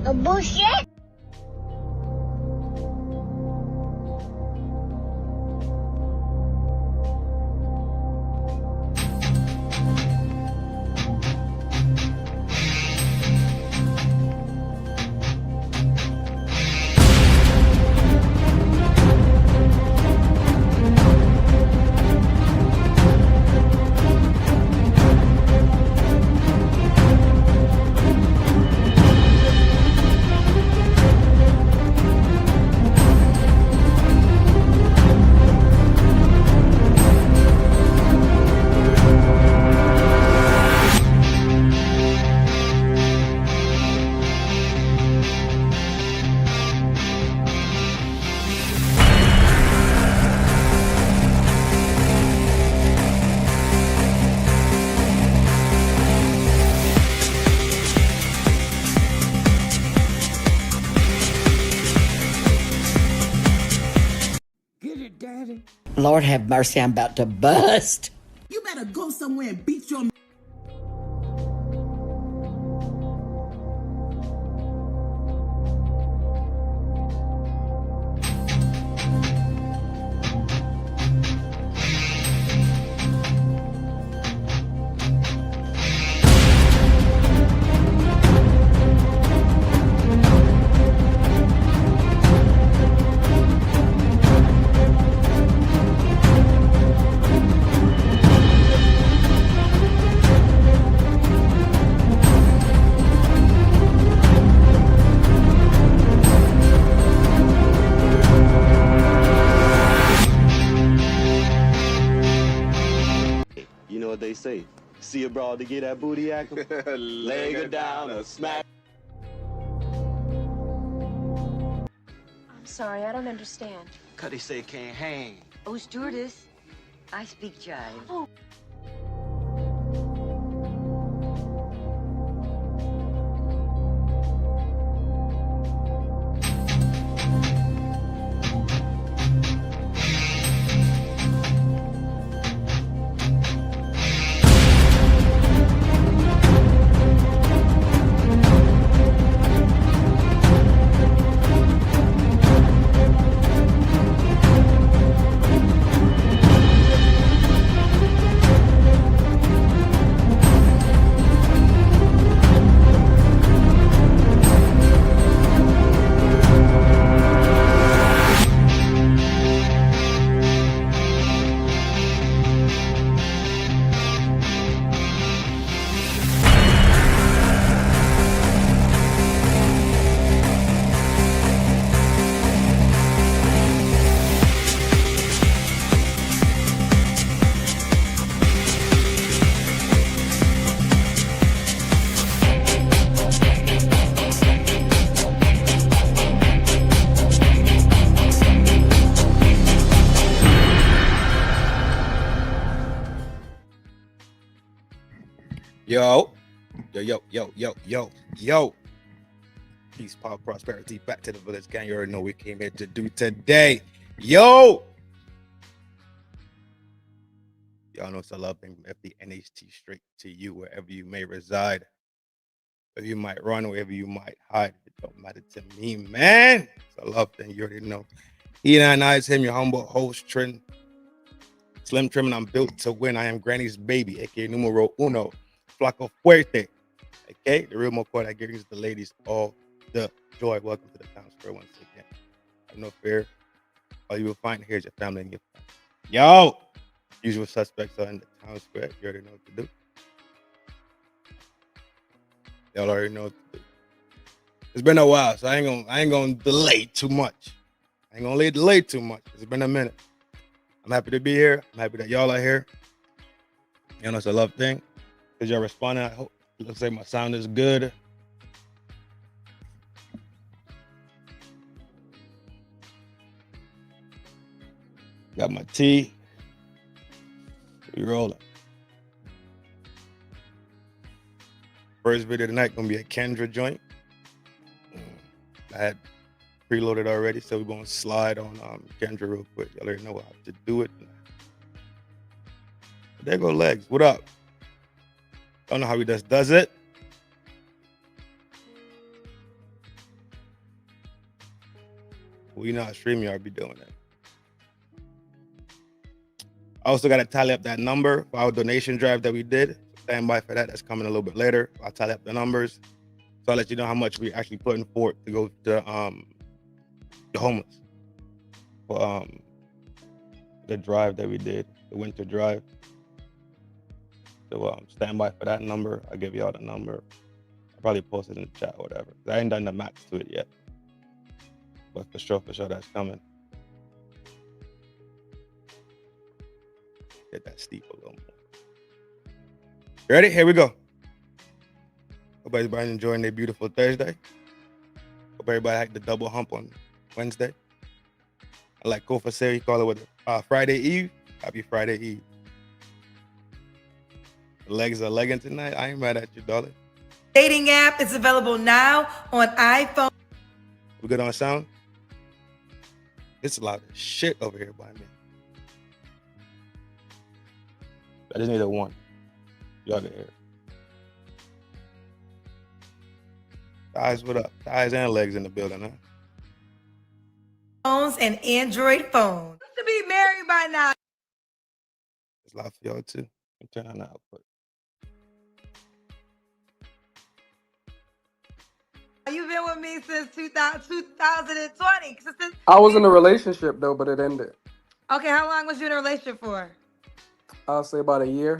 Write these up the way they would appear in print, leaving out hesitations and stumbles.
No bullshit. Lord have mercy, I'm about to bust. You better go somewhere and beat your What they say, see a broad to get that booty act, leg her down or smack. I'm sorry, I don't understand. Cause they say it can't hang. Oh, stewardess, I speak jive. Oh. Yo. Peace, power, prosperity. Back to the village gang. You already know what we came here to do today. Yo. Y'all know it's a love thing from FDNHT straight to you, wherever you may reside. Wherever you might run, wherever you might hide. It don't matter to me, man. It's a love thing. You already know. E9 is him, your humble host, Trin. Slim Trim, and I'm built to win. I am Granny's baby, aka numero uno. Flaco fuerte. Okay, the real McCoy that gives the ladies all the joy. Welcome to the town square once again. Have no fear. All you will find here is your family and your friends. Yo! Usual suspects are in the town square. You already know what to do. Y'all already know what to do. It's been a while, so I ain't gonna delay too much. It's been a minute. I'm happy to be here. I'm happy that y'all are here. You know, it's a love thing. Because y'all responding. I hope it looks like my sound is good. Got my tea. We rolling. First video tonight gonna be a Kendra joint. I had preloaded already, so we're gonna slide on Kendra real quick. Y'all already know how to do it. There go Legs. What up? Don't know how he does it. We know how StreamYard be doing it. I also got to tally up that number for our donation drive that we did. Stand by for that. That's coming a little bit later. I'll tally up the numbers. So I'll let you know how much we actually putting forth to go to the homeless for the drive that we did, the winter drive. So stand by for that number. I'll give y'all the number. I'll probably post it in the chat or whatever. I ain't done the max to it yet. But for sure, that's coming. Get that steep a little more. You ready? Here we go. Hope everybody's enjoying their beautiful Thursday. Hope everybody had the double hump on Wednesday. I like Kofa say, he call it with Friday Eve. Happy Friday Eve. The legs are legging tonight. I ain't mad at you, darling. Dating app is available now on iPhone. We good on sound? It's a lot of shit over here by me. I just need a one. Y'all can hear. Thighs, what up? Thighs and legs in the building, huh? Phones and Android phone. To be married by now. It's loud for y'all too. Turn on the output. You've been with me since 2020. I was in a relationship though, but it ended. Okay, how long was you in a relationship for? I'll say about a year.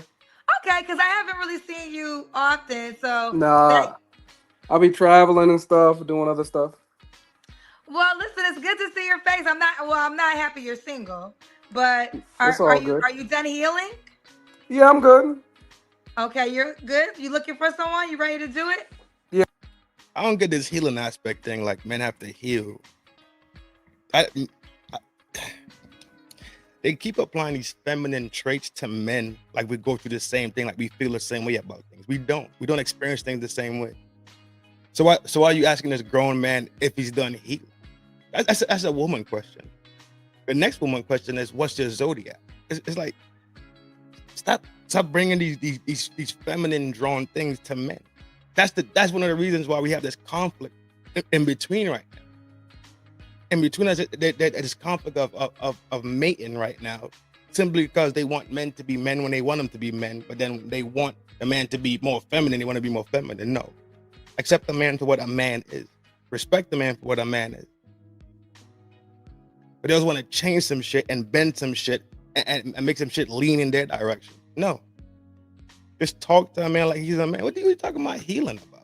Okay, because I haven't really seen you often, so. Nah, I'll be traveling and stuff, doing other stuff. Well, listen, it's good to see your face. I'm not happy you're single, but It's all good. Are you done healing? Yeah, I'm good. Okay, you're good. You looking for someone? You ready to do it? Yeah. I don't get this healing aspect thing. Like men have to heal. They keep applying these feminine traits to men. Like we go through the same thing. Like we feel the same way about things. We don't. We don't experience things the same way. So why are you asking this grown man if he's done healing? That's a woman question. The next woman question is, what's your zodiac? It's like, stop bringing these feminine drawn things to men. That's one of the reasons why we have this conflict in between right now. In between us, this conflict of mating right now, simply because they want men to be men when they want them to be men, but then they want the man to be more feminine. They want to be more feminine. No, accept the man for what a man is. Respect the man for what a man is. But they always want to change some shit and bend some shit and make some shit lean in their direction. No. Just talk to a man like he's a man. What are you talking about healing about?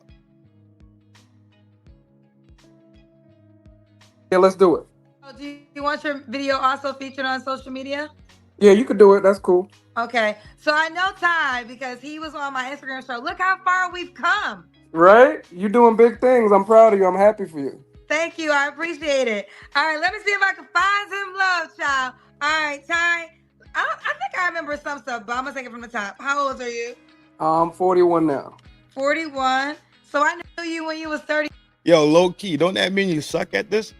Yeah, let's do it. Oh, do you want your video also featured on social media? Yeah, you could do it. That's cool. Okay. So I know Ty because he was on my Instagram show. Look how far we've come. Right? You doing big things. I'm proud of you. I'm happy for you. Thank you. I appreciate it. All right, let me see if I can find some love, child. All right, Ty. I think I remember some stuff, but I'm going to take it from the top. How old are you? I'm 41 now. 41. So I knew you when you was 30. Yo, low key, don't that mean you suck at this?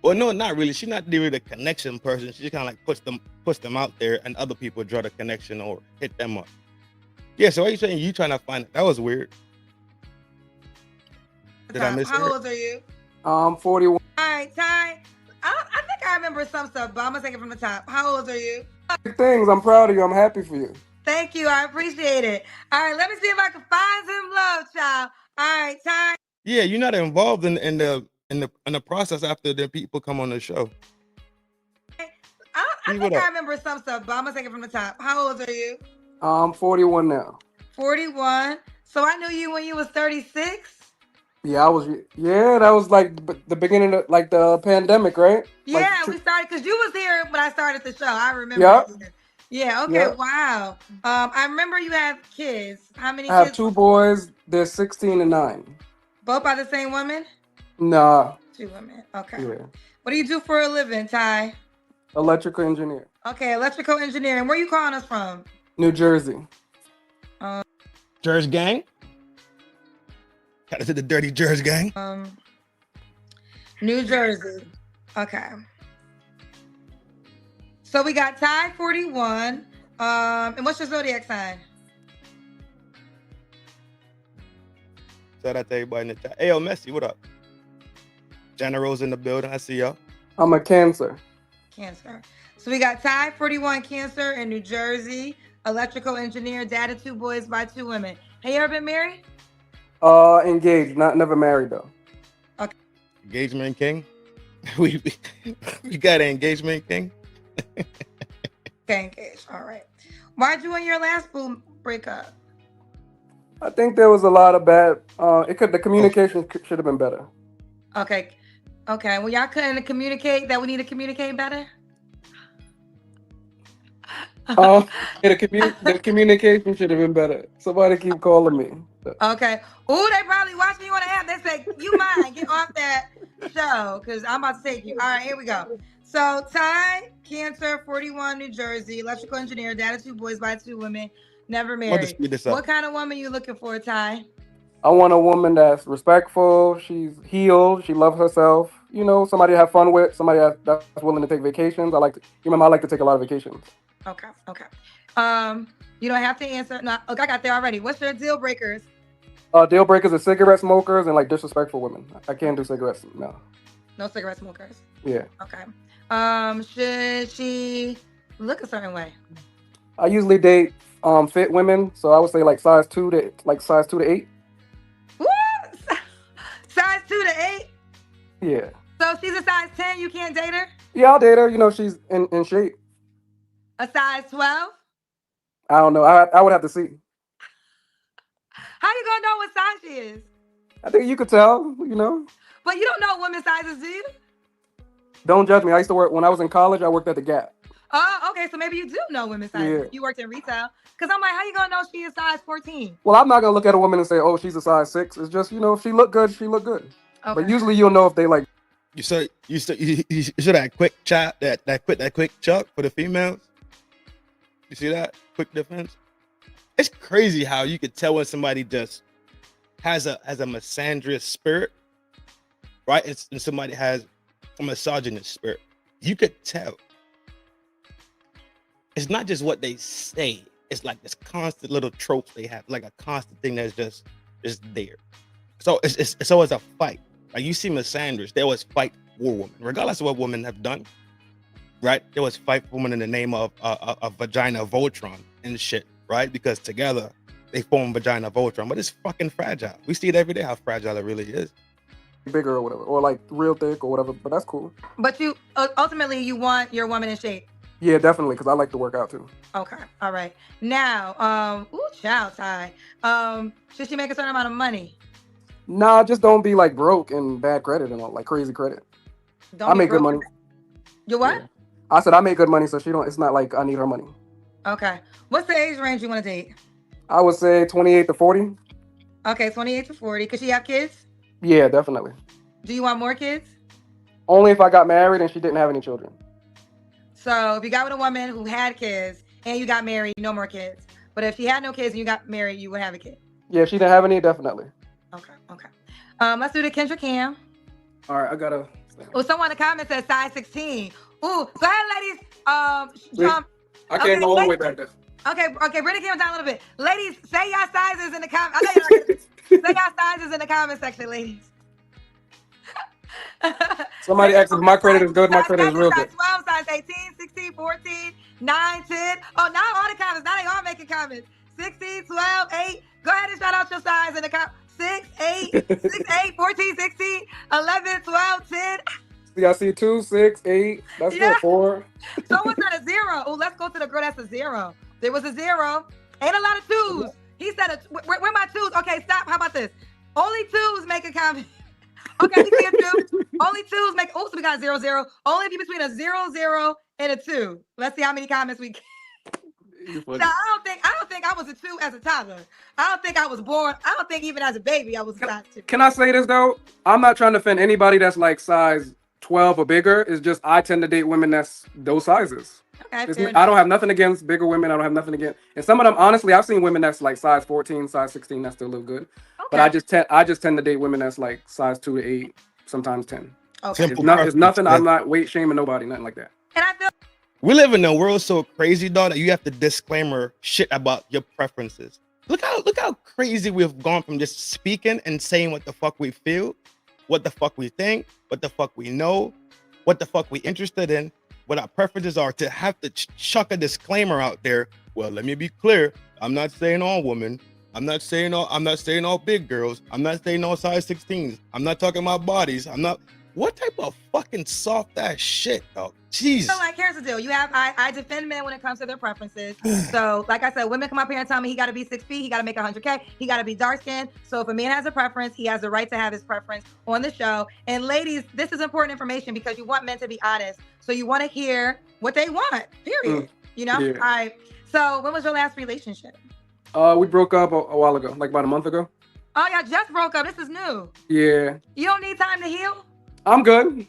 Well, no, not really. She's not really the connection person. She just kind of like puts them out there, and other people draw the connection or hit them up. Yeah, so what are you saying? You trying to find it? That was weird. Did I miss How old are you? I'm 41. All right, Ty. I think I remember some stuff, but I'm going to take it from the top. How old are you? Big things. I'm proud of you. I'm happy for you. Thank you. I appreciate it. All right, let me see if I can find some love, child. All right, Ty. Yeah, you're not involved in the process after the people come on the show. I think I remember some stuff, but I'm going to take it from the top. How old are you? I'm 41 now. 41. So I knew you when you was 36? Yeah, that was like the beginning of like the pandemic, right? Yeah, like, we started, because you was here when I started the show. I remember. Yep. Yeah, okay, Yep. Wow. I remember you have kids. How many I have kids? 2 boys. They're 16 and 9. Both by the same woman? Nah. 2 women. Okay. Yeah. What do you do for a living, Ty? Electrical engineer. Okay, electrical engineering. Where you calling us from? New Jersey. Jersey gang? Shout out to the dirty Jersey gang. New Jersey. Okay. So we got Ty 41. And what's your zodiac sign? Shout out to everybody in the chat. Hey, yo, Messi, what up? Generals in the building. I see y'all. I'm a Cancer. Cancer. So we got Ty, 41, Cancer in New Jersey. Electrical engineer, dad of 2 boys by 2 women. Have you ever been married? Engaged, never married though. Okay. Engagement king. we got an engagement king. Okay, engaged. All right. Why'd you and your last boo break up? I think there was a lot of bad. The communication should have been better. Okay. Okay. Well, y'all couldn't communicate that we need to communicate better? The communication should have been better. Somebody keep calling me. Okay. Ooh, they probably watch me on the app. They say, you mind, get off that show, because I'm about to take you. All right, here we go. So, Ty, Cancer, 41, New Jersey, electrical engineer, dad of 2 boys by 2 women, never married. speed this up. What kind of woman you looking for, Ty? I want a woman that's respectful. She's healed. She loves herself. You know, somebody to have fun with. Somebody that's willing to take vacations. I like to take a lot of vacations. Okay. Okay. You don't have to answer. No, okay, I got there already. What's your deal breakers? Deal breakers are cigarette smokers and like disrespectful women. I can't do cigarettes. No. No cigarette smokers. Yeah. Okay. Should she look a certain way? I usually date fit women, so I would say like size 2 to 8. Woo! Size 2 to 8? Yeah. So she's a size 10, you can't date her? Yeah, I'll date her. You know, she's in shape. A size 12? I don't know. I would have to see. How you gonna know what size she is? I think you could tell, you know. But you don't know women's sizes, do you? Don't judge me. I used to work, when I was in college, I worked at the Gap. Oh, okay. So maybe you do know women's sizes. Yeah. You worked in retail. Because I'm like, how you gonna know she is size 14? Well, I'm not going to look at a woman and say, oh, she's a size 6. It's just, you know, if she look good, she look good. Okay. But usually you'll know if they like. You should have quick chat that quick chuck for the females. You see that quick defense? It's crazy how you could tell when somebody just has a misandrous spirit, right? And somebody has a misogynist spirit. You could tell. It's not just what they say. It's like this constant little tropes they have, like a constant thing that's just there. So it's always a fight. Like you see misandrous, they always fight for women, regardless of what women have done. Right? They always fight for women in the name of vagina Voltron and shit. Right? Because together they form vagina Voltron, but it's fucking fragile. We see it every day how fragile it really is. Bigger or whatever, or like real thick or whatever, but that's cool. But you ultimately you want your woman in shape. Yeah, definitely, because I like to work out too. Okay, all right. Now, child Ty. Should she make a certain amount of money? Nah, just don't be like broke and bad credit and all, like crazy credit. Don't I be make good broke. money. You what? Yeah. I said I make good money, so she don't. It's not like I need her money. Okay. What's the age range you want to date? I would say 28 to 40. Okay, 28 to 40. Could she have kids? Yeah, definitely. Do you want more kids? Only if I got married and she didn't have any children. So if you got with a woman who had kids and you got married, no more kids. But if she had no kids and you got married, you would have a kid. Yeah, if she didn't have any, definitely. Okay. Let's do the Kendra Cam. All right, I gotta. Oh, someone in the comments says size 16. Ooh, go ahead, ladies. Jump. I can't go all the way back there. Okay, bring the camera down a little bit. Ladies, say your sizes in the comments. I know you're not gonna say your sizes in the comment section, ladies. Somebody asked if my credit is good. My credit is real size good. 12, size 18, 16, 14, 9, 10. Oh, now all the comments. Now they all making comments. 16, 12, 8. Go ahead and shout out your size in the comments. 6, 8, 6, 8, 14, 16, 11, 12, 10. See, I see 2, 6, 8. That's good. 4. Someone said a 0. Oh, let's go to the girl that's a 0. There was a 0. Ain't a lot of 2s. He said, where my 2s? Okay, stop. How about this? Only 2s make a comment. Okay, we see a 2. Only 2s make. Oh, so we got 0, 0. Only be between a 0, 0 and a 2. Let's see how many comments we get. No, I don't think I was a 2 as a toddler. I don't think I was born. I don't think even as a baby I was a size 2. Can I say this though? I'm not trying to offend anybody that's like size 12 or bigger. It's just I tend to date women that's those sizes. Okay, I don't have nothing against bigger women. I don't have nothing against, and some of them, honestly, I've seen women that's like size 14, size 16 that still look good. Okay. But I just tend to date women that's like size 2 to 8, sometimes 10. Okay. It's nothing. I'm not weight shaming nobody, nothing like that. And I feel we live in a world so crazy, though, that you have to disclaimer shit about your preferences. Look how crazy we've gone from just speaking and saying what the fuck we feel what the fuck we think, what the fuck we know, what the fuck we interested in, what our preferences are, to have to chuck a disclaimer out there. Well, let me be clear. I'm not saying all women. I'm not saying all big girls. I'm not saying all size 16s. I'm not talking about bodies. What type of fucking soft ass shit, dog? Jeez. So, like, here's the deal. I defend men when it comes to their preferences. So, like I said, women come up here and tell me he got to be 6 feet, he got to make 100K, he got to be dark skinned. So, if a man has a preference, he has the right to have his preference on the show. And ladies, this is important information because you want men to be honest. So, you want to hear what they want, period. You know? Yeah. All right. So, when was your last relationship? We broke up a while ago, like about a month ago. Oh, y'all just broke up. This is new. Yeah. You don't need time to heal? I'm good.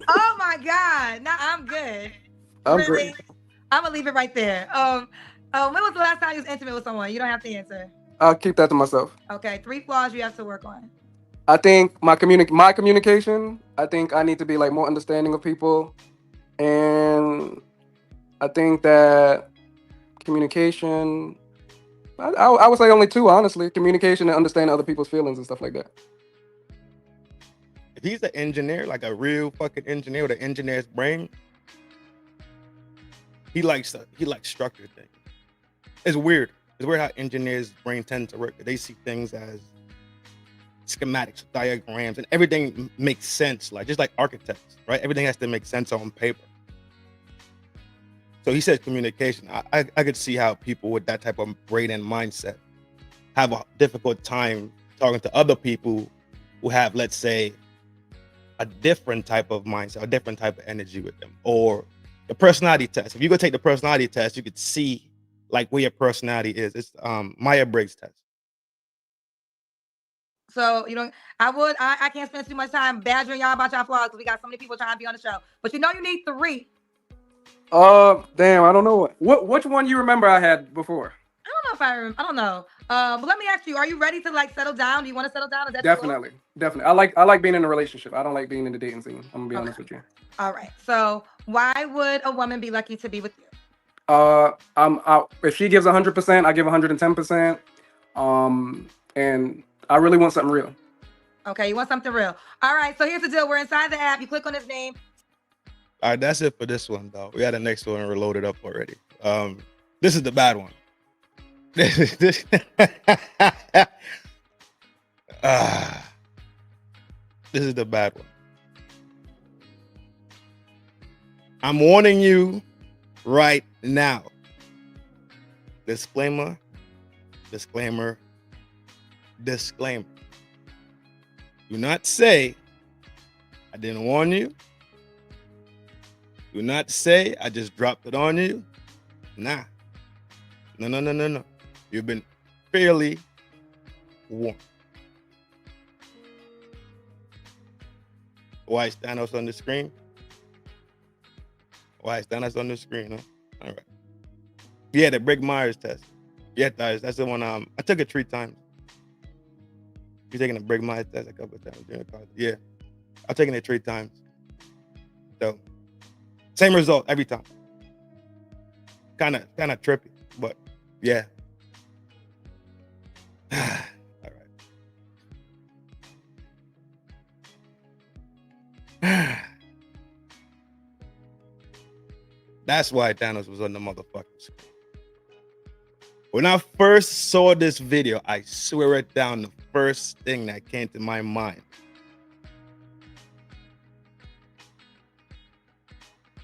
Oh my God. Nah, I'm good. I'm really? great. I'm gonna leave it right there. When was the last time you was intimate with someone? You don't have to answer. I'll keep that to myself. Okay, 3 flaws you have to work on. I think my communication, I think I need to be like more understanding of people. And I think that communication, I would say only 2, honestly. Communication and understanding other people's feelings and stuff like that. If he's an engineer, like a real fucking engineer with an engineer's brain, he likes structured things. It's weird. It's weird how engineers' brain tend to work. They see things as schematics, diagrams, and everything makes sense. Like just like architects, right? Everything has to make sense on paper. So he says communication. I could see how people with that type of brain and mindset have a difficult time talking to other people who have, let's say, a different type of mindset, a different type of energy with them. Or the personality test. If you go take the personality test, you could see like where your personality is. It's Myers-Briggs test. So I can't spend too much time badgering y'all about y'all flaws because we got so many people trying to be on the show. But you need 3. Damn, I don't know which one you remember I had before. I don't know if I remember. I don't know. But let me ask you: are you ready to like settle down? Do you want to settle down? Is that definitely? I like being in a relationship. I don't like being in the dating scene. I'm gonna be honest with you. All right. So why would a woman be lucky to be with you? If she gives 100%, I give 110%. And I really want something real. Okay, you want something real. All right. So here's the deal: we're inside the app. You click on his name. All right, that's it for this one, though. We had the next one reloaded up already. This is the bad one. This is the bad one. I'm warning you right now. Disclaimer. Do not say I didn't warn you. Do not say I just dropped it on you. Nah. No. You've been fairly warned. Why is Thanos on the screen? Huh? All right. Yeah, the Briggs-Myers test. Yeah, that's the one. I took it 3 times. You're taking the Briggs-Myers test a couple of times during college. Yeah, I've taken it 3 times. So, same result every time. Kind of trippy, but yeah. All right. That's why Thanos was on the motherfucking screen. When I first saw this video, I swear it down, the first thing that came to my mind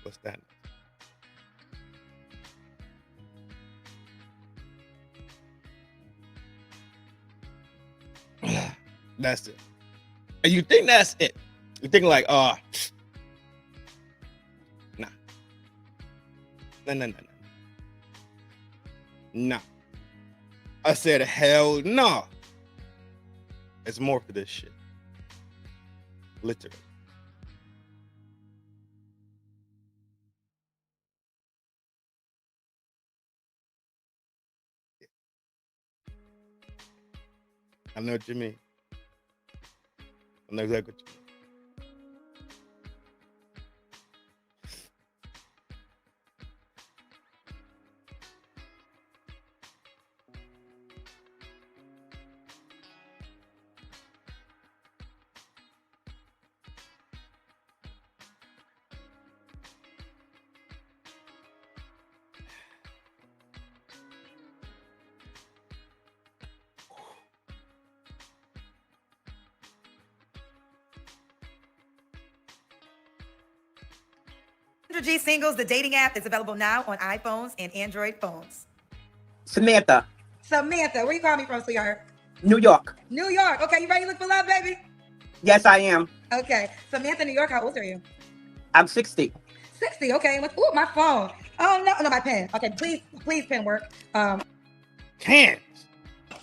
was Thanos. That's it. And you think that's it? You think like, nah. No. I said, hell no. There's more to this shit. Literally. I know what you mean. I know exactly what you mean. Kendra G Singles, the dating app, is available now on iPhones and Android phones. Samantha, Samantha, where you calling me from, sweetheart? New York. New York. Okay, you ready to look for love, baby? Yes, I am. Okay. Samantha, New York, how old are you? I'm 60. 60. Okay. Ooh, my phone. Oh, no, my pen. Okay, please, pen work. Can't.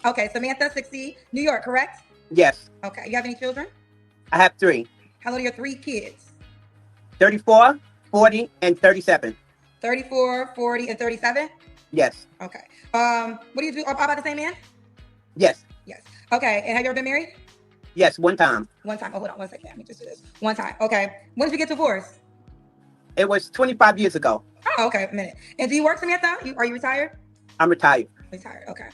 Okay, Samantha, 60, New York, correct? Yes, Okay. You have any children? I have 3. How old are your 3 kids? 34, 40, and 37. 34, 40, and 37? Yes, Okay. What do you do? All about the same man? yes, Yes. Okay. And have you ever been married? yes, one time. One time. Oh, hold on 1 second. Let me just do this. One time. Okay. When did you get divorced? It was 25 years ago. Oh, okay. A minute. And do you work, Samantha? Are you retired? I'm retired. Retired. Okay.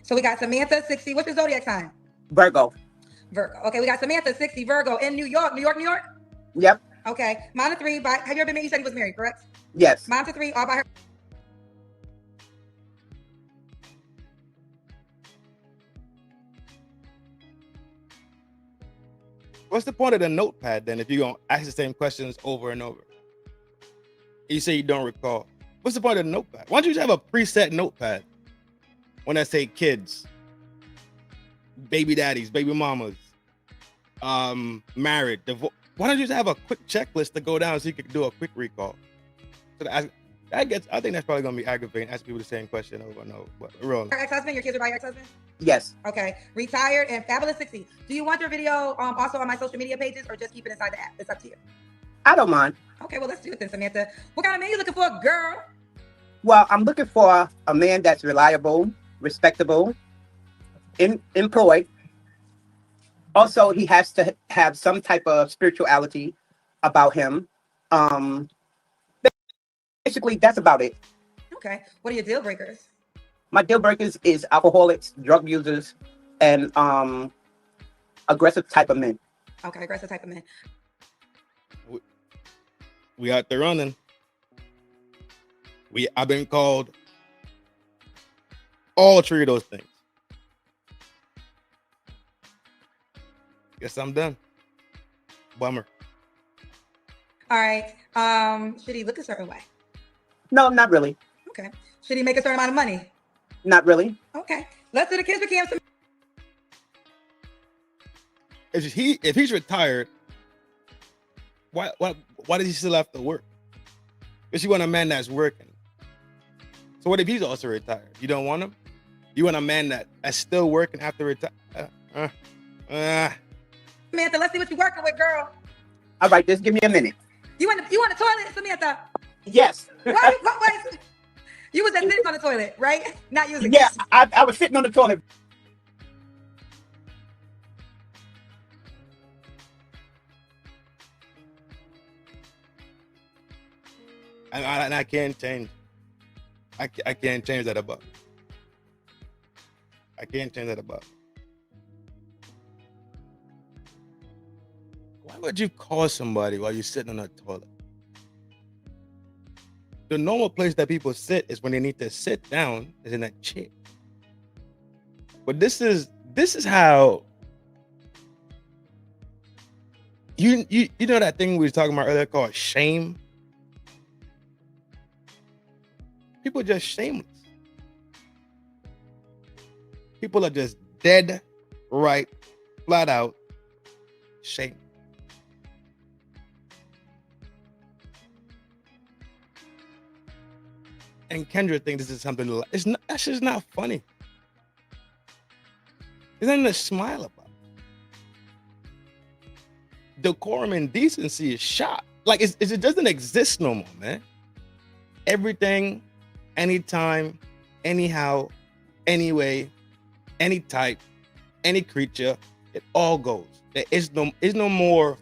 So we got Samantha, 60. What's your zodiac sign? Virgo. Virgo. Okay. We got Samantha, 60, Virgo in New York. New York, New York? Yep, Okay. Mine to 3. Have you ever been married? You said he was married, correct? yes. Mine to 3, all by her. What's the point of the notepad then if you're going to ask the same questions over and over? You say you don't recall. What's the point of the notepad? Why don't you just have a preset notepad when I say kids, baby daddies, baby mamas, married, divorce? Why don't you just have a quick checklist to go down so you can do a quick recall? So I think that's probably going to be aggravating, asking people the same question over and over. But real. Your ex-husband? Your kids are by your ex-husband? Yes. Okay. Retired and fabulous 60. Do you want your video also on my social media pages or just keep it inside the app? It's up to you. I don't mind. Okay, well, let's do it then, Samantha. What kind of man you looking for, girl? Well, I'm looking for a man that's reliable, respectable, employed. Also, he has to have some type of spirituality about him. Basically, that's about it. Okay. What are your deal breakers? My deal breakers is alcoholics, drug users, and aggressive type of men. Okay, aggressive type of man. We out there running. I've been called all 3 of those things. Guess I'm done. Bummer. All right. Should he look a certain way? No, not really. Okay. Should he make a certain amount of money? Not really. Okay. Let's do the kids for Cam. If he's retired, why does he still have to work? Because you want a man that's working. So what if he's also retired? You don't want him? You want a man that's still working after retire? Samantha, let's see what you're working with, girl. All right, just give me a minute. You want the toilet, Samantha? Yes. Wait. You was sitting on the toilet, right? Not using Yeah, it. I was sitting on the toilet. And I can't change. I can't change that about. I can't change that about. Why would you call somebody while you're sitting on a toilet? The normal place that people sit is when they need to sit down, is in a chair. But this is how you know that thing we were talking about earlier called shame. People are just shameless. People are just dead, right, flat out shame. And Kendra thinks this is something. It's not. That's just not funny. There's nothing to smile about. Decorum and decency is shot. Like it doesn't exist no more, man. Everything, anytime, anyhow, anyway, any type, any creature, it all goes. There's no more.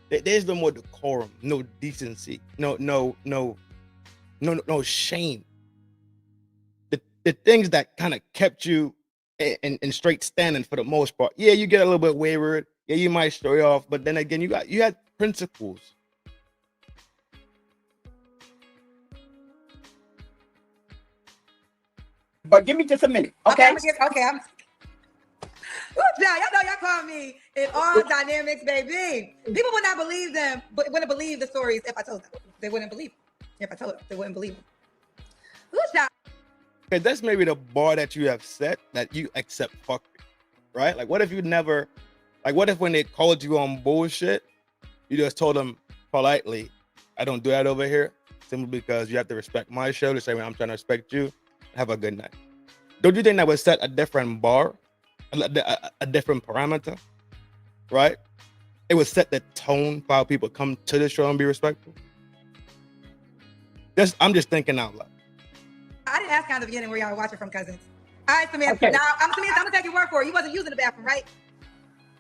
There's no more decorum, no decency, no shame. The things that kind of kept you in straight standing for the most part. Yeah, you get a little bit wayward. Yeah, you might stray off, but then again, you had principles. But give me just a minute, okay? Y'all know y'all call me in all dynamics, baby. People would not believe them, but wouldn't believe the stories if I told them. They wouldn't believe them. If I told them, they wouldn't believe them. Okay, that's maybe the bar that you have set that you accept fuckery, right? Like, what if you never, like, what if when they called you on bullshit, you just told them politely, I don't do that over here, simply because you have to respect my show the same way I'm trying to respect you. Have a good night. Don't you think that would set a different bar, a different parameter, right? It would set the tone for how people come to the show and be respectful. I'm just thinking out loud. I didn't ask you at the beginning where y'all were watching from, cousins. All right, Samantha. Okay. Now, Samantha, I'm gonna take your word for it. You wasn't using the bathroom, right?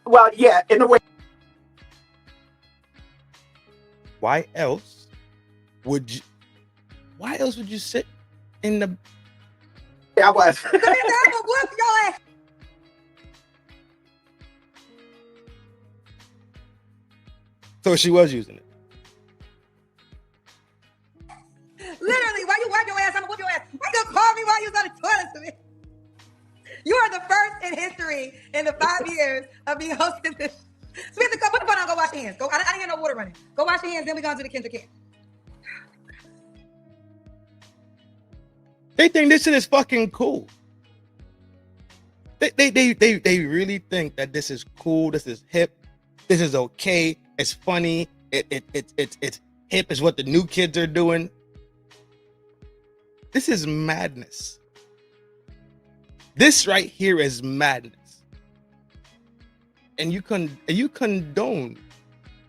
Well, yeah, in a way. Why else would you sit in the? Yeah, I was. Samantha, I'm gonna whoop your ass. So she was using it. Literally, why you wipe your ass? I'm gonna whoop your ass. Why you gonna call me while you was on the toilet to me? You are the first in history in the 5 years of me hosting this. Samantha, put the phone on, go wash your hands. Go. I didn't hear no water running. Go wash your hands, then we gonna do the Kendra can. They think this shit is fucking cool. They really think that this is cool. This is hip. This is okay. It's funny. It's hip. Is what the new kids are doing. This is madness. This right here is madness. And you condone.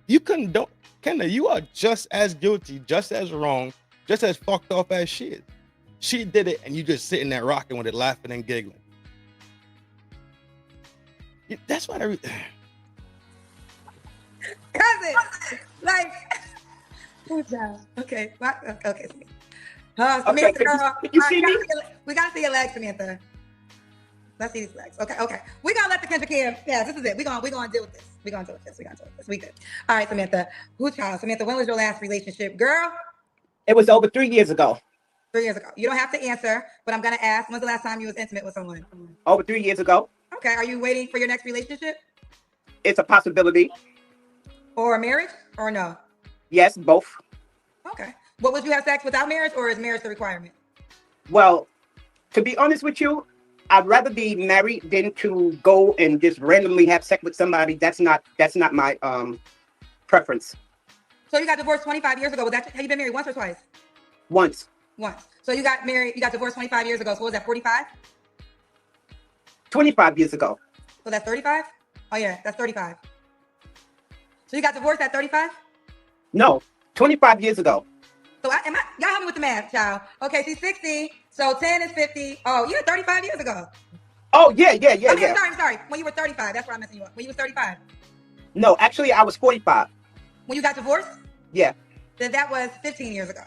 Kendra, you are just as guilty, just as wrong, just as fucked off as she is. She did it, and you just sitting there rocking with it, laughing and giggling. That's what cousin, like, good job. Okay, okay. Samantha, okay, girl, you see me? We gotta see your legs, Samantha. Let's see these legs. Okay. We're gonna let the Kendra Kim. Yeah, this is it. We're gonna deal with this. We good. All right, Samantha. Samantha, when was your last relationship, girl? It was over 3 years ago. 3 years ago. You don't have to answer, but I'm gonna ask. When's the last time you was intimate with someone? Over 3 years ago. Okay. Are you waiting for your next relationship? It's a possibility. Or a marriage? Or no? Yes, both. Okay. But would you have sex without marriage, or is marriage the requirement? Well, to be honest with you, I'd rather be married than to go and just randomly have sex with somebody. That's not my preference. So you got divorced 25 years ago. Have you been married once or twice? Once. So you got divorced 25 years ago. So what was that, 45? 25 years ago. So that's 35? Oh yeah, that's 35. So you got divorced at 35? No, 25 years ago. So y'all help me with the math, child. Okay, she's 60, so 10 is 50. Oh, you're 35 years ago. Oh, yeah. Sorry. When you were 35, that's where I'm messing you up. When you were 35. No, actually, I was 45. When you got divorced? Yeah. Then that was 15 years ago.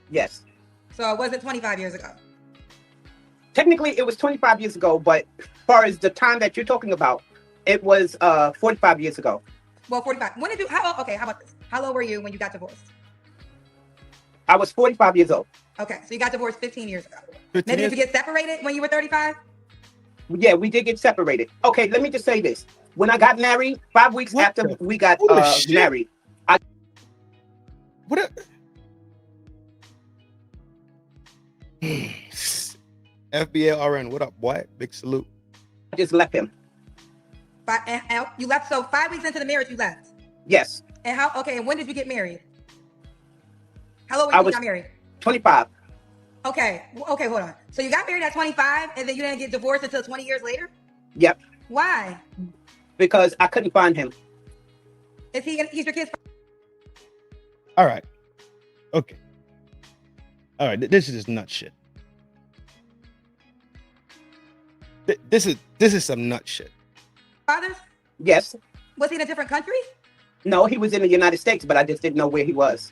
Yes. So it wasn't 25 years ago. Technically, it was 25 years ago, but as far as the time that you're talking about, it was 45 years ago. Well, 45. How about this? How old were you when you got divorced? I was 45 years old. Okay, so you got divorced 15 years ago. Maybe did you get separated when you were 35? Yeah, we did get separated. Okay, let me just say this. When I got married, 5 weeks after we got married. FBARN, what up, boy? Big salute. I just left him. You left, so 5 weeks into the marriage, you left? Yes. And and when did you get married? How old were you when you got married? 25. Okay, hold on. So you got married at 25, and then you didn't get divorced until 20 years later? Yep. Why? Because I couldn't find him. He's your kid's? All right. Okay. All right. This is just nut shit. This is some nut shit. Fathers? Yes. Was he in a different country? No, he was in the United States, but I just didn't know where he was.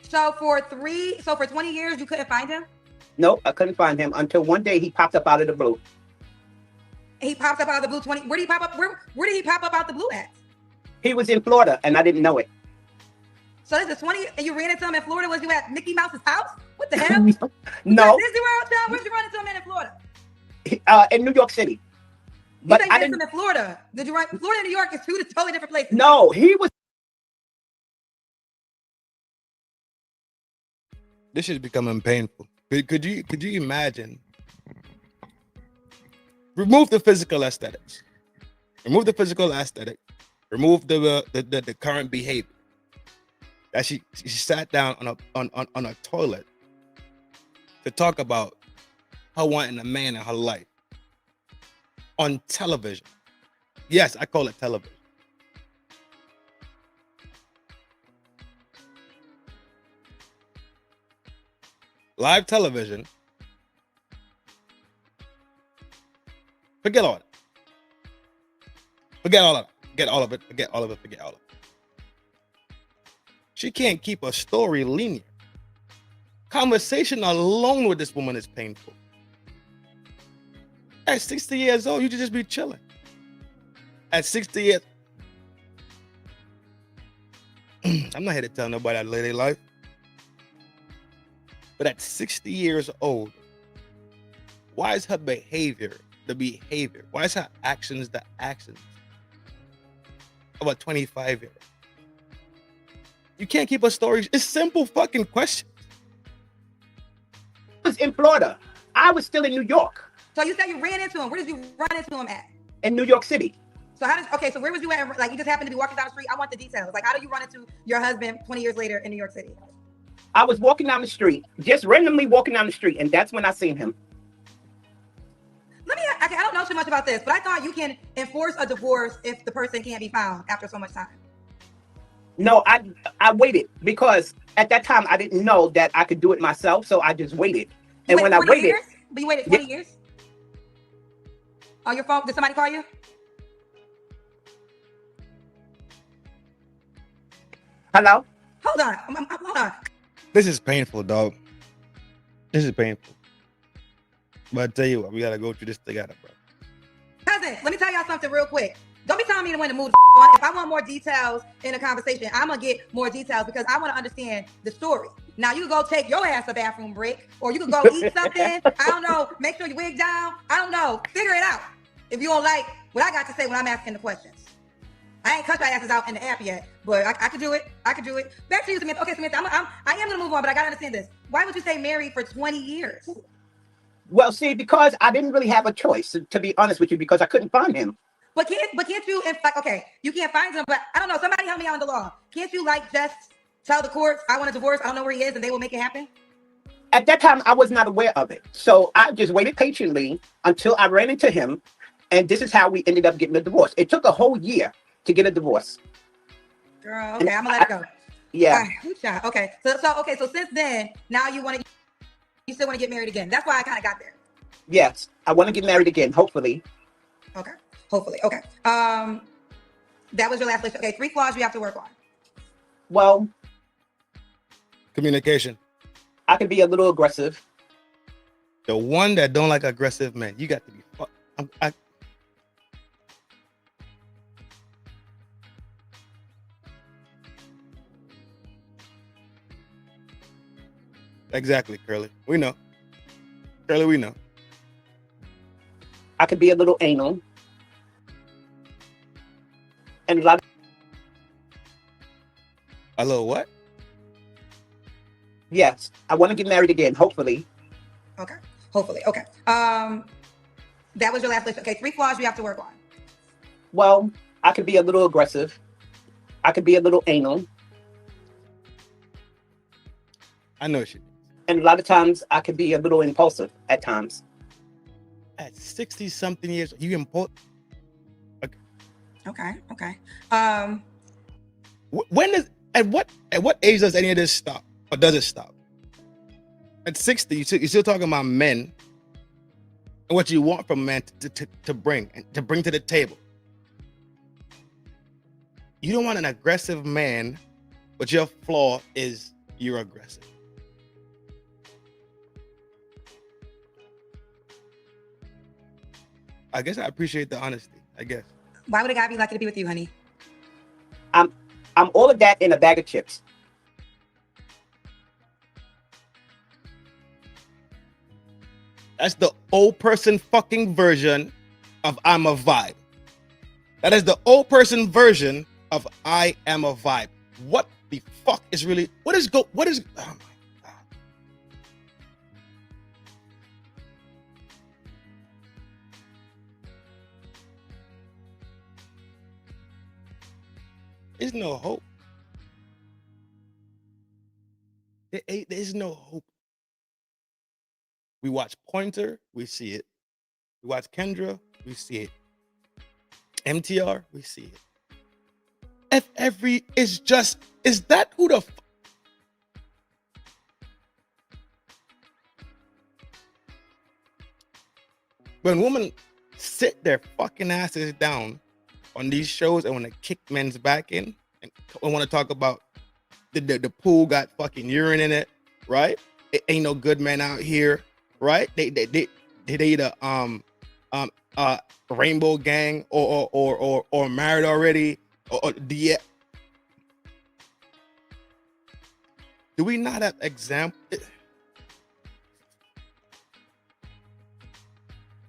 So for 20 years, you couldn't find him? No, I couldn't find him until one day he popped up out of the blue. He popped up out of the blue. Where did he pop up? Where did he pop up out the blue at? He was in Florida, and I didn't know it. So this is 20, and you ran into him in Florida? Was you at Mickey Mouse's house? What the hell? No. Disney World, child? Where'd you run into him in Florida? In New York City. But I didn't. In Florida. Did you write? Florida and New York is two totally different places. No, he was. This is becoming painful. Could you imagine? Remove the physical aesthetics. Remove the physical aesthetic. Remove the current behavior. That she sat down on a toilet to talk about her wanting a man in her life on television. Yes, I call it television. Live television. Forget all of it. Forget all of it. Forget all of it. Forget all of it. Forget all of it. She can't keep a story linear. Conversation alone with this woman is painful. At 60 years old, you should just be chilling. At 60 years, I'm not here to tell nobody how to live their life. But at 60 years old, why is her behavior the behavior? Why is her actions the actions of a 25-year-old? You can't keep a story. It's simple fucking questions. I was in Florida. I was still in New York. So you said you ran into him. Where did you run into him at? In New York City. So so where was you at? Like, you just happened to be walking down the street. I want the details. Like, how do you run into your husband 20 years later in New York City? I was walking down the street, just randomly walking down the street, and that's when I seen him. I don't know too much about this, but I thought you can enforce a divorce if the person can't be found after so much time. No, I waited because at that time I didn't know that I could do it myself, so I just waited. And when I waited, years? But you waited 20 years? On your phone? Did somebody call you? Hello? Hold on. Hold on. This is painful, dog. This is painful. But I tell you what, we gotta go through this together, bro. Cousin, let me tell y'all something real quick. Don't be telling me when to move on. If I want more details in a conversation, I'm gonna get more details because I want to understand the story. Now, you can go take your ass a bathroom break, or you can go eat something. I don't know. Make sure you wig down. I don't know. Figure it out. If you don't like what I got to say when I'm asking the questions. I ain't cut your asses out in the app yet, but I could do it. I could do it. Back to you, Samantha. Okay, Samantha, I am gonna move on, but I gotta understand this. Why would you stay married for 20 years? Well, see, because I didn't really have a choice, to be honest with you, because I couldn't find him. But can't you, okay, you can't find him, but I don't know, somebody help me out in the law. Can't you just tell the courts, I want a divorce, I don't know where he is, and they will make it happen? At that time, I was not aware of it. So I just waited patiently until I ran into him, and this is how we ended up getting a divorce. It took a whole year to get a divorce. Girl, okay, I'm gonna let it go. Yeah. Okay, so since then, now you still want to get married again. That's why I kind of got there. Yes, I want to get married again, hopefully. Okay, hopefully. Okay. That was your last list. Okay, 3 flaws you have to work on. Well, communication. I can be a little aggressive. The one that don't like aggressive men, you got to be. Exactly, Curly. We know. Curly, we know. I could be a little anal. And a little what? Yes, I want to get married again, hopefully. Okay, hopefully. Okay. That was your last list. Okay, 3 flaws you have to work on. Well, I could be a little aggressive. I could be a little anal. I know she. And a lot of times I could be a little impulsive at times. At 60-something years, you impulsive? Okay. When does at what age does any of this stop, or does it stop? At 60, you're still talking about men and what you want from men to bring to the table. You don't want an aggressive man, but your flaw is you're aggressive. I guess I appreciate the honesty, I guess. Why would a guy be lucky to be with you, honey? I'm all of that in a bag of chips. That's the old person fucking version of I'm a vibe. That is the old person version of I am a vibe. What the fuck is really, what is, oh my God. There's no hope. There's no hope. We watch Pointer, we see it. We watch Kendra, we see it. MTR, we see it. Is that who the when women sit their fucking asses down on these shows and want to kick men's back in and want to talk about the pool got fucking urine in it, right? It ain't no good men out here, right? They either rainbow gang or married already or do we not have example?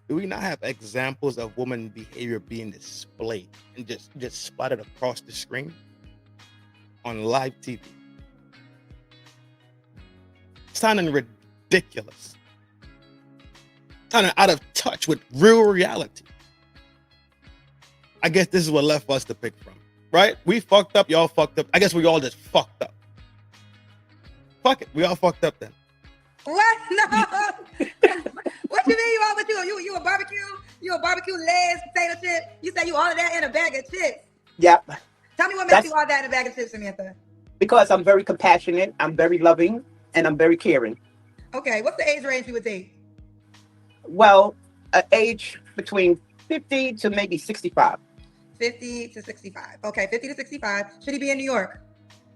Do we not have examples of woman behavior being displayed and just spotted across the screen on live TV? Sounding ridiculous. Sounding out of touch with real reality. I guess this is what left us to pick from, right? We fucked up, y'all fucked up. I guess we all just fucked up. Fuck it, we all fucked up then. What? No. What you mean you all with you a barbecue? You a barbecue legs, potato chip? You say you all of that in a bag of chips? Yep. Tell me what makes you all that in a bag of chips, Samantha. Because I'm very compassionate, I'm very loving, and I'm very caring. Okay, what's the age range you would date? Well, an age between 50 to maybe 65. 50 to 65. Okay, 50 to 65. Should he be in New York?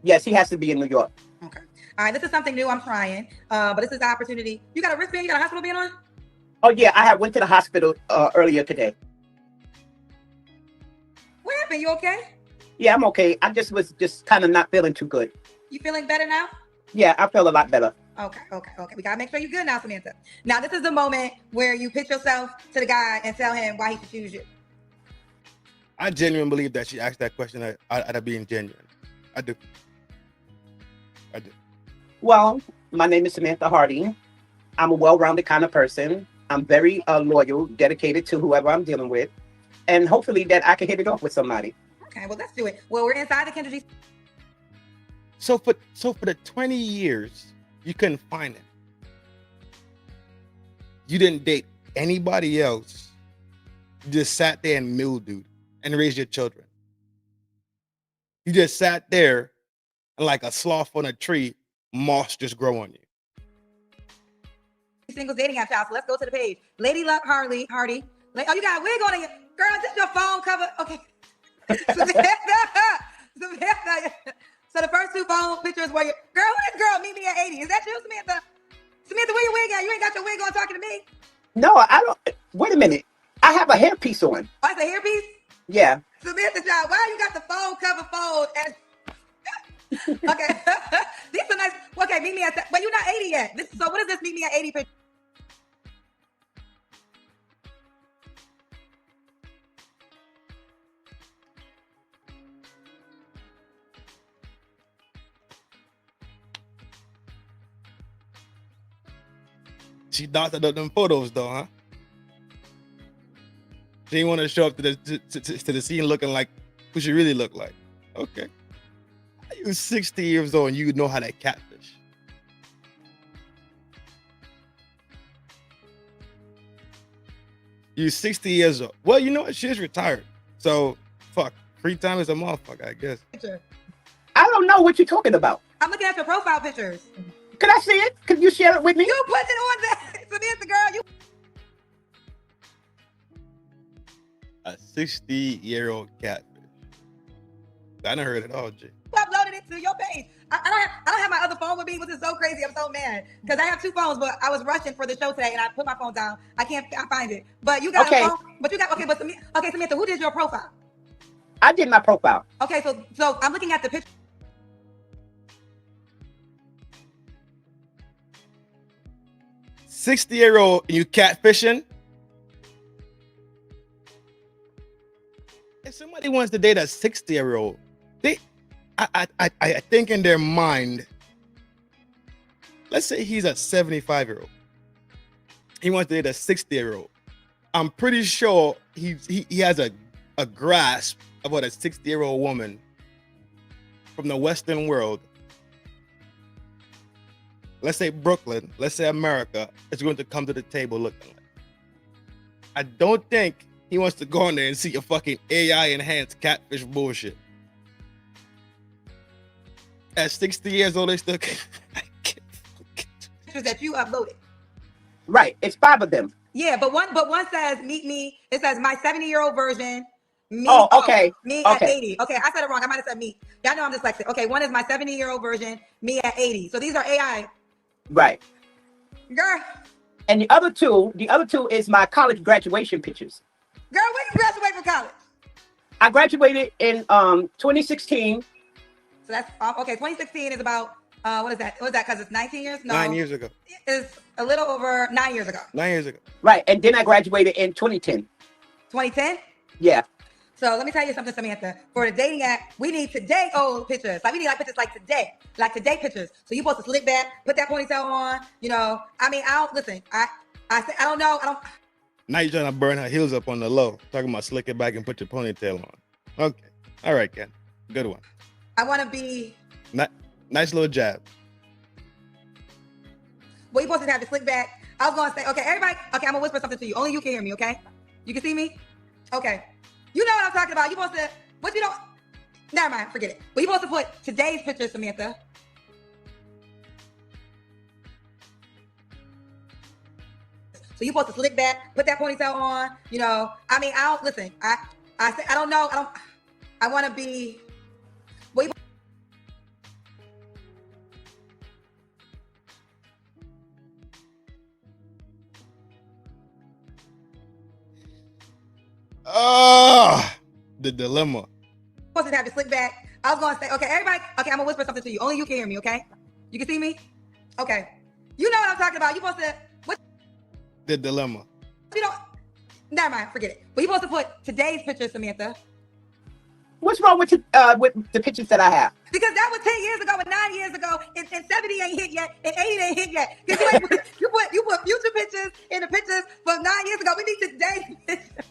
Yes, he has to be in New York. Okay. All right, this is something new I'm trying, but this is the opportunity. You got a wristband? You got a hospital band on? Oh, yeah, I went to the hospital earlier today. What happened? You okay? Yeah, I'm okay. I was kind of not feeling too good. You feeling better now? Yeah, I feel a lot better. Okay. We got to make sure you're good now, Samantha. Now, this is the moment where you pitch yourself to the guy and tell him why he should choose you. I genuinely believe that she asked that question out of being genuine. I do. Well, my name is Samantha Harding. I'm a well-rounded kind of person. I'm very loyal, dedicated to whoever I'm dealing with, and hopefully that I can hit it off with somebody. Okay, well, let's do it. Well, we're inside the Kendra G. So for the 20 years, you couldn't find him. You didn't date anybody else. You just sat there and mildewed and raised your children. You just sat there and like a sloth on a tree, moss just grow on you. Singles dating app child. So let's go to the page. Lady Luck Hardy. Oh, you got a wig on it. Girl, is this your phone cover? Okay. Samantha. So the first two phone pictures were your girl. Who is girl? Meet me at 80. Is that you, Samantha? Samantha, where your wig at? You ain't got your wig on talking to me. No, I don't. Wait a minute. I have a hairpiece on. Oh, it's a hairpiece? Yeah. Samantha, child, why you got the phone cover fold? Okay. These are nice. Okay, meet me at that. But you're not 80 yet. So what is this meet me at 80 picture? She doctored up them photos though, huh? She didn't want to show up to the scene looking like who she really looked like. Okay. You 60 years old and you know how to catfish. You 60 years old. Well, you know what? She's retired. So, fuck. Free time is a motherfucker, I guess. I don't know what you're talking about. I'm looking at your profile pictures. Can I see it? Can you share it with me? You put it on there. Samantha, girl. You. A 60-year-old catfish. I never heard it all, G. Uploaded it to your page. I don't have my other phone with me, which is so crazy. I'm so mad because I have two phones, but I was rushing for the show today and I put my phone down. I find it. But you got a phone. But you got Samantha, who did your profile? I did my profile. Okay, so I'm looking at the picture. $60-year-old and you catfishing? if somebody wants to date a 60-year-old, I think in their mind, let's say he's a 75-year-old. He wants to date a 60-year-old. I'm pretty sure he has a grasp of what a 60-year-old woman from the Western world, let's say Brooklyn, let's say America, is going to come to the table looking like. I don't think he wants to go in there and see a fucking AI enhanced catfish bullshit. At 60 years old, they still pictures that you uploaded. Right. It's 5 of them. Yeah, but one says meet me. It says my 70-year-old version. Me, okay. Me at 80. Okay, I said it wrong. I might have said me. Y'all know I'm dyslexic. Okay, one is my 70-year-old version. Me at 80. So these are AI. Right. Girl. And the other two is my college graduation pictures. Girl, when you graduate from college? I graduated in 2016. So that's okay. 2016 is about what is that? What is that? Because it's 19 years? No, 9 years ago. It's a little over 9 years ago. 9 years ago. Right, and then I graduated in 2010. 2010? Yeah. So let me tell you something, Samantha. For the dating app, we need today old pictures. Like we need like pictures like today pictures. So you supposed to slick back, put that ponytail on. You know, I mean, I don't listen. I don't know. I don't. Now you're trying to burn her heels up on the low. Talking about slick it back and put your ponytail on. Okay. All right, Ken. Good one. I want to be. Nice little jab. Well, you supposed to have the slick back. I was going to say, okay, everybody. Okay, I'm going to whisper something to you. Only you can hear me, okay? You can see me? Okay. You know what I'm talking about. You supposed to, what you don't, never mind, forget it. Well, you supposed to put today's picture, Samantha. So you supposed to slick back, put that ponytail on, you know. I mean, I don't, listen, I don't know. I want to be, well, the dilemma. Supposed to have the slick back. I was going to say, okay, everybody, okay, I'm going to whisper something to you. Only you can hear me, okay? You can see me? Okay. You know what I'm talking about. You supposed to, what? The dilemma. You don't, never mind, forget it. But you supposed to put today's picture, Samantha. What's wrong with the pictures that I have? Because that was 10 years ago and 9 years ago, and 70 ain't hit yet, and 80 ain't hit yet. Because you put future pictures in the pictures from 9 years ago. We need today's pictures.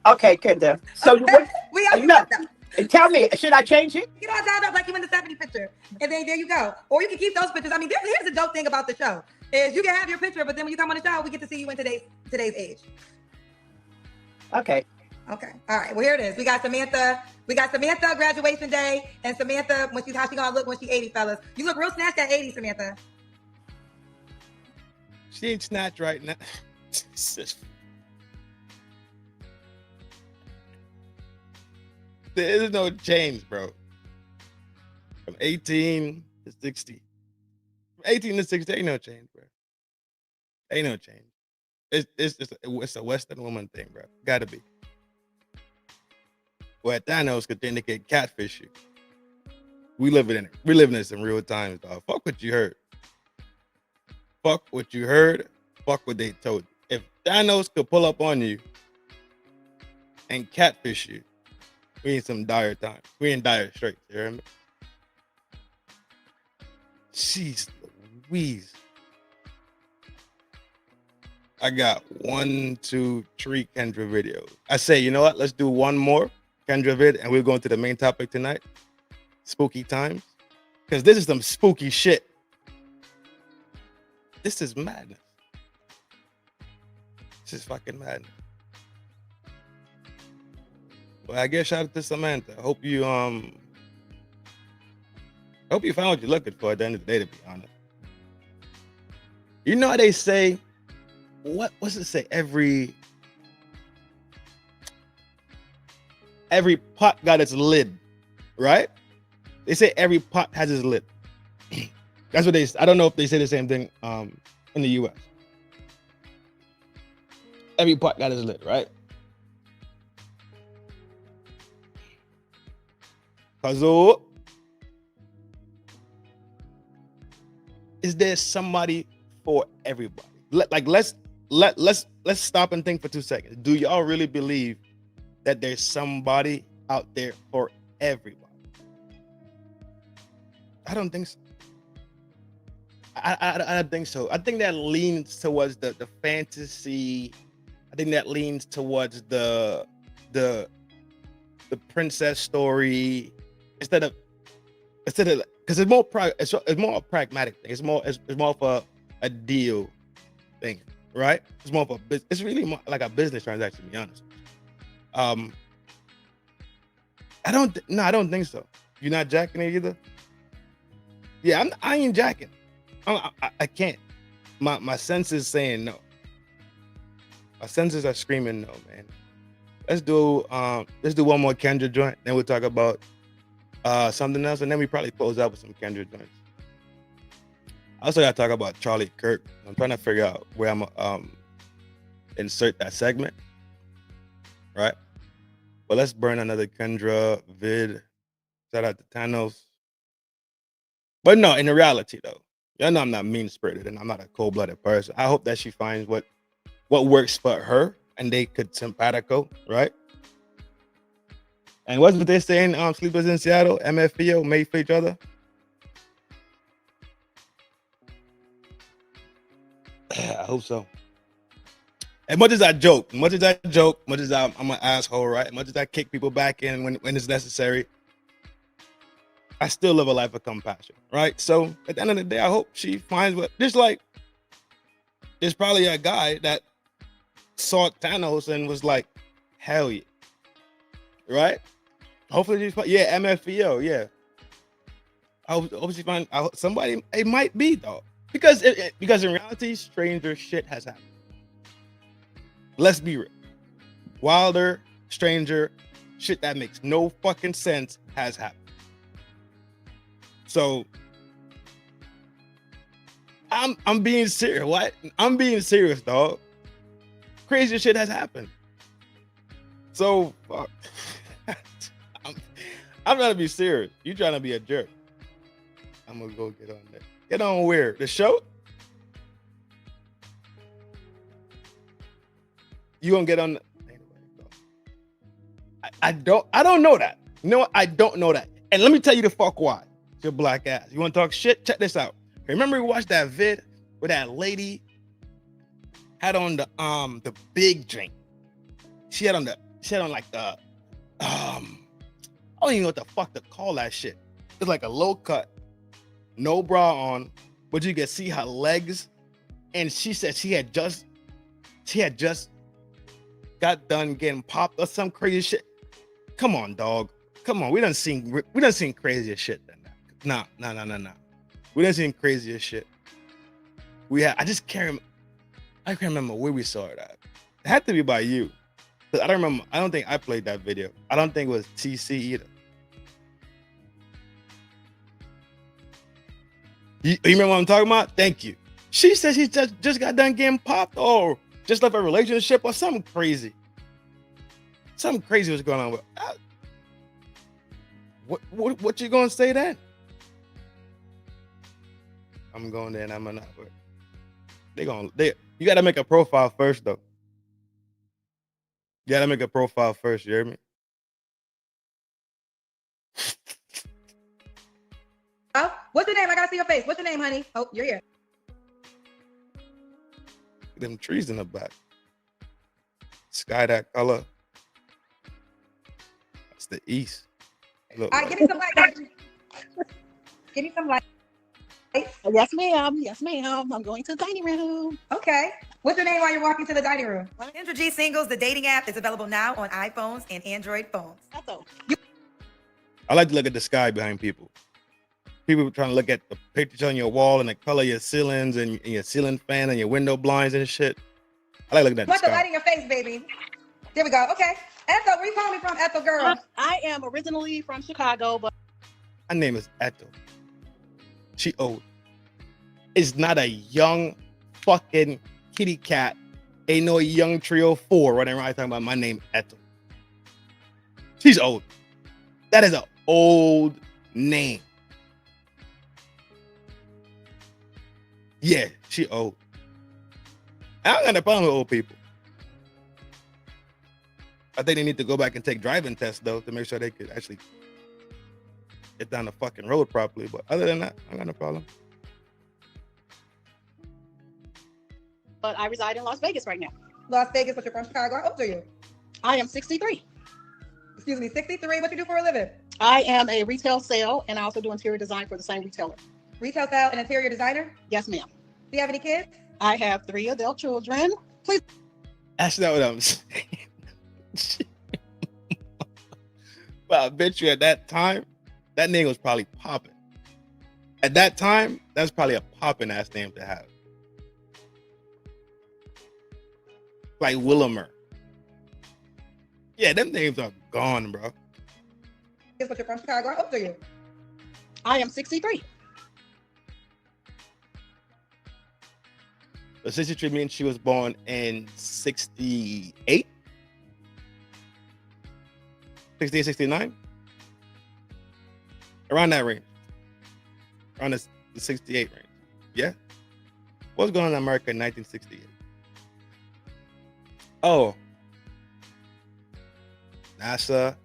Okay, Kendra. So okay. Tell me, should I change it? You know, I dialed up like you in the 70 picture, and then there you go. Or you can keep those pictures. I mean, here's the dope thing about the show is you can have your picture, but then when you come on the show, we get to see you in today's age. Okay. Okay. All right. Well, here it is. We got Samantha graduation day, and Samantha how she gonna look when she 80, fellas. You look real snatched at 80, Samantha. She ain't snatched right now. There is no change, bro. From 18 to 60. From 18 to 60, ain't no change, bro. Ain't no change. It's a Western woman thing, bro. Gotta be. Where Thanos could indicate catfish you. We living this in real times, dog. Fuck what you heard. Fuck what you heard. Fuck what they told you. If Thanos could pull up on you and catfish you, we in some dire times. We in dire straits, you hear me? Jeez Louise. I got 1, 2, 3 Kendra videos. I say, you know what? Let's do one more Kendra vid, and we're going to the main topic tonight. Spooky times. Because this is some spooky shit. This is madness. This is fucking madness. Well, I guess shout out to Samantha. Hope you found what you're looking for at the end of the day, to be honest. You know how they say, what's it say? Every pot got its lid, right? They say every pot has its lid. That's what they say. I don't know if they say the same thing in the US. Every pot got its lid, right? So, is there somebody for everybody? Let's stop and think for 2 seconds. Do y'all really believe that there's somebody out there for everybody. I don't think so. I don't think so. I think that leans towards the fantasy. I think that leans towards the princess story instead of because it's more a pragmatic thing. It's more of a deal thing, right? It's more of it's really more like a business transaction, to be honest. I don't think so. You're not jacking it either? Yeah, I ain't jacking. I can't. My senses saying no. My senses are screaming no, man. Let's do one more Kendra joint, then we'll talk about something else, and then we probably close out with some Kendra joints. I also gotta talk about Charlie Kirk. I'm trying to figure out where I'm insert that segment, right? But let's burn another Kendra vid. Shout out to Thanos. But no, in the reality though, y'all know I'm not mean-spirited and I'm not a cold-blooded person. I hope that she finds what works for her and they could simpatico, right? And what's what they saying? Sleepers in Seattle, MFPO, made for each other. I hope so. As much as I joke, much as I'm an asshole, right? As much as I kick people back in when it's necessary, I still live a life of compassion, right? So at the end of the day, I hope she finds what. Just like there's probably a guy that saw Thanos and was like, hell yeah, right? Hopefully she's MFPO, yeah. I hope she find somebody. It might be though, because in reality, stranger shit has happened. Let's be real. Wilder, stranger, shit that makes no fucking sense has happened. So I'm being serious. What? I'm being serious, dog. Crazy shit has happened. So fuck. I'm trying to be serious. You trying to be a jerk. I'm gonna go get on there. Get on where? The show? You gonna get on the... I don't know that. You know what? I don't know that. And let me tell you the fuck why. Your black ass. You want to talk shit? Check this out. Remember we watched that vid where that lady had on the big drink. She had on like the I don't even know what the fuck to call that shit. It's like a low cut, no bra on, but you can see her legs. And she said she had just got done getting popped or some crazy shit. Come on, dog. Come on. We done seen crazier shit than that. Nah. We done seen crazier shit. I can't remember where we saw it at. It had to be by you. I don't remember. I don't think I played that video. I don't think it was TC either. You remember what I'm talking about? Thank you. She said she just got done getting popped or just left a relationship or something crazy. Something crazy was going on with what you gonna say then? I'm going there and I'm not. You gotta make a profile first though. You gotta make a profile first, you hear me? Oh, what's your name? I gotta see your face. What's your name, honey? Oh, you're here. Them trees in the back. Sky that color. That's the east. All right, give me some light. Give me some light. Yes, ma'am. Yes, ma'am. I'm going to the dining room. Okay. What's your name while you're walking to the dining room? Kendra G Singles, the dating app, is available now on iPhones and Android phones. I like to look at the sky behind people. People trying to look at the pictures on your wall and the color of your ceilings and your ceiling fan and your window blinds and shit. I like looking at the sky. Put the light in your face, baby. There we go. Okay. Ethel, where you calling me from, Ethel girl? I am originally from Chicago, but my name is Ethel. She old. It's not a young fucking kitty cat. Ain't no young trio 4 running around talking about my name Ethel. She's old. That is an old name. Yeah, she old. I don't got a problem with old people. I think they need to go back and take driving tests though to make sure they could actually get down the fucking road properly. But other than that, I got no problem. But I reside in Las Vegas right now. Las Vegas, but you're from Chicago. How old are you? I am 63. Excuse me, 63. What you do for a living? I am a retail sale, and I also do interior design for the same retailer. Retail sale and interior designer? Yes, ma'am. Do you have any kids? I have 3 adult children. Please. That's not what I'm saying. Well, I bet you at that time, that name was probably popping. At that time, that's probably a popping ass name to have. Like Willimer. Yeah, them names are gone, bro. Guess what, you're from Chicago. How old are you? I am 63. The 63 means she was born in 68? 68, 69? Around that range. Around the 68 range. Yeah? What's going on in America in 1968? Oh. NASA.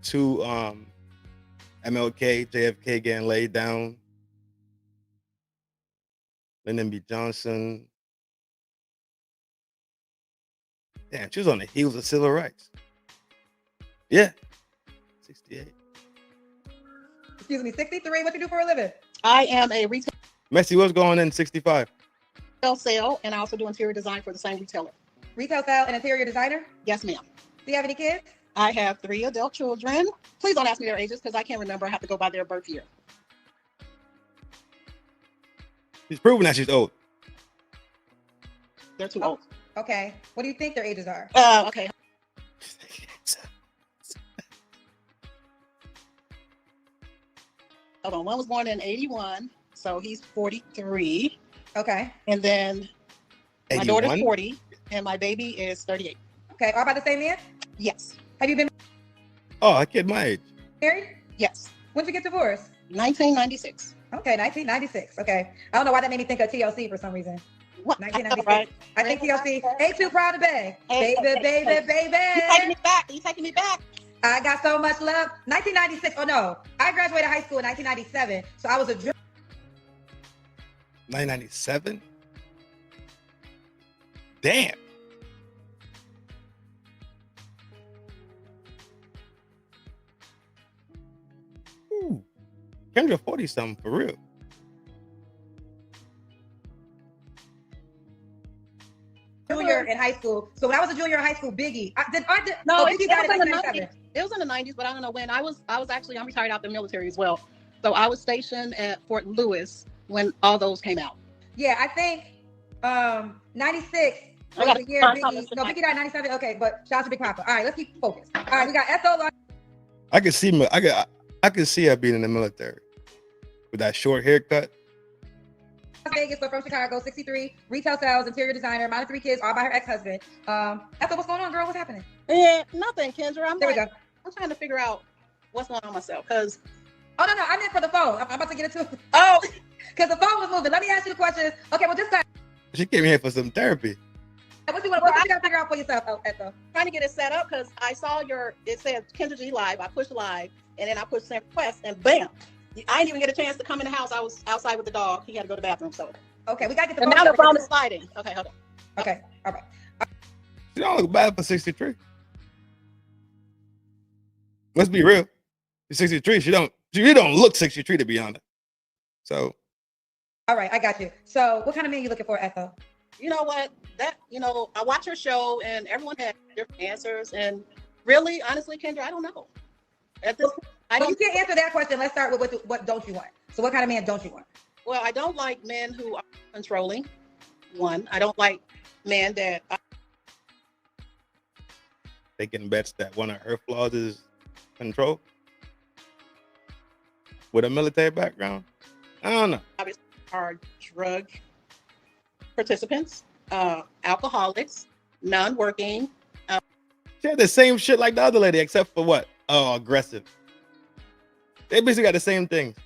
2 MLK, JFK getting laid down. Lyndon B. Johnson. Damn, she was on the heels of civil rights. Yeah. 68. Excuse me, 63. What you do for a living? I am a retail Messi, what's going on in 65? sale, and I also do interior design for the same retailer. Retail sale and interior designer? Yes, ma'am. Do you have any kids? I have 3 adult children. Please don't ask me their ages because I can't remember. I have to go by their birth year. She's proven that she's old. They're too old. Okay. What do you think their ages are? Okay. Hold on. One was born in 81, so he's 43. Okay. And then my 81? daughter's 40, and my baby is 38. Okay. All about the same man? Yes. Have you been Oh, a kid my age. married? Yes. When did you get divorced? 1996. Okay, 1996. Okay. I don't know why that made me think of TLC for some reason. What? 1996. Right. I think TLC ain't too proud to beg. Hey, Baby, hey, baby, baby. You taking me back? You taking me back? I got so much love. 1996. Oh no. I graduated high school in 1997. So I was a 1997? Damn. Ooh. Kendra 40 something for real. junior in high school. So when I was a junior in high school, Biggie. No, Biggie died in it was in the 1997. 90s. It was in the 90s, but I don't know when. I was actually, I'm retired out the military as well. So I was stationed at Fort Lewis when all those came out. Yeah, I think 96 was the year Biggie. No, Biggie died in 97. Okay, but shout out to Big Papa. All right, let's keep focused. All right, we got SO. I could see her being in the military with that short haircut. Las Vegas, but from Chicago, 63, retail sales, interior designer, mom of 3 kids, all by her ex-husband. Ethel, what's going on, girl? What's happening? Yeah, nothing, Kendra. There we go. I'm trying to figure out what's going on myself because. Oh no, I meant for the phone. I'm about to get into it. Oh, because the phone was moving. Let me ask you the questions. Okay, well this time. She came here for some therapy. What you gotta figure out for yourself, Ethel? Trying to get it set up because I saw it said Kendra G live. I pushed live and then I pushed send request and bam. I didn't even get a chance to come in the house. I was outside with the dog. He had to go to the bathroom. So okay, we gotta get the phone. And now the phone is sliding. Okay, hold on. Okay, all right. She don't look bad for 63. Let's be real. She's 63. She don't look 63 to be honest. So. All right, I got you. So what kind of man you looking for, Ethel? You know what? I watch her show and everyone has different answers. And really, honestly, Kendra, I don't know. At this point, you can't answer that question. Let's start with what don't you want? So what kind of man don't you want? Well, I don't like men who are controlling. One, I don't like men that Taking bets that one of her flaws is control. With a military background? I don't know. Obviously are drug participants, alcoholics, non-working. She had the same shit like the other lady, except for what? Oh, aggressive. They basically got the same thing.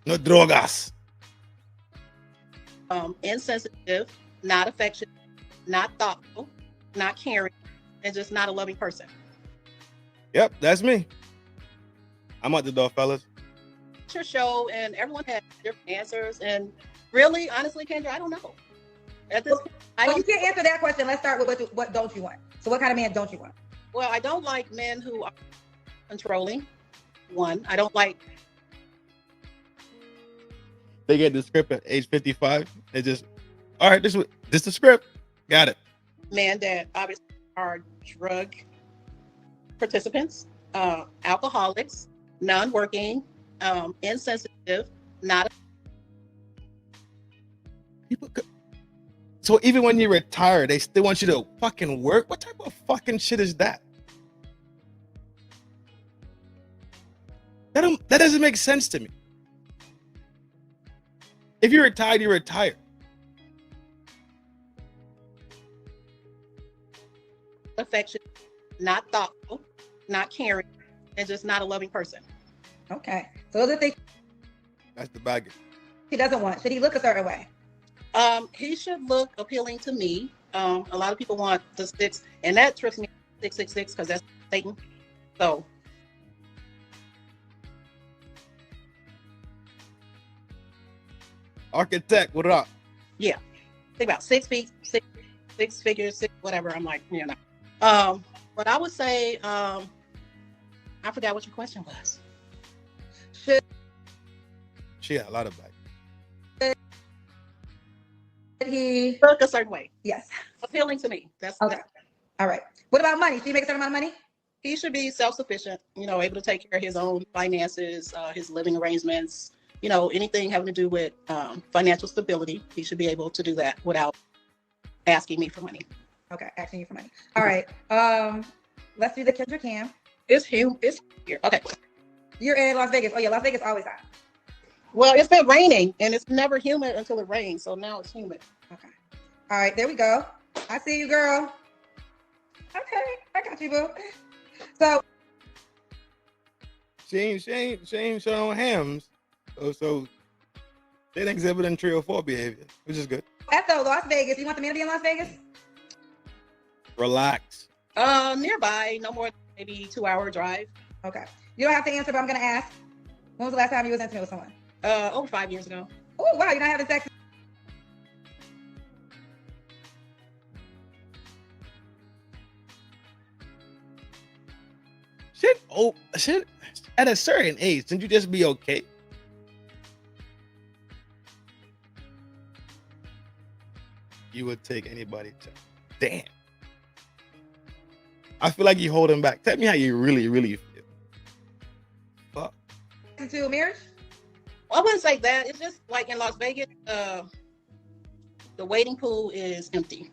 No drogas. Insensitive, not affectionate, not thoughtful, not caring, and just not a loving person. Yep, that's me. I'm out the door, fellas. Your show, and everyone had different answers. And really, honestly, Kendra, I don't know. At this point, you can't answer that question. Let's start with what don't you want? So what kind of man don't you want? Well, I don't like men who are controlling. One, I don't like. They get the script at age 55. They just, all right, this is the script. Got it. Men that obviously are drug participants, alcoholics, non-working, insensitive, not. So even when you retire, they still want you to fucking work? What type of fucking shit is that? That doesn't make sense to me. If you're retired, you're retired. Affection, not thoughtful, not caring, and just not a loving person. Okay. So those are things That's the baggage. he doesn't want. Should he look a certain way? He should look appealing to me. A lot of people want the 6, and that trips me 666 because that's Satan. So Architect, what up? yeah, think about 6 feet, six figures, 6 whatever. I'm like, you know. But I would say, I forgot what your question was. She had a lot of baggage. He look a certain way? Yes. Appealing to me. That's okay. All right. What about money? Should he make a certain amount of money? He should be self-sufficient, you know, able to take care of his own finances, his living arrangements, you know, anything having to do with financial stability. He should be able to do that without asking me for money. Okay, asking you for money. All right. Let's do the Kendra Cam. It's here. Okay. You're in Las Vegas. Oh yeah, Las Vegas always hot. Well, it's been raining and it's never humid until it rains. So now it's humid. Okay. All right, there we go. I see you, girl. Okay, I got you, boo. So she ain't showing hams. So they didn't exhibit in 3 or 4 behavior, which is good. Etho, Las Vegas. You want the man to be in Las Vegas? Relax. Nearby, no more than maybe 2-hour drive. Okay. You don't have to answer, but I'm gonna ask. When was the last time you was intimate with someone? Over 5 years ago. Oh wow, you're not having sex. Shit. At a certain age, shouldn't you just be okay? You would take anybody to. Damn. I feel like you're holding back. Tell me how you really, really feel. Fuck. Into a marriage? Well, I wouldn't say that. It's just like in Las Vegas, the waiting pool is empty.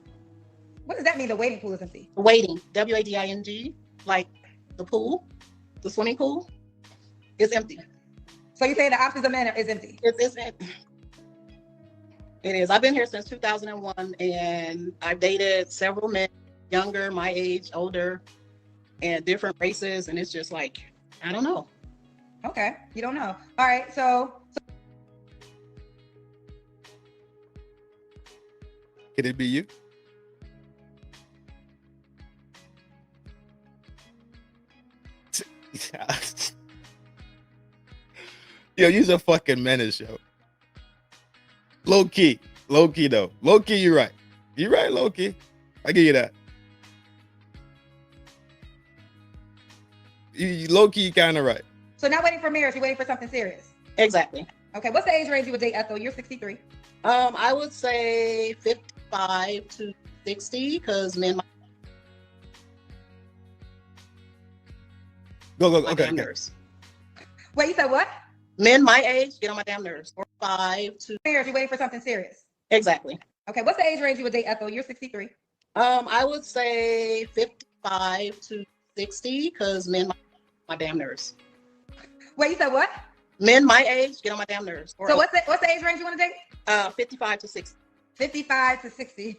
What does that mean? The waiting pool is empty. Waiting, WADING, like the pool, the swimming pool, is empty. So you say the opposite of men is empty? It's empty. It is. I've been here since 2001, and I've dated several men, younger, my age, older, and different races, and it's just like, I don't know. Okay, you don't know. All right, so Could it be you? Yo, you's a fucking menace, yo. Low key though. Low key, you're right. You're right, low key. I give you that. You low key, you kind of right. So not waiting for marriage, you're waiting for something serious. Exactly. Okay, what's the age range you would date, Ethel? You're 63. I would say 55 to 60, because men might. Go. Okay. Nerves. Wait, you said what? Men my age get on my damn nerves. 45 to marriage, you're waiting for something serious. Exactly. Okay, what's the age range you would date, Ethel? You're 63. I would say 55 to 60, because men my damn nerves. Wait, you said what? Men my age get on my damn nerves. So what's the age range you want to date? 55 to 60. 55 to 60.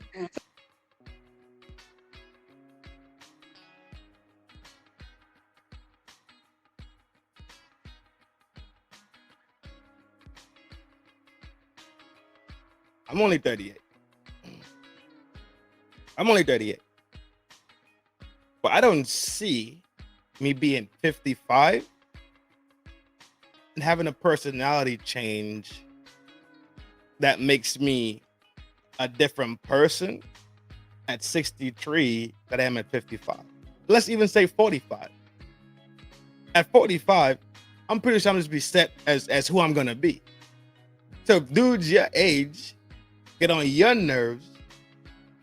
I'm only 38. But I don't see me being 55 and having a personality change that makes me a different person at 63 that I am at 55. Let's even say 45. At 45, I'm pretty sure I'm just be set as who I'm gonna be. So if dudes your age get on your nerves,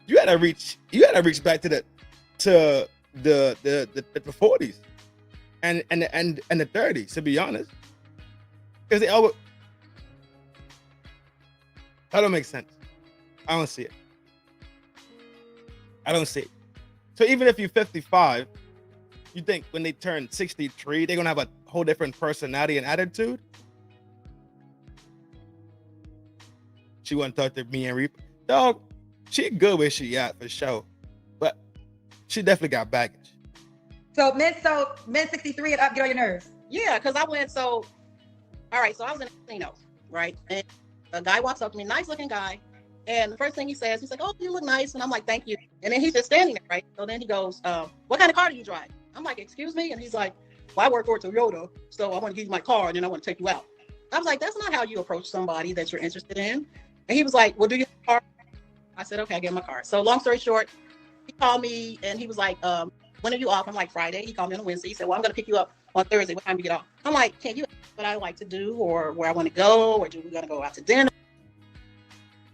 you gotta reach back to the 40s and the 30s, to be honest. Because they always, that don't make sense. I don't see it. I don't see it. So even if you're 55, you think when they turn 63, they're gonna have a whole different personality and attitude? She wouldn't talk to me and Reap. Dog, she good where she at for sure. But she definitely got baggage. So men 63 and up get on your nerves. Yeah, because I went, all right, so I was in a casino, right? And a guy walks up to me, nice looking guy. And the first thing he says, he's like, oh, you look nice. And I'm like, thank you. And then he's just standing there, right? So then he goes, what kind of car do you drive? I'm like, excuse me? And he's like, well, I work for Toyota, so I want to give you my car and then I want to take you out. I was like, that's not how you approach somebody that you're interested in. And he was like, well, do you have a car? I said, okay, I get my car. So long story short, he called me and he was like, when are you off? I'm like, Friday. He called me on a Wednesday. He said, well, I'm going to pick you up on Thursday. What time do you get off? I'm like, can you ask what I like to do or where I want to go? Or do we going to go out to dinner?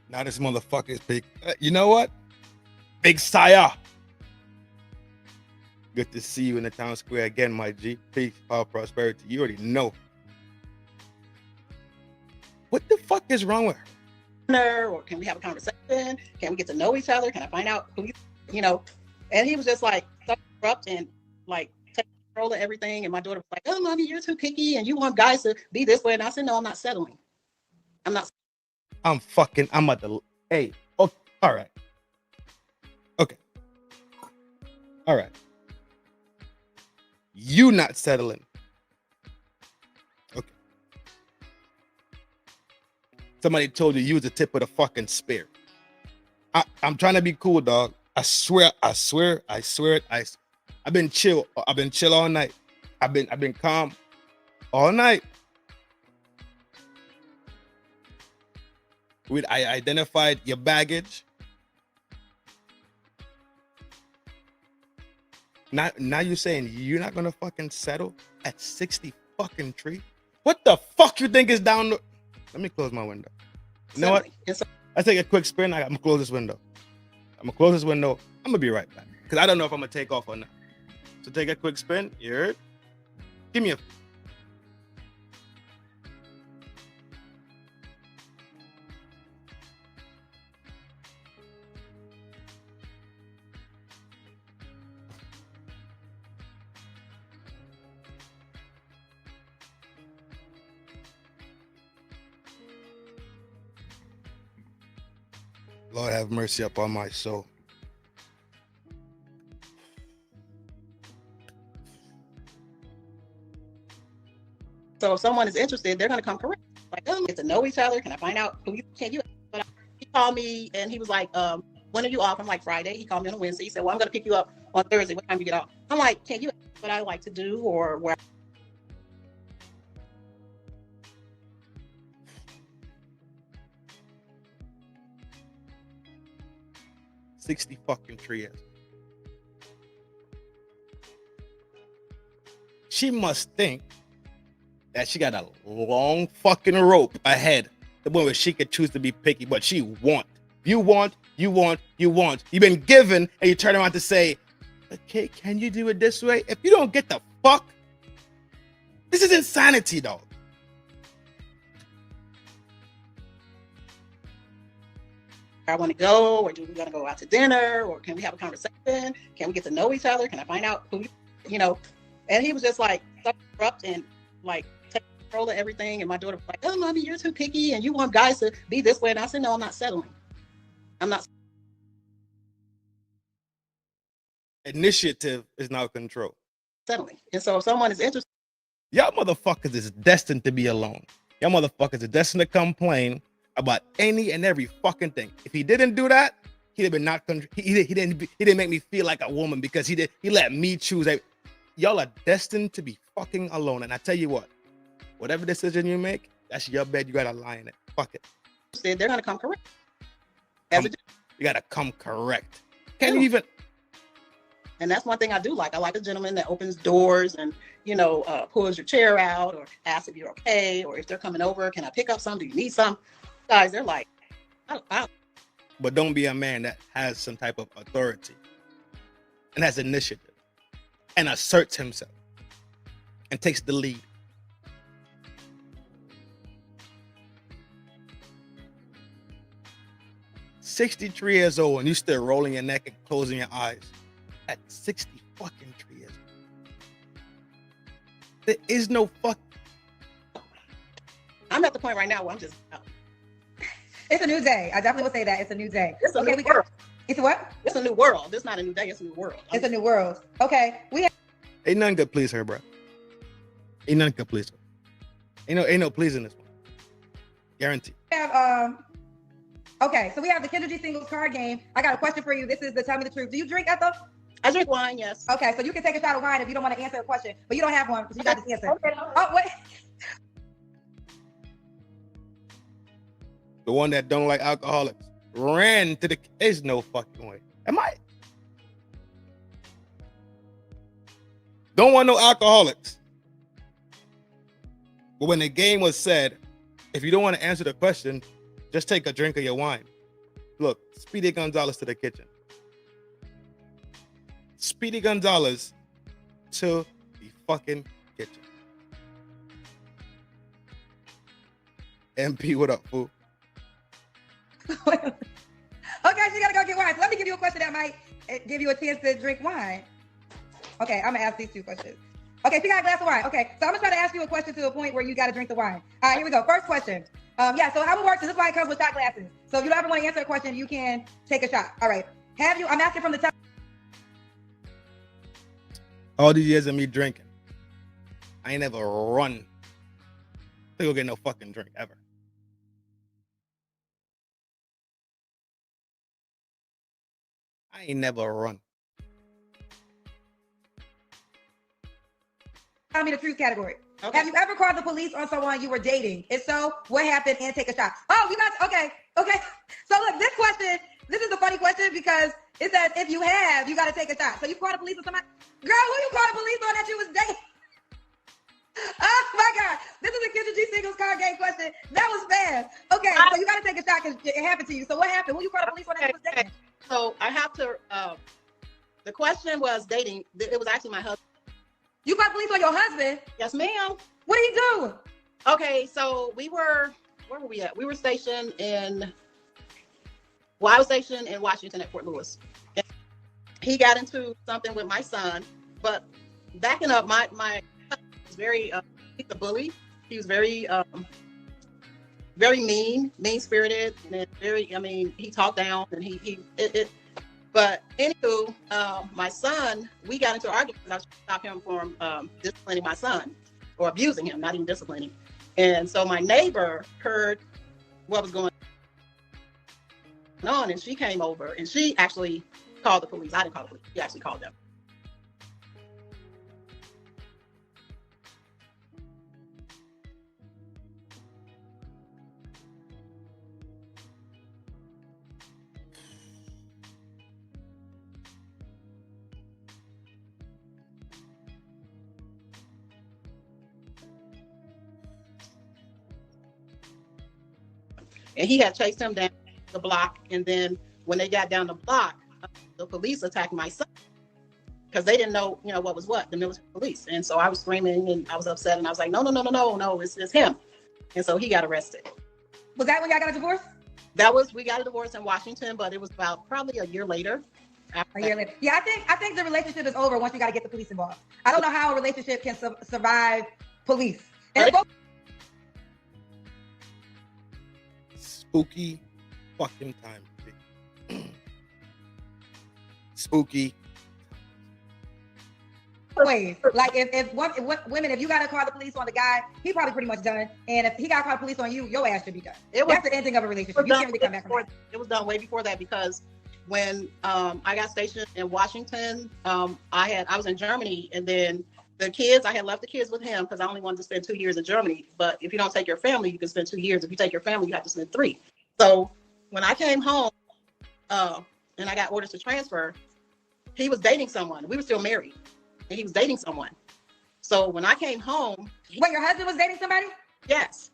Now this motherfucker is big. You know what? Big Sire. Good to see you in the town square again, my G. Peace, power, prosperity. You already know. What the fuck is wrong with her? Or can we have a conversation? Can we get to know each other? Can I find out who you know? And he was just like so abrupt and like taking control of everything. And my daughter was like, oh, mommy, you're too picky and you want guys to be this way. And I said, no, I'm not settling. I'm not. I'm about to, hey, oh, all right. Okay. All right. You not settling. Okay. Somebody told you was the tip of the fucking spear. I'm trying to be cool, dog. I swear it. I've been chill all night. I've been calm all night. I identified your baggage. Now you're saying you're not gonna fucking settle at 60 fucking tree? What the fuck you think is down the... Let me close my window. You know what? I take a quick spin. I'm gonna close this window. I'm gonna be right back because I don't know if I'm gonna take off or not. So take a quick spin. You heard? Give me a... Lord have mercy upon my soul. So if someone is interested, they're going to come correct. Like, oh, get to know each other. Can I find out who you can you? But he called me and he was like, when are you off? I'm like, Friday. He called me on a Wednesday. He said, well, I'm going to pick you up on Thursday. What time do you get off? I'm like, can you ask what I like to do or where? 60 fucking trees. She must think that she got a long fucking rope ahead, the one where she could choose to be picky, but she want. You want. You've been given, and you turn around to say, okay, can you do it this way? If you don't get the fuck, this is insanity, dog. I want to go, or do we want to go out to dinner, or can we have a conversation? Can we get to know each other? Can I find out who you know? And he was just like so abrupt and like taking control of everything. And my daughter was like, oh, mommy, you're too picky and you want guys to be this way. And I said, no, I'm not settling. I'm not. Initiative is now control. Settling. And so if someone is interested. Y'all motherfuckers is destined to be alone. Y'all motherfuckers are destined to complain about any and every fucking thing. If he didn't do that, he'd have been not. He didn't make me feel like a woman because he let me choose. Y'all are destined to be fucking alone. And I tell you what, whatever decision you make, that's your bed. You gotta lie in it. Fuck it. They're gonna come correct. You gotta come correct. Can you even? And that's one thing I do like. I like a gentleman that opens doors and, pulls your chair out or asks if you're okay, or if they're coming over, can I pick up some? Do you need some? Guys, they're like, But don't be a man that has some type of authority and has initiative and asserts himself and takes the lead. "63 years old and you still rolling your neck and closing your eyes at 60 fucking 3 years old. There is no fuck. I'm at the point right now where I'm just. It's a new day. I definitely would say that it's a new day. It's a new world. It's a what? It's a new world. It's not a new day. It's a new world. It's a new world. Okay, Ain't nothing could please her, bro. Ain't nothing could please her. Ain't no pleasing this one. Guaranteed. We have okay, so we have the Kendra G singles card game. I got a question for you. This is the tell me the truth. Do you drink, Ethel? I drink wine, yes. Okay, so you can take a shot of wine if you don't want to answer a question, but you don't have one because you got this answer. Okay. Oh, wait. The one that don't like alcoholics ran to the. There's no fucking way. Am I? Don't want no alcoholics. But when the game was said, if you don't want to answer the question, just take a drink of your wine. Look, Speedy Gonzalez to the kitchen. Speedy Gonzalez to the fucking kitchen. MP, what up, fool? Okay, so you gotta go get wine. So let me give you a question that might give you a chance to drink wine. Okay, I'm gonna ask these two questions. Okay, so you got a glass of wine. Okay, so I'm gonna try to ask you a question to a point where you gotta drink the wine. All right, here we go. First question. Yeah, so how it works is this why it comes with shot glasses. So if you don't ever want to answer a question, you can take a shot. All right. I'm asking from the top. All these years of me drinking, I ain't never run to go get no fucking drink ever. I ain't never run. Tell me the truth category. Okay. Have you ever called the police on someone you were dating? If so, what happened? And take a shot. Oh, you got okay. So look, this question, this is a funny question because it says if you have, you got to take a shot. So you called the police on somebody? Girl, who you called the police on that you was dating? Oh my God, this is a Kendra G singles card game question. That was fast. Okay, so you got to take a shot because it happened to you. So what happened? Who you called the police on that you was dating? So I have to. The question was dating. It was actually my husband. You called police on your husband? Yes, ma'am. What did he do? Okay, so where were we at? We were stationed in. Well, I was stationed in Washington at Fort Lewis. And he got into something with my son, but backing up, my husband was very he's a bully. He was very very mean-spirited, and very. I mean, he talked down, and But anywho, my son, we got into an argument because I was trying to stop him from disciplining my son or abusing him, not even disciplining. And so my neighbor heard what was going on, and she came over and she actually called the police. I didn't call the police. She actually called them. And he had chased him down the block. And then when they got down the block, the police attacked my son because they didn't know, what was what, the military police. And so I was screaming and I was upset and I was like, no, it's him. And so he got arrested. Was that when y'all got a divorce? We got a divorce in Washington, but it was about probably a year later. A year later. Yeah, I think the relationship is over once you got to get the police involved. I don't know how a relationship can survive police. And Spooky fucking time. Spooky. Ways. Like if women, if you gotta call the police on the guy, he probably pretty much done. And if he gotta call the police on you, your ass should be done. That's the ending of a relationship. You can't really come back from that. It was done way before that because when I got stationed in Washington, I was in Germany, and then the kids, I had left the kids with him because I only wanted to spend 2 years in Germany. But if you don't take your family, you can spend 2 years. If you take your family, you have to spend 3. So when I came home, and I got orders to transfer, he was dating someone. We were still married, and he was dating someone. So when I came home, wait, your husband was dating somebody? Yes.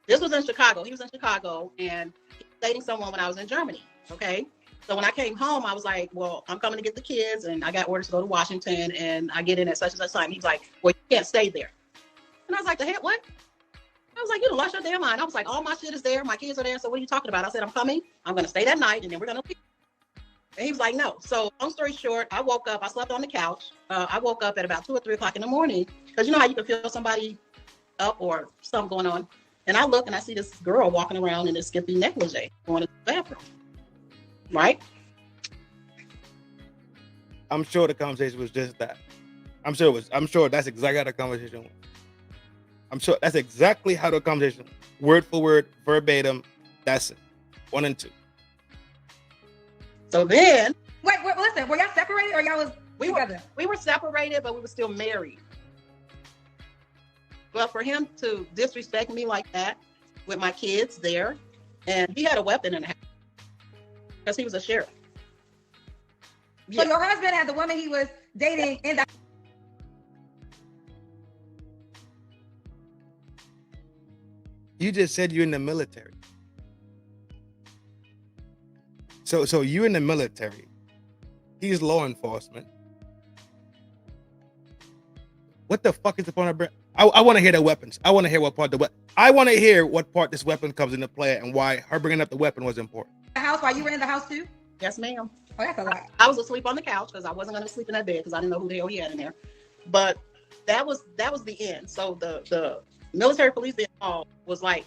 This was in Chicago. He was in Chicago, and he was dating someone when I was in Germany. Okay. So when I came home, I was like, well, I'm coming to get the kids, and I got orders to go to Washington, and I get in at such and such time. He's like, well, you can't stay there. And I was like, the heck, what? I was like, you don't lost your damn mind. I was like, all my shit is there. My kids are there. So what are you talking about? I said, I'm coming. I'm going to stay that night, and then we're going to leave. And he was like, no. So long story short, I woke up. I slept on the couch. I woke up at about 2 or 3 o'clock in the morning, because you know how you can feel somebody up or something going on. And I look and I see this girl walking around in this skimpy negligee going to the bathroom. Right? I'm sure the conversation was just that. I'm sure that's exactly how the conversation went. I'm sure that's exactly how the conversation, word for word, verbatim. That's it. 1 and 2. So then, wait, listen, were y'all separated or y'all was together? We were separated, but we were still married. But for him to disrespect me like that with my kids there, and he had a weapon in the house because he was a sheriff. So your husband had the woman he was dating in the... You just said you're in the military. So you in the military. He's law enforcement. What the fuck is the point of... I want to hear the weapons. I want to hear what part I want to hear what part this weapon comes into play and why her bringing up the weapon was important. The house while you were in the house too? Yes, ma'am. Oh, that's a lot. I was asleep on the couch because I wasn't going to sleep in that bed because I didn't know who the hell he had in there. But that was the end. So the military police being called was like,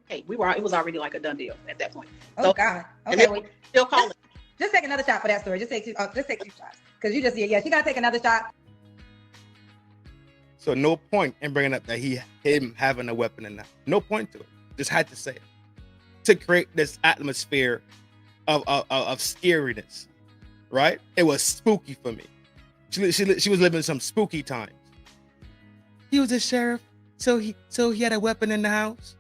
hey, it was already like a done deal at that point. Oh, God. Okay, and they still calling. Just take another shot for that story. Just take 2 shots. Because you just, she got to take another shot. So no point in bringing up that him having a weapon in that. No point to it. Just had to say it to create this atmosphere of scariness, right? It was spooky for me. She was living some spooky times. He was a sheriff, so he had a weapon in the house.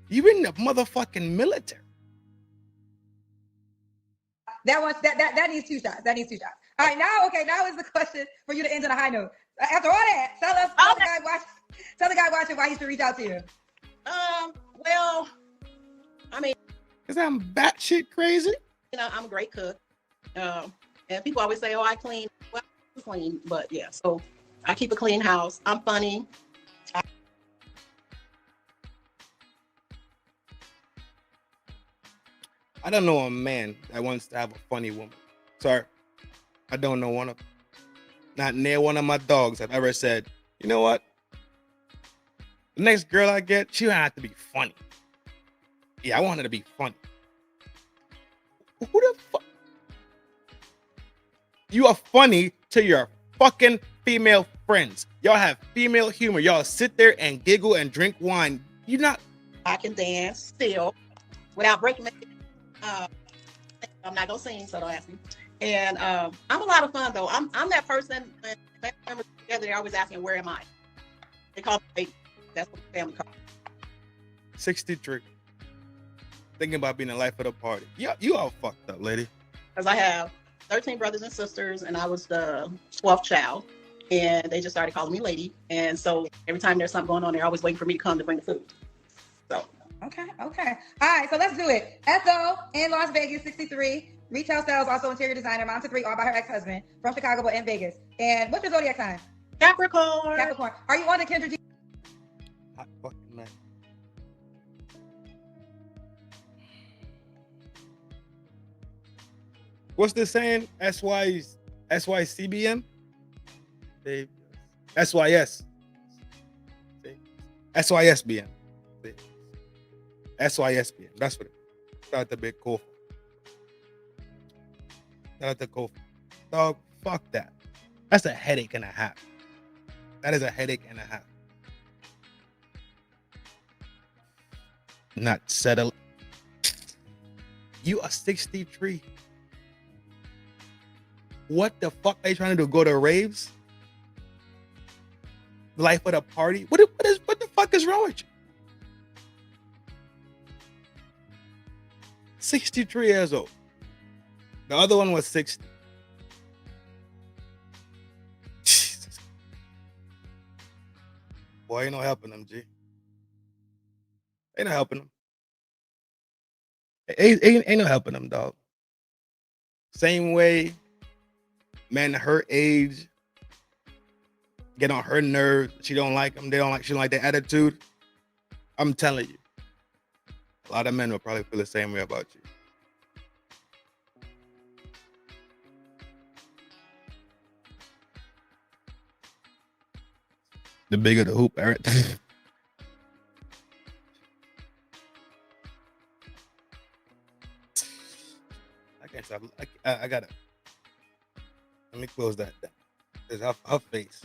You in the motherfucking military. That needs 2 shots. That needs 2 shots. All right, now is the question for you to end on a high note. After all that, tell the guy watching why he should reach out to you. Well, I mean, because I'm batshit crazy. You know, I'm a great cook. And people always say, oh, I clean. Well, I'm clean, but yeah, so I keep a clean house. I'm funny. I don't know a man that wants to have a funny woman. Sorry. I don't know one of them. Not near one of my dogs have ever said, you know what? The next girl I get, she don't have to be funny. Yeah, I want her to be funny. Who the fuck? You are funny to your fucking female friends. Y'all have female humor. Y'all sit there and giggle and drink wine. I can dance still without breaking my... I'm not gonna sing, so don't ask me. And I'm a lot of fun though. I'm that person when family members together, they're always asking, where am I? They call me baby. That's what the family calls me. 63. Thinking about being the life of the party. Yeah, you all fucked up, lady. Because I have 13 brothers and sisters, and I was the 12th child. And they just started calling me lady. And so every time there's something going on, they're always waiting for me to come to bring the food. So. Okay. All right, so let's do it. SO in Las Vegas, 63. Retail sales, also interior designer, mom to 3, all by her ex-husband from Chicago, but in Vegas. And what's your zodiac sign? Capricorn. Are you on the Kendra G? Hot fucking man. What's the saying? SYCBM? SYS. SYSBM. SYSBM. That's what it is. Shout out to Big Cool. Shout out to Cool. Dog, fuck that. That's a headache and a half. That is a headache and a half. Not settle. You are 63. What the fuck are you trying to do? Go to raves? Life of the party? What the fuck is wrong with you? 63 years old. The other one was 60. Jesus. Boy, ain't no helping them, G. Ain't no helping them. Ain't no helping them, dog. Same way, men her age get on her nerves. She don't like them. She don't like their attitude. I'm telling you, a lot of men will probably feel the same way about you. The bigger the hoop, Eric. I gotta. Let me close that down. There's her face.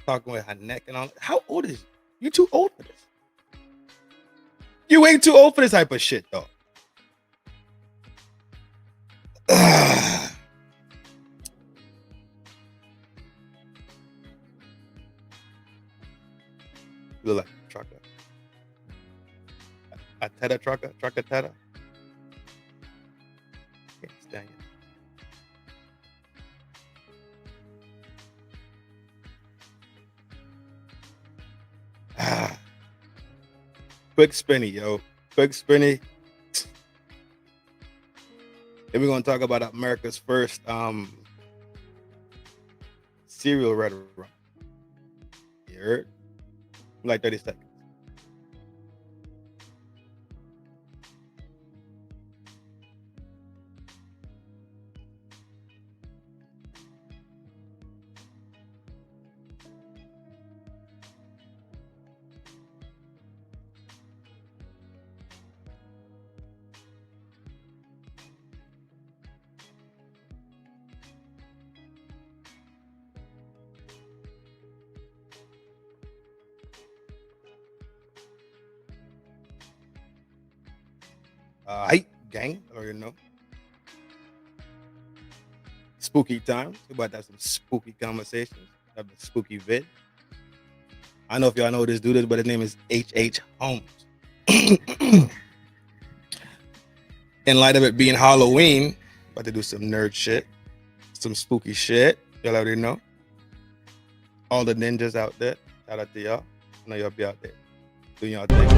Talking with her neck and all. How old is you? You too old for this. You ain't too old for this type of shit, though. You look like a trucker. A teta trucker? Trucker teta? Can't stand you. Quick spinny, yo. Quick spinny. And we're gonna talk about America's first cereal restaurant. You heard? Like 30 seconds. Hi, gang. I already know. Spooky time. We're about to have some spooky conversations. Have a spooky vid. I don't know if y'all know this dude, but his name is H.H. Holmes. In light of it being Halloween, about to do some nerd shit, some spooky shit. Y'all already know. All the ninjas out there. Shout out to y'all. I know y'all be out there doing y'all thing.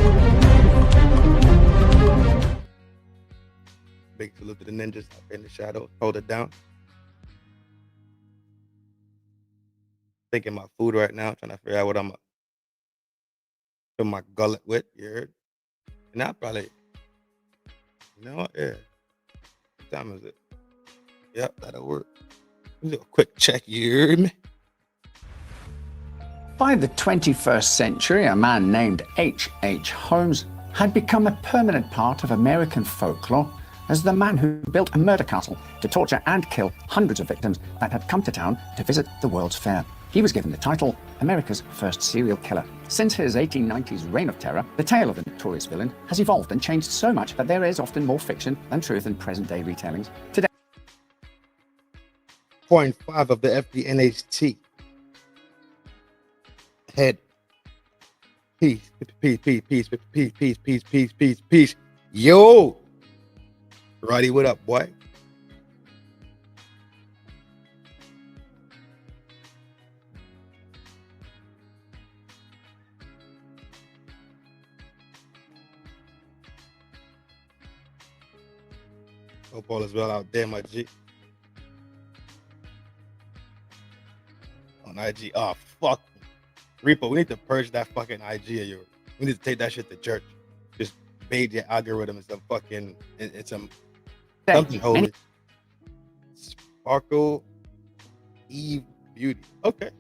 Big salute to the ninjas out there in the shadows. Hold it down. Thinking my food right now, trying to figure out what I'm gonna fill my gullet with. You heard? And I probably, you know what? Yeah. What time is it? Yep, that'll work. Let's do a quick check. You heard me? By the 21st century, a man named H.H. Holmes had become a permanent part of American folklore as the man who built a murder castle to torture and kill hundreds of victims that had come to town to visit the World's Fair. He was given the title America's first serial killer. Since his 1890s reign of terror, the tale of the notorious villain has evolved and changed so much that there is often more fiction than truth in present-day retellings. Today, 0.5 of the FDNHT. Head. Peace. Peace. Yo! Roddy, what up, boy? Hope all is well out there, my G. On IG. Oh, fuck. Repo, we need to purge that fucking IG of yours. We need to take that shit to church. Just bathe your algorithm in some fucking, in some, something holy. Sparkle Eve Beauty. Okay.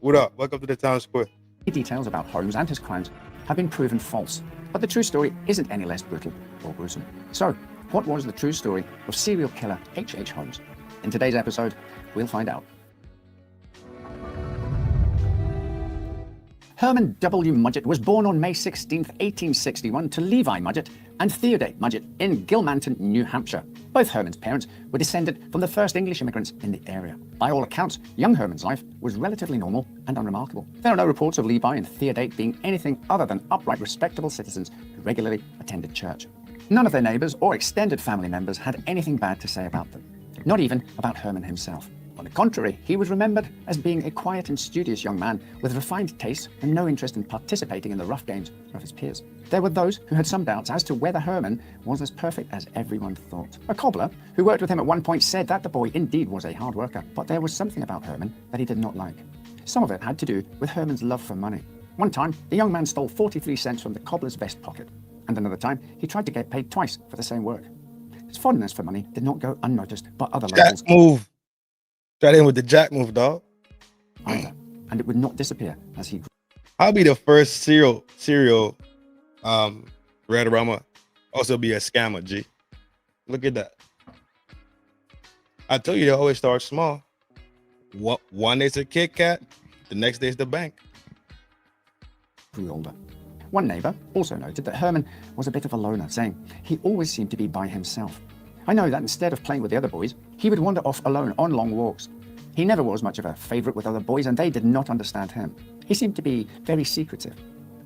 What up? Welcome to the town square. details about Holmes and his crimes have been proven false, but the true story isn't any less brutal or gruesome. So, what was the true story of serial killer H.H. Holmes? In today's episode, we'll find out. Herman W. Mudgett was born on May 16, 1861 to Levi Mudgett and Theodate Mudgett in Gilmanton, New Hampshire. Both Herman's parents were descended from the first English immigrants in the area. By all accounts, young Herman's life was relatively normal and unremarkable. There are no reports of Levi and Theodate being anything other than upright, respectable citizens who regularly attended church. None of their neighbors or extended family members had anything bad to say about them, not even about Herman himself. On the contrary, he was remembered as being a quiet and studious young man with refined tastes and no interest in participating in the rough games of his peers. There were those who had some doubts as to whether Herman was as perfect as everyone thought. A cobbler who worked with him at one point said that the boy indeed was a hard worker, but there was something about Herman that he did not like. Some of it had to do with Herman's love for money. One time, the young man stole 43 cents from the cobbler's vest pocket, and another time, he tried to get paid twice for the same work. His fondness for money did not go unnoticed by other locals. Move. Tried in with the jack move, dog. Either, and it would not disappear as he grew. I'll be the first serial Red Rama also be a scammer, G. Look at that. I told you they always start small. One day's a Kit Kat, the next day's the bank. Grew older. One neighbor also noted that Herman was a bit of a loner, saying he always seemed to be by himself. I know that instead of playing with the other boys, he would wander off alone on long walks. He never was much of a favorite with other boys, and they did not understand him. He seemed to be very secretive.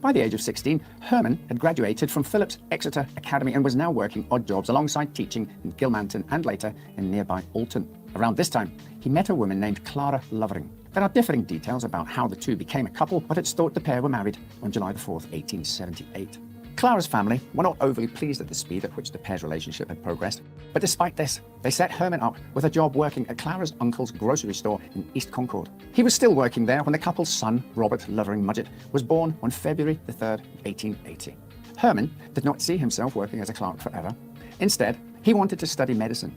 By the age of 16, Herman had graduated from Phillips Exeter Academy and was now working odd jobs alongside teaching in Gilmanton and later in nearby Alton. Around this time, he met a woman named Clara Lovering. There are differing details about how the two became a couple, but it's thought the pair were married on July 4th, 1878. Clara's family were not overly pleased at the speed at which the pair's relationship had progressed, but despite this, they set Herman up with a job working at Clara's uncle's grocery store in East Concord. He was still working there when the couple's son, Robert Lovering Mudgett, was born on February 3rd, 1880. Herman did not see himself working as a clerk forever. Instead, he wanted to study medicine.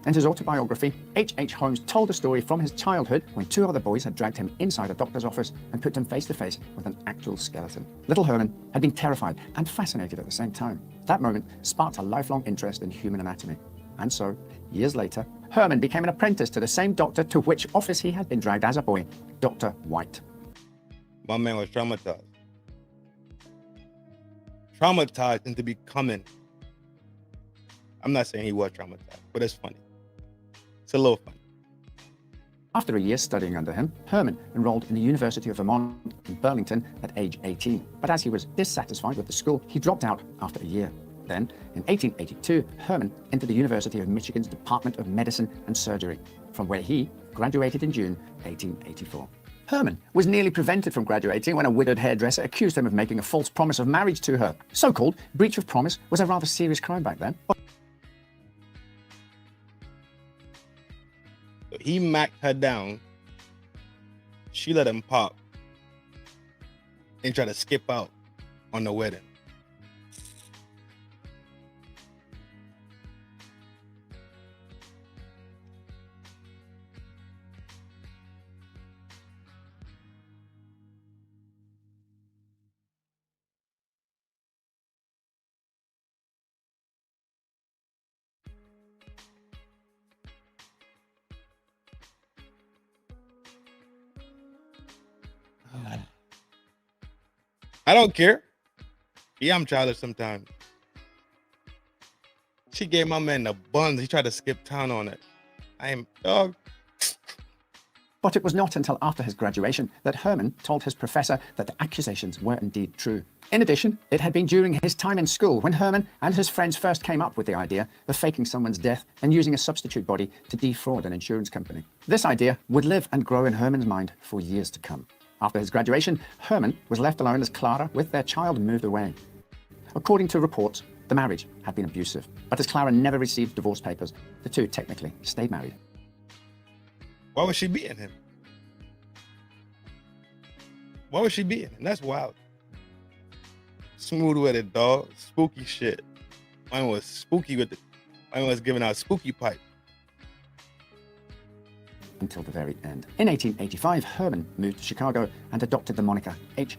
In his autobiography, H. Holmes told a story from his childhood when two other boys had dragged him inside a doctor's office and put him face to face with an actual skeleton. Little Herman had been terrified and fascinated at the same time. That moment sparked a lifelong interest in human anatomy. And so, years later, Herman became an apprentice to the same doctor to which office he had been dragged as a boy, Dr. White. My man was traumatized. Traumatized into becoming. I'm not saying he was traumatized, but it's funny. It's a little funny. After a year studying under him, Herman enrolled in the University of Vermont in Burlington at age 18. But as he was dissatisfied with the school, he dropped out after a year. Then, in 1882, Herman entered the University of Michigan's Department of Medicine and Surgery, from where he graduated in June 1884. Herman was nearly prevented from graduating when a widowed hairdresser accused him of making a false promise of marriage to her. So-called breach of promise was a rather serious crime back then. He macked her down. She let him pop and try to skip out on the wedding. I don't care. Yeah, I'm childish sometimes. She gave my man the buns. He tried to skip town on it. I am dog. But it was not until after his graduation that Herman told his professor that the accusations were indeed true. In addition, it had been during his time in school when Herman and his friends first came up with the idea of faking someone's death and using a substitute body to defraud an insurance company. This idea would live and grow in Herman's mind for years to come. After his graduation, Herman was left alone as Clara, with their child, moved away. According to reports, the marriage had been abusive, but as Clara never received divorce papers, the two technically stayed married. Why was she beating him? Why was she beating him? That's wild. Smooth with it, dog. Spooky shit. Mine was spooky with it. Mine was giving out spooky pipe. Until the very end. In 1885, Herman moved to Chicago and adopted the moniker H.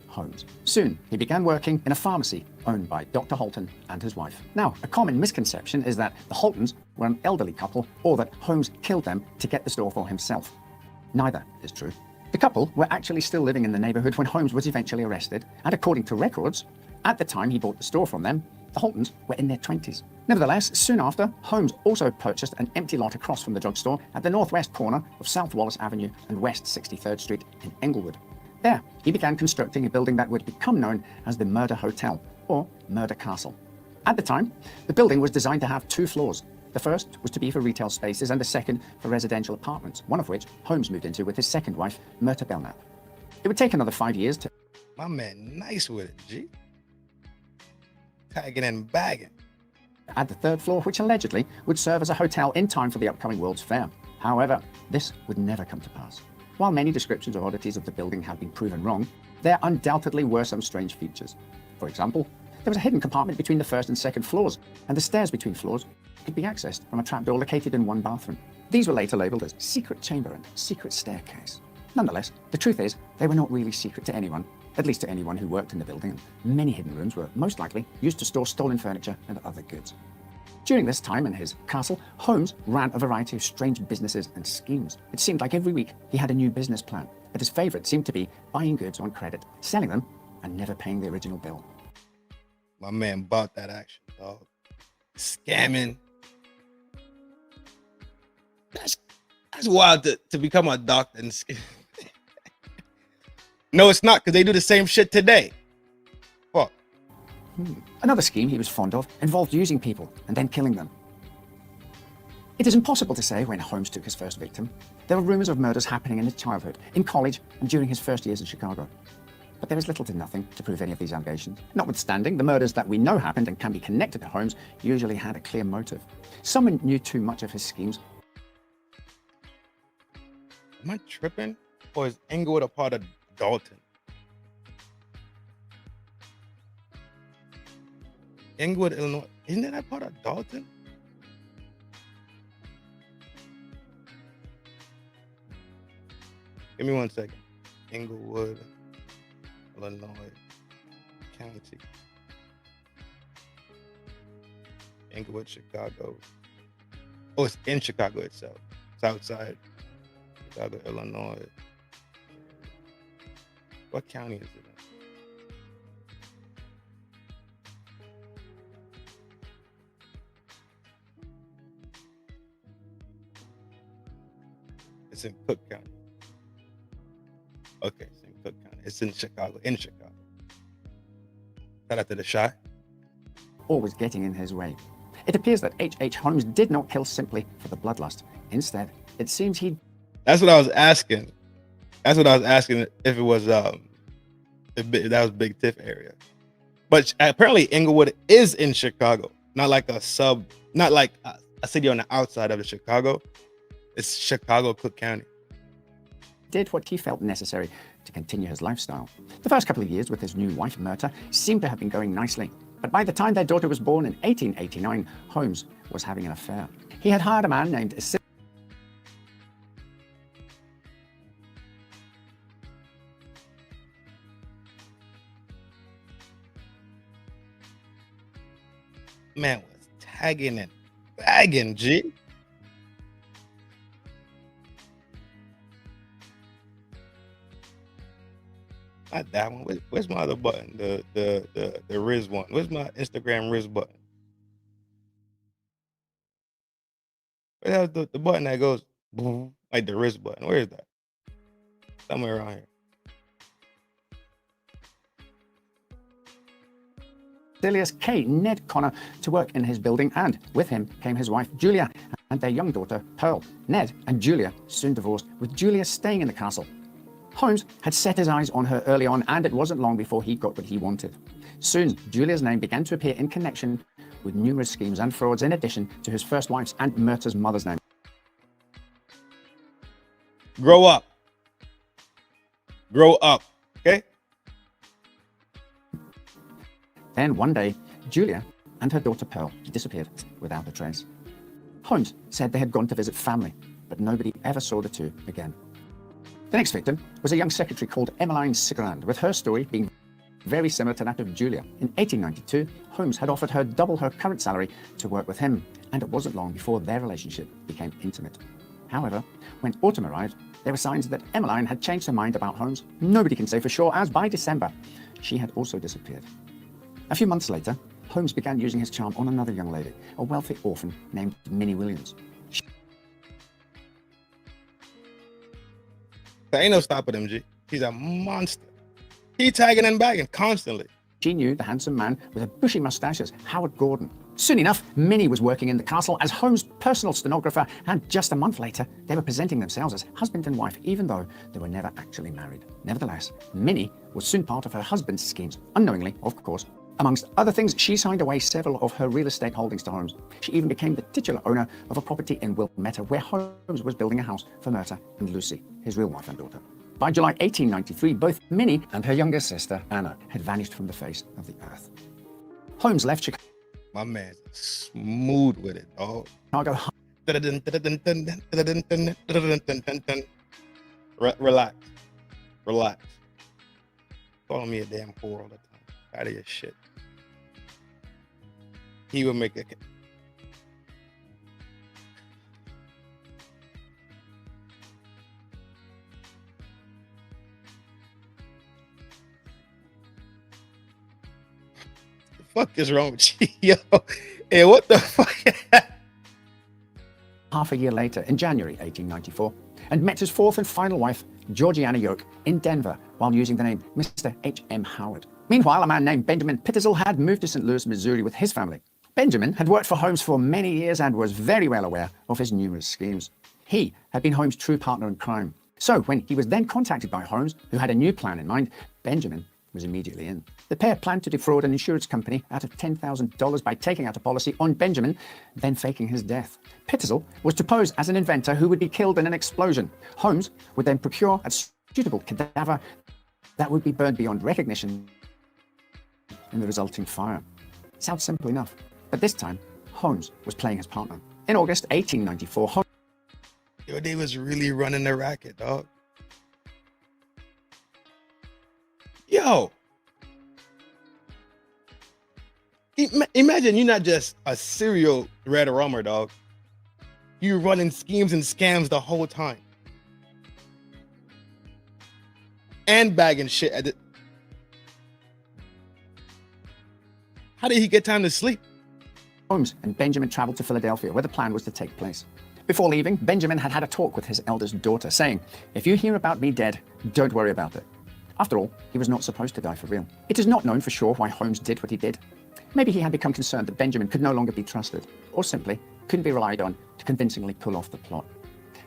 Holmes. Soon, he began working in a pharmacy owned by Dr. Holton and his wife. Now, a common misconception is that the Holtons were an elderly couple or that Holmes killed them to get the store for himself. Neither is true. The couple were actually still living in the neighborhood when Holmes was eventually arrested, and according to records, at the time he bought the store from them, the Holtons were in their 20s. Nevertheless, soon after, Holmes also purchased an empty lot across from the drugstore at the northwest corner of South Wallace Avenue and West 63rd Street in Englewood. There, he began constructing a building that would become known as the Murder Hotel, or Murder Castle. At the time, the building was designed to have 2 floors. The first was to be for retail spaces and the second for residential apartments, one of which Holmes moved into with his second wife, Myrta Belknap. It would take another 5 years to... My man, nice with it, G. Tagging and bagging. Add the third floor, which allegedly would serve as a hotel in time for the upcoming World's Fair. However, this would never come to pass. While many descriptions of oddities of the building have been proven wrong, there undoubtedly were some strange features. For example, there was a hidden compartment between the first and second floors, and the stairs between floors could be accessed from a trapdoor located in one bathroom. These were later labelled as secret chamber and secret staircase. Nonetheless, the truth is, they were not really secret to anyone, at least to anyone who worked in the building, and many hidden rooms were most likely used to store stolen furniture and other goods. During this time in his castle, Holmes ran a variety of strange businesses and schemes. It seemed like every week he had a new business plan, but his favourite seemed to be buying goods on credit, selling them, and never paying the original bill. My man bought that action, dog. Scamming. That's wild to become a doctor and No, it's not, because they do the same shit today. Fuck. Another scheme he was fond of involved using people and then killing them. It is impossible to say when Holmes took his first victim. There were rumors of murders happening in his childhood, in college, and during his first years in Chicago. But there is little to nothing to prove any of these allegations. Notwithstanding, the murders that we know happened and can be connected to Holmes usually had a clear motive. Someone knew too much of his schemes. Am I tripping? Or is Englewood a part of Dalton? Englewood, Illinois. Isn't that part of Dalton? Give me 1 second. Englewood, Illinois County. Englewood, Chicago. Oh, it's in Chicago itself. Southside. Chicago, Illinois. What county is it in? It's in Cook County. Okay, it's in Cook County. It's in Chicago. In Chicago. Shout out to the shot. Always getting in his way. It appears that H.H. Holmes did not kill simply for the bloodlust. Instead, it seems he... That's what I was asking. That's what I was asking if it was that was Big Tiff area. But apparently Englewood is in Chicago, not like a city on the outside of Chicago. It's Chicago, Cook County. Did what he felt necessary to continue his lifestyle. The first couple of years with his new wife, Myrta, seemed to have been going nicely. But by the time their daughter was born in 1889, Holmes was having an affair. He had hired a man named Man was tagging and bagging, G. Not that one. Where's my other button? The Riz one. Where's my Instagram Riz button? Where's the button that goes boom, like the Riz button? Where is that? Somewhere around here. Alias K. Ned Connor to work in his building, and with him came his wife Julia and their young daughter Pearl. Ned and Julia soon divorced, with Julia staying in the castle. Holmes had set his eyes on her early on, and it wasn't long before he got what he wanted. Soon, Julia's name began to appear in connection with numerous schemes and frauds, in addition to his first wife's and Myrta's mother's name. Grow up. Grow up, okay? Then one day, Julia and her daughter Pearl disappeared without a trace. Holmes said they had gone to visit family, but nobody ever saw the two again. The next victim was a young secretary called Emmeline Sigrand, with her story being very similar to that of Julia. In 1892, Holmes had offered her double her current salary to work with him, and it wasn't long before their relationship became intimate. However, when autumn arrived, There were signs that Emmeline had changed her mind about Holmes. Nobody can say for sure, as by December, she had also disappeared. A few months later, Holmes began using his charm on another young lady, a wealthy orphan named Minnie Williams. There ain't no stopping him, G. He's a monster. He tagging and bagging constantly. She knew the handsome man with a bushy mustache as Howard Gordon. Soon enough, Minnie was working in the castle as Holmes' personal stenographer, and just a month later, they were presenting themselves as husband and wife, even though they were never actually married. Nevertheless, Minnie was soon part of her husband's schemes, unknowingly, of course. Amongst other things, she signed away several of her real estate holdings to Holmes. She even became the titular owner of a property in Wilmette, where Holmes was building a house for Myrta and Lucy, his real wife and daughter. By July 1893, both Minnie and her younger sister, Anna, had vanished from the face of the earth. Holmes left Chicago. My man's smooth with it, dog. Relax. Relax. Calling me a damn whore all the time. Out of your shit. He would make it. The fuck is wrong with you, yo? Hey, what the fuck? Half a year later, in January 1894, and met his fourth and final wife, Georgiana Yoke, in Denver while using the name Mr. H.M. Howard. Meanwhile, a man named Benjamin Pittersall had moved to St. Louis, Missouri with his family. Benjamin had worked for Holmes for many years and was very well aware of his numerous schemes. He had been Holmes' true partner in crime. So when he was then contacted by Holmes, who had a new plan in mind, Benjamin was immediately in. The pair planned to defraud an insurance company out of $10,000 by taking out a policy on Benjamin, then faking his death. Pittersall was to pose as an inventor who would be killed in an explosion. Holmes would then procure a suitable cadaver that would be burned beyond recognition in the resulting fire. Sounds simple enough, but this time, Holmes was playing his partner. In August 1894, Holmes... Yo, they was really running the racket, dog. Yo. Imagine you're not just a serial red rummer, dog. You're running schemes and scams the whole time. And bagging shit at it. How did he get time to sleep? Holmes and Benjamin traveled to Philadelphia, where the plan was to take place. Before leaving, Benjamin had had a talk with his eldest daughter, saying, "If you hear about me dead, don't worry about it." After all, he was not supposed to die for real. It is not known for sure why Holmes did what he did. Maybe he had become concerned that Benjamin could no longer be trusted, or simply couldn't be relied on to convincingly pull off the plot.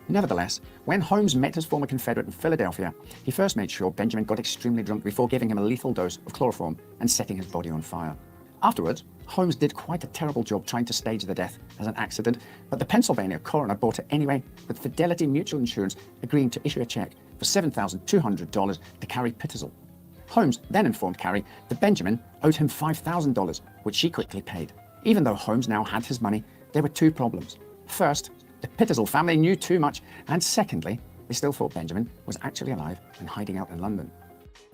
Nevertheless, when Holmes met his former Confederate in Philadelphia, he first made sure Benjamin got extremely drunk before giving him a lethal dose of chloroform and setting his body on fire. Afterwards, Holmes did quite a terrible job trying to stage the death as an accident, but the Pennsylvania coroner bought it anyway, with Fidelity Mutual Insurance agreeing to issue a check for $7,200 to Carrie Pittersall. Holmes then informed Carrie that Benjamin owed him $5,000, which she quickly paid. Even though Holmes now had his money, there were two problems. First, the Pittersall family knew too much, and secondly, they still thought Benjamin was actually alive and hiding out in London.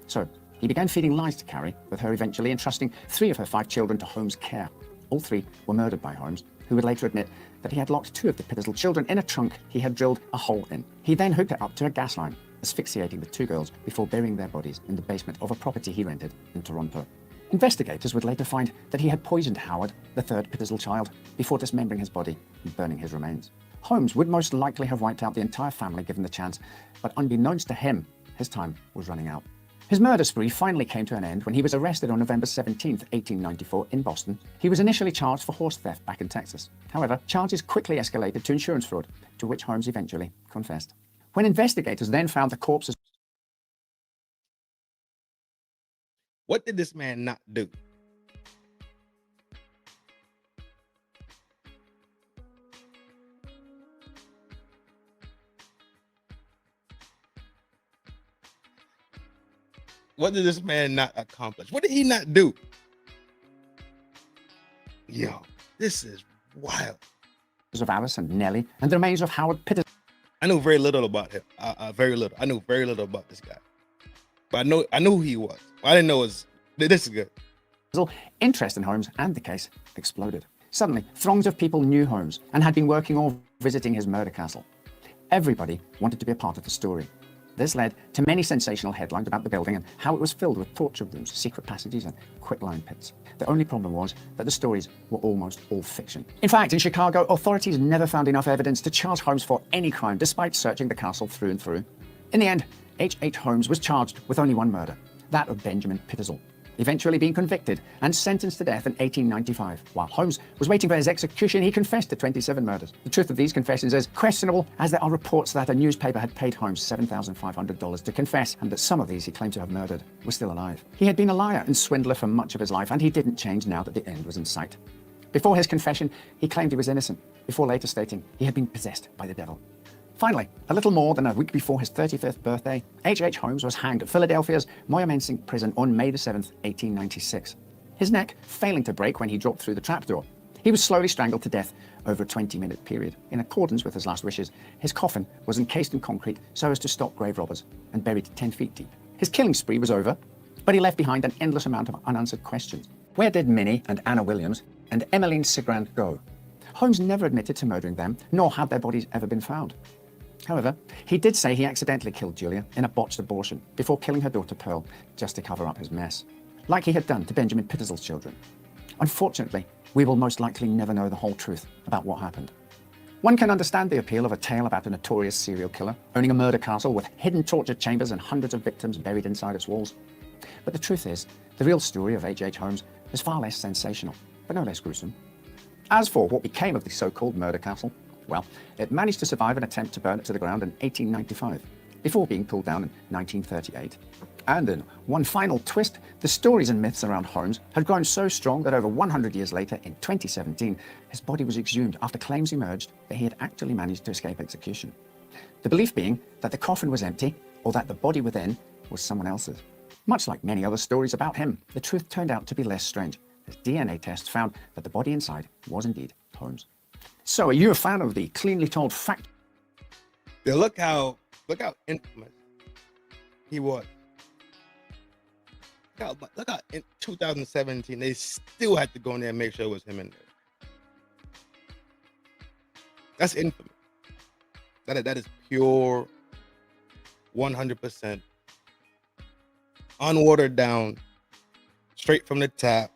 So he began feeding lies to Carrie, with her eventually entrusting 3 of her 5 children to Holmes' care. All 3 were murdered by Holmes, who would later admit that he had locked 2 of the Pittersall children in a trunk he had drilled a hole in. He then hooked it up to a gas line, asphyxiating the 2 girls before burying their bodies in the basement of a property he rented in Toronto. Investigators would later find that he had poisoned Howard, the 3rd Pittersall child, before dismembering his body and burning his remains. Holmes would most likely have wiped out the entire family given the chance, but unbeknownst to him, his time was running out. His murder spree finally came to an end when he was arrested on November 17, 1894 in Boston. He was initially charged for horse theft back in Texas. However, charges quickly escalated to insurance fraud, to which Holmes eventually confessed. When investigators then found the corpses... What did this man not do? What did this man not accomplish? What did he not do? Yo, this is wild. Of Alice and Nellie and the remains of Howard Pittersall. I know very little about him. Very little. I know very little about this guy. But I know who he was. What I didn't know was this is good. Interest in Holmes and the case exploded. Suddenly, throngs of people knew Holmes and had been working or visiting his murder castle. Everybody wanted to be a part of the story. This led to many sensational headlines about the building and how it was filled with torture rooms, secret passages, and quicklime pits. The only problem was that the stories were almost all fiction. In fact, in Chicago, authorities never found enough evidence to charge Holmes for any crime, despite searching the castle through and through. In the end, H.H. Holmes was charged with only one murder, that of Benjamin Pittersall, eventually being convicted and sentenced to death in 1895. While Holmes was waiting for his execution, he confessed to 27 murders. The truth of these confessions is questionable, as there are reports that a newspaper had paid Holmes $7,500 to confess, and that some of these he claimed to have murdered were still alive. He had been a liar and swindler for much of his life, and he didn't change now that the end was in sight. Before his confession, he claimed he was innocent, before later stating he had been possessed by the devil. Finally, a little more than a week before his 35th birthday, H.H. Holmes was hanged at Philadelphia's Moyamensing prison on May the 7th, 1896. His neck failing to break when he dropped through the trapdoor, he was slowly strangled to death over a 20-minute period. In accordance with his last wishes, his coffin was encased in concrete so as to stop grave robbers and buried 10 feet deep. His killing spree was over, but he left behind an endless amount of unanswered questions. Where did Minnie and Anna Williams and Emmeline Cigrand go? Holmes never admitted to murdering them, nor had their bodies ever been found. However, he did say he accidentally killed Julia in a botched abortion before killing her daughter Pearl just to cover up his mess, like he had done to Benjamin Pittersall's children. Unfortunately, we will most likely never know the whole truth about what happened. One can understand the appeal of a tale about a notorious serial killer owning a murder castle with hidden torture chambers and hundreds of victims buried inside its walls. But the truth is, the real story of H.H. Holmes is far less sensational, but no less gruesome. As for what became of the so-called murder castle, well, it managed to survive an attempt to burn it to the ground in 1895, before being pulled down in 1938. And in one final twist, the stories and myths around Holmes had grown so strong that over 100 years later, in 2017, his body was exhumed after claims emerged that he had actually managed to escape execution. The belief being that the coffin was empty, or that the body within was someone else's. Much like many other stories about him, the truth turned out to be less strange, as DNA tests found that the body inside was indeed Holmes. So, are you a fan of the cleanly told fact? Yeah, look how infamous he was. Look how in 2017 they still had to go in there and make sure it was him in there. That's infamous. That is pure 100% unwatered down, straight from the tap.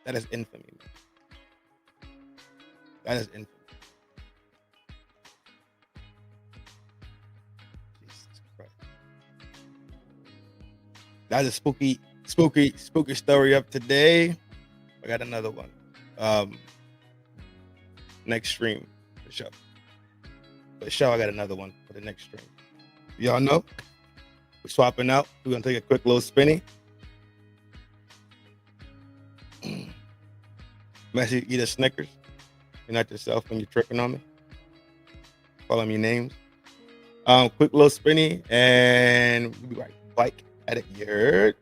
That is infamy. That is infamy. Jesus Christ. That's a spooky story of today. I got another one. Next stream for sure. I got another one for the next stream. Y'all know? We're swapping out. We're gonna take a quick little spinny. Messi, eat a Snickers. You're not yourself when you're tripping on me. Follow me names. Quick little spinny, and we'll be right back at it. You heard?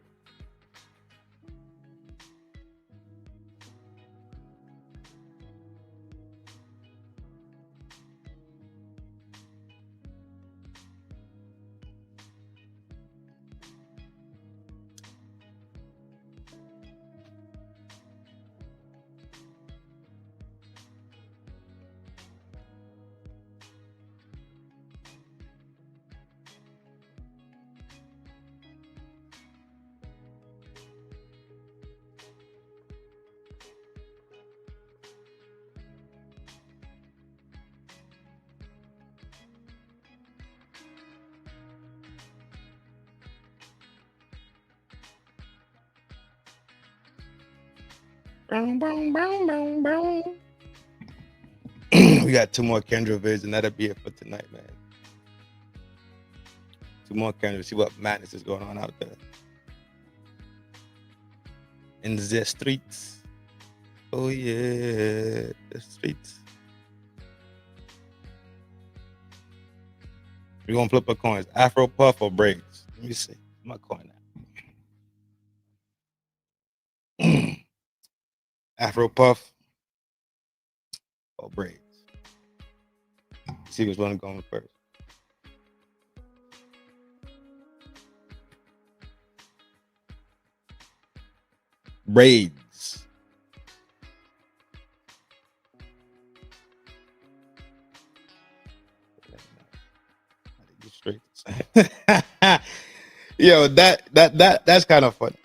We got 2 more Kendra vids, and that'll be it for tonight, man. 2 more Kendra. See what madness is going on out there in the streets. Oh yeah, the streets. We're gonna flip a coin. Afro puff or braids? Let me see. My coin. Afro puff or braids? See which one going first. Braids. Yo, that's kind of funny.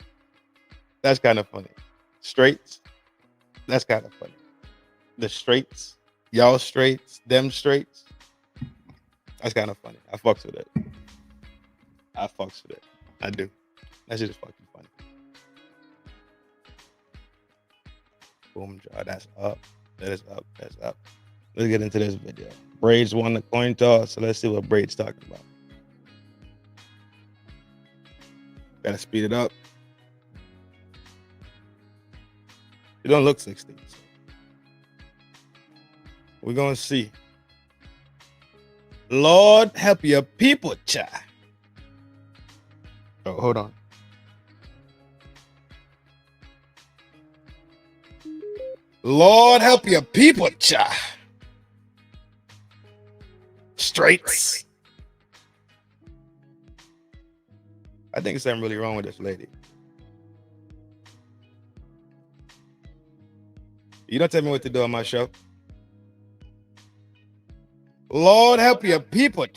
That's kind of funny. Straights. That's kind of funny. The straights, y'all straights, them straights. That's kind of funny. I fucks with it. I fucks with it. I do. That shit is fucking funny. Boom jaw. That's up. That is up. That's up. Let's get into this video. Braids won the coin toss, so let's see what Braids talking about. Gotta speed it up. You don't look 16. So. We're gonna see. Lord help your people, child. Oh, hold on. Lord help your people, child. Straights. I think there's something really wrong with this lady. You don't tell me what to do on my show. Lord help your people.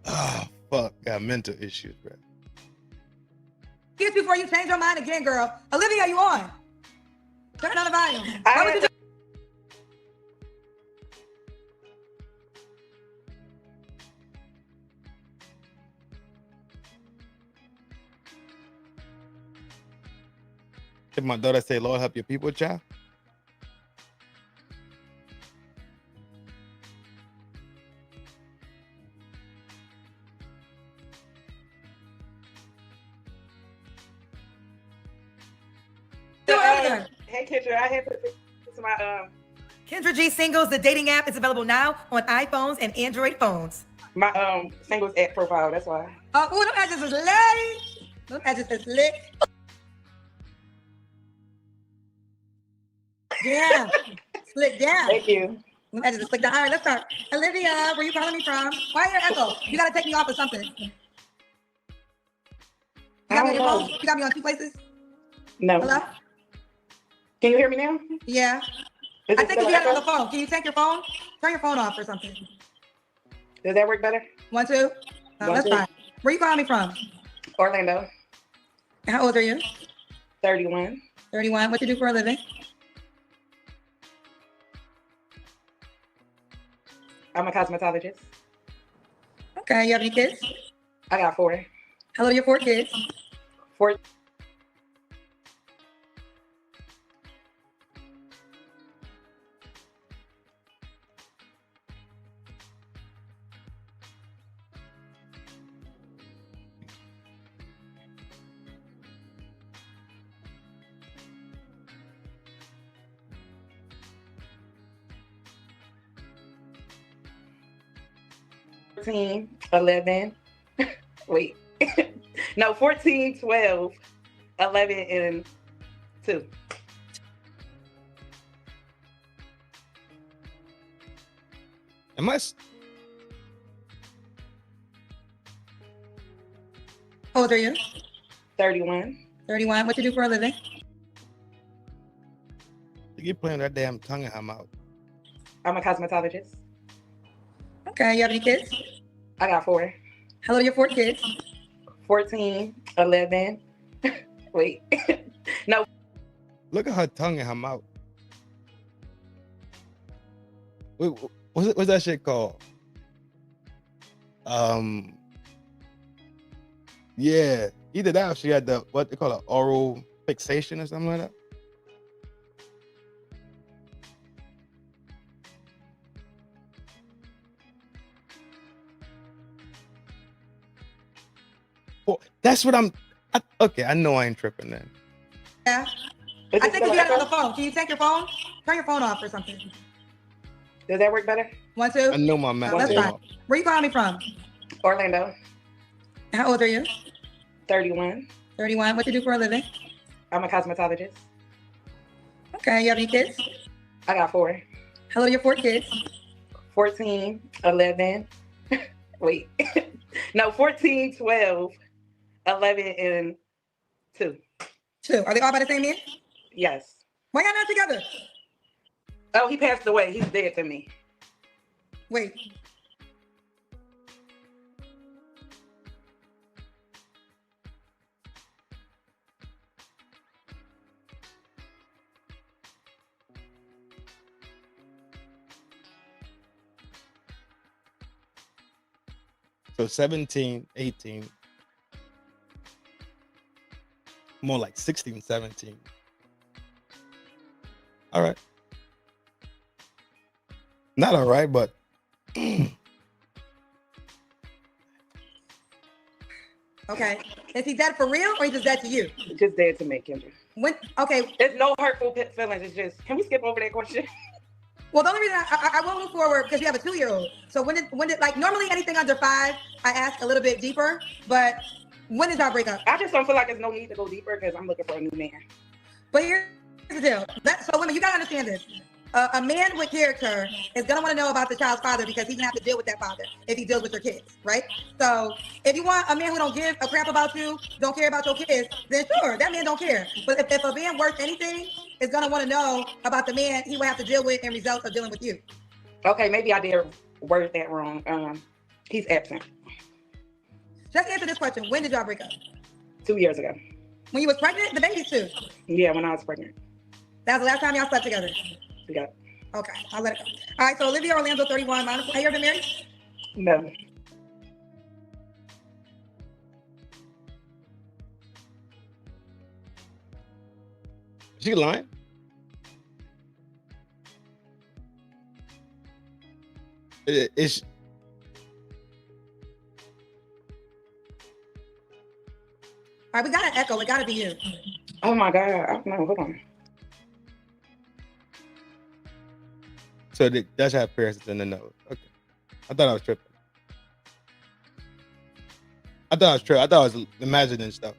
Oh, fuck. Got mental issues, bro. Kiss before you change your mind again, girl. Olivia, you on? Turn on the volume. Why would you do- If my daughter say, Lord help your people, child. Hey Kendra, I have to my Kendra G Singles, the dating app, is available now on iPhones and Android phones. my singles app profile. That's why. Oh, them edges is lit. Them edges is lit. Yeah, slick down. Thank you. Them edges is slick down. All right, let's start. Olivia, where you calling me from? Why your echo? You gotta take me off of something. You got me on your phone? You got me on 2 places? No. Hello? Can you hear me now? Yeah. Is I think if you had it on the phone, can you take your phone? Turn your phone off or something. Does that work better? 1, 2. That's fine. Where you calling me from? Orlando. How old are you? 31. 31. What you do for a living? I'm a cosmetologist. Okay. You have any kids? I got 4. How old are your 4 kids? 4. $14, 11. Wait. No, 14, 12, 11, and 2. Am I? How old are you? 31. 31. What you do for a living? You keep playing that damn tongue in her mouth. I'm a cosmetologist. Okay. You have any kids? I got 4. How old are your 4 kids? 14, 11. Wait. No. Look at her tongue in her mouth. Wait, what's that shit called? Yeah, either that or she had the what they call it, oral fixation or something like that. Well, that's what okay, I know I ain't tripping then. Yeah. I think if you had it on the phone, can you take your phone? Turn your phone off or something. Does that work better? 1, 2. I know my man. That's fine. Where you calling me from? Orlando. How old are you? 31. 31. What you do for a living? I'm a cosmetologist. Okay. You have any kids? I got 4. How old are your 4 kids? 14, 11. Wait. No, 14, 12, 11, and 2. 2. Are they all by the same man? Yes. Why y'all not together? Oh, he passed away. He's dead to me. Wait. So 17, 18, more like 16, 17. All right. Not all right, but Okay. Is he dead for real or he just dead to you? Just dead to me, Kendra. When? Okay. There's no hurtful feelings. It's just, can we skip over that question? Well, the only reason I will move forward because you have a 2-year-old. So when did like normally anything under 5, I ask a little bit deeper. But when did y'all break up? I just don't feel like there's no need to go deeper because I'm looking for a new man. But here's the deal. So women, you gotta understand this. A man with character is gonna want to know about the child's father because he's gonna have to deal with that father if he deals with your kids, right? So if you want a man who don't give a crap about you, don't care about your kids, then sure, that man don't care. But if a man worth anything is gonna want to know about the man he will have to deal with and results of dealing with you. Okay, maybe I did word that wrong. He's absent. Just answer this question. When did y'all break up? 2 years ago. When you was pregnant? The baby's 2. Yeah, when I was pregnant. That was the last time y'all slept together. Yeah. Okay, I'll let it go. All right, so Olivia Orlando, 31. Have you ever been married? No. She lying? It's all right, we got an echo. It got to be you. Oh my God. I don't know. Hold on. so it does have piercings in the nose. Okay. I thought I was tripping. I thought I was imagining stuff.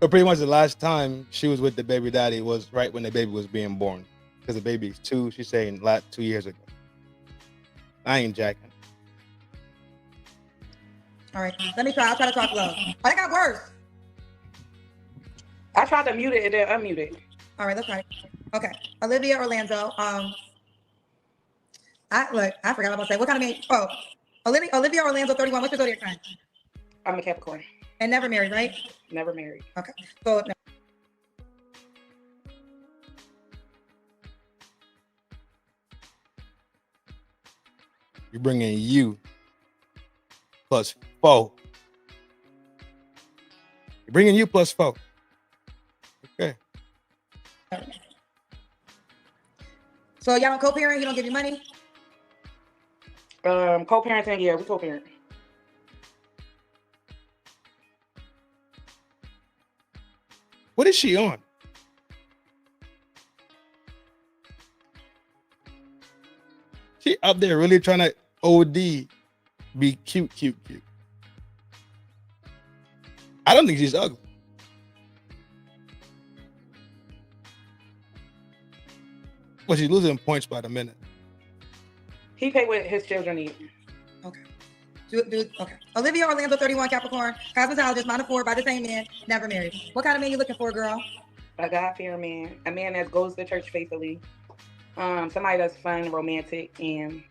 So pretty much the last time she was with the baby daddy was right when the baby was being born. Because the baby's 2, she's saying 2 years ago. I ain't jacking. All right, let me try. I'll try to talk low. Oh, that got worse. I tried to mute it and then unmute it. All right, let's try. Okay, Olivia Orlando. I forgot what I was gonna say. What kind of name? Oh, Olivia Orlando, 31. What's your zodiac sign? I'm a Capricorn. And never married, right? Never married. Okay, so no. You're bringing you plus 4. You're bringing you plus 4. Okay. So y'all don't co-parent? He don't give you money? Co-parenting, yeah, we co-parent. What is she on? She up there really trying to OD be cute. I don't think she's ugly. But she's losing points by the minute. He paid what his children need. Okay. Okay. Olivia Orlando, 31, Capricorn, cosmetologist, minor 4, by the same man, never married. What kind of man you looking for, girl? A God-fearing man. A man that goes to church faithfully. Somebody that's fun, romantic, and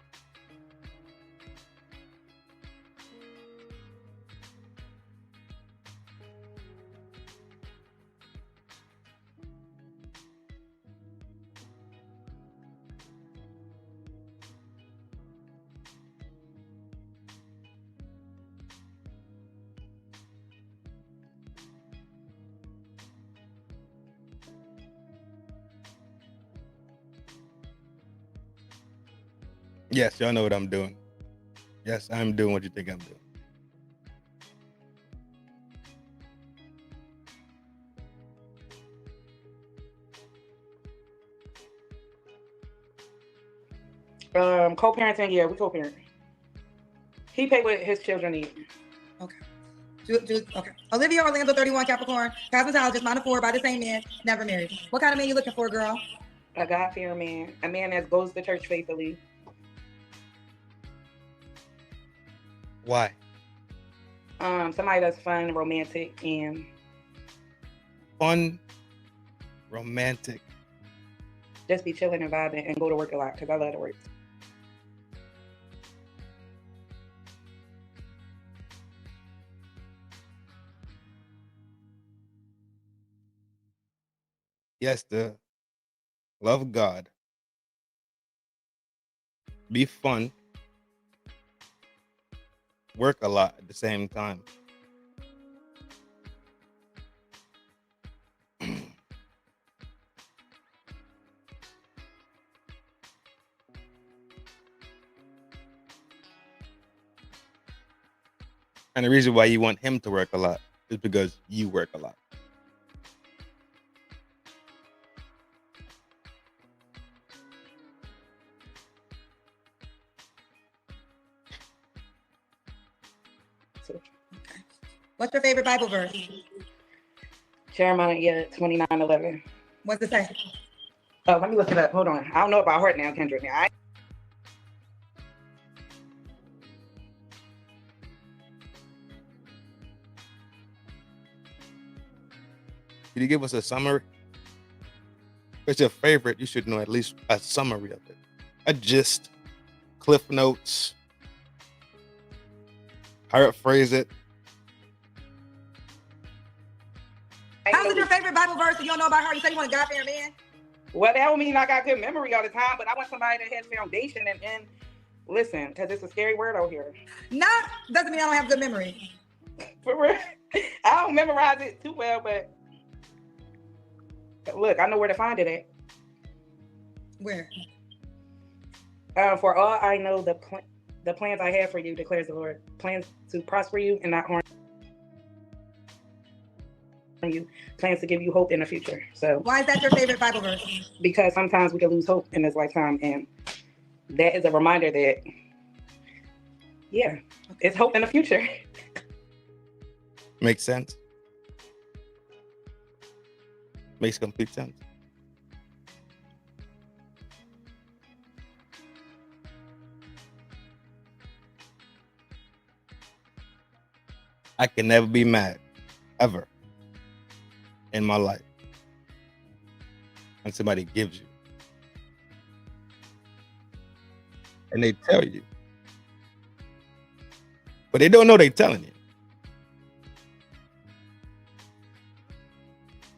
Yes, y'all know what I'm doing. Yes, I'm doing what you think I'm doing. Co-parenting, yeah, we co-parent. He paid what his children need. Okay. Okay. Olivia Orlando, 31, Capricorn, cosmetologist, minor 4, by the same man, never married. What kind of man you looking for, girl? A God-fearing man. A man that goes to church faithfully. Why? Somebody that's fun, romantic, and fun, Romantic. Just be chilling and vibing and go to work a lot because I love to work. Yes, the love God. Be fun. Work a lot at the same time. And the reason why you want him to work a lot is because you work a lot. What's your favorite Bible verse? Jeremiah 29:11. What's it say? Oh, let me look it up. Hold on. I don't know about heart now, Kendra. Now, Can you give us a summary? If it's your favorite, you should know at least a summary of it. A gist, cliff notes, paraphrase it. How's it your favorite Bible verse if you don't know about her? You said you want a God-fearing man? well, that don't mean I got good memory all the time, but I want somebody that has foundation and listen, because it's a scary word out here. No, doesn't mean I don't have good memory. For real. I don't memorize it too well, but look, I know where to find it at. Where? For all I know, the plans I have for you, declares the Lord, plans to prosper you and not harm you, plans to give you hope in the future. So why is that your favorite Bible verse? Because sometimes we can lose hope in this lifetime, and that is a reminder that, yeah, it's hope in the future. Makes sense. Makes complete sense. I can never be mad, ever, in my life, when somebody gives you. And they tell you. But they don't know they're telling you.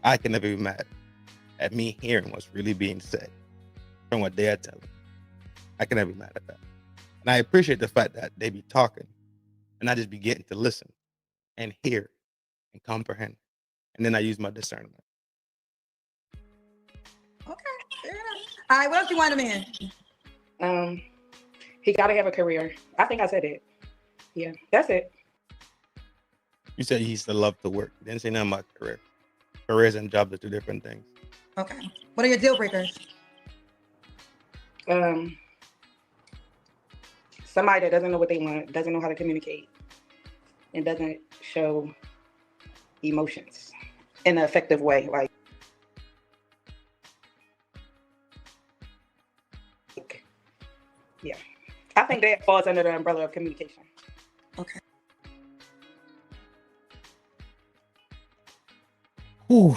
I can never be mad at me hearing what's really being said from what they are telling. I can never be mad at that. And I appreciate the fact that they be talking and I just be getting to listen and hear and comprehend. And then I use my discernment. Okay, fair enough. All right, what else you want in a man? He got to have a career. I think I said it. Yeah, that's it. You said he used to love to work. You didn't say nothing about career. Careers and jobs are two different things. Okay. What are your deal breakers? Somebody that doesn't know what they want, doesn't know how to communicate, and doesn't show emotions in an effective way. Like, yeah. I think that falls under the umbrella of communication. Okay. Ooh,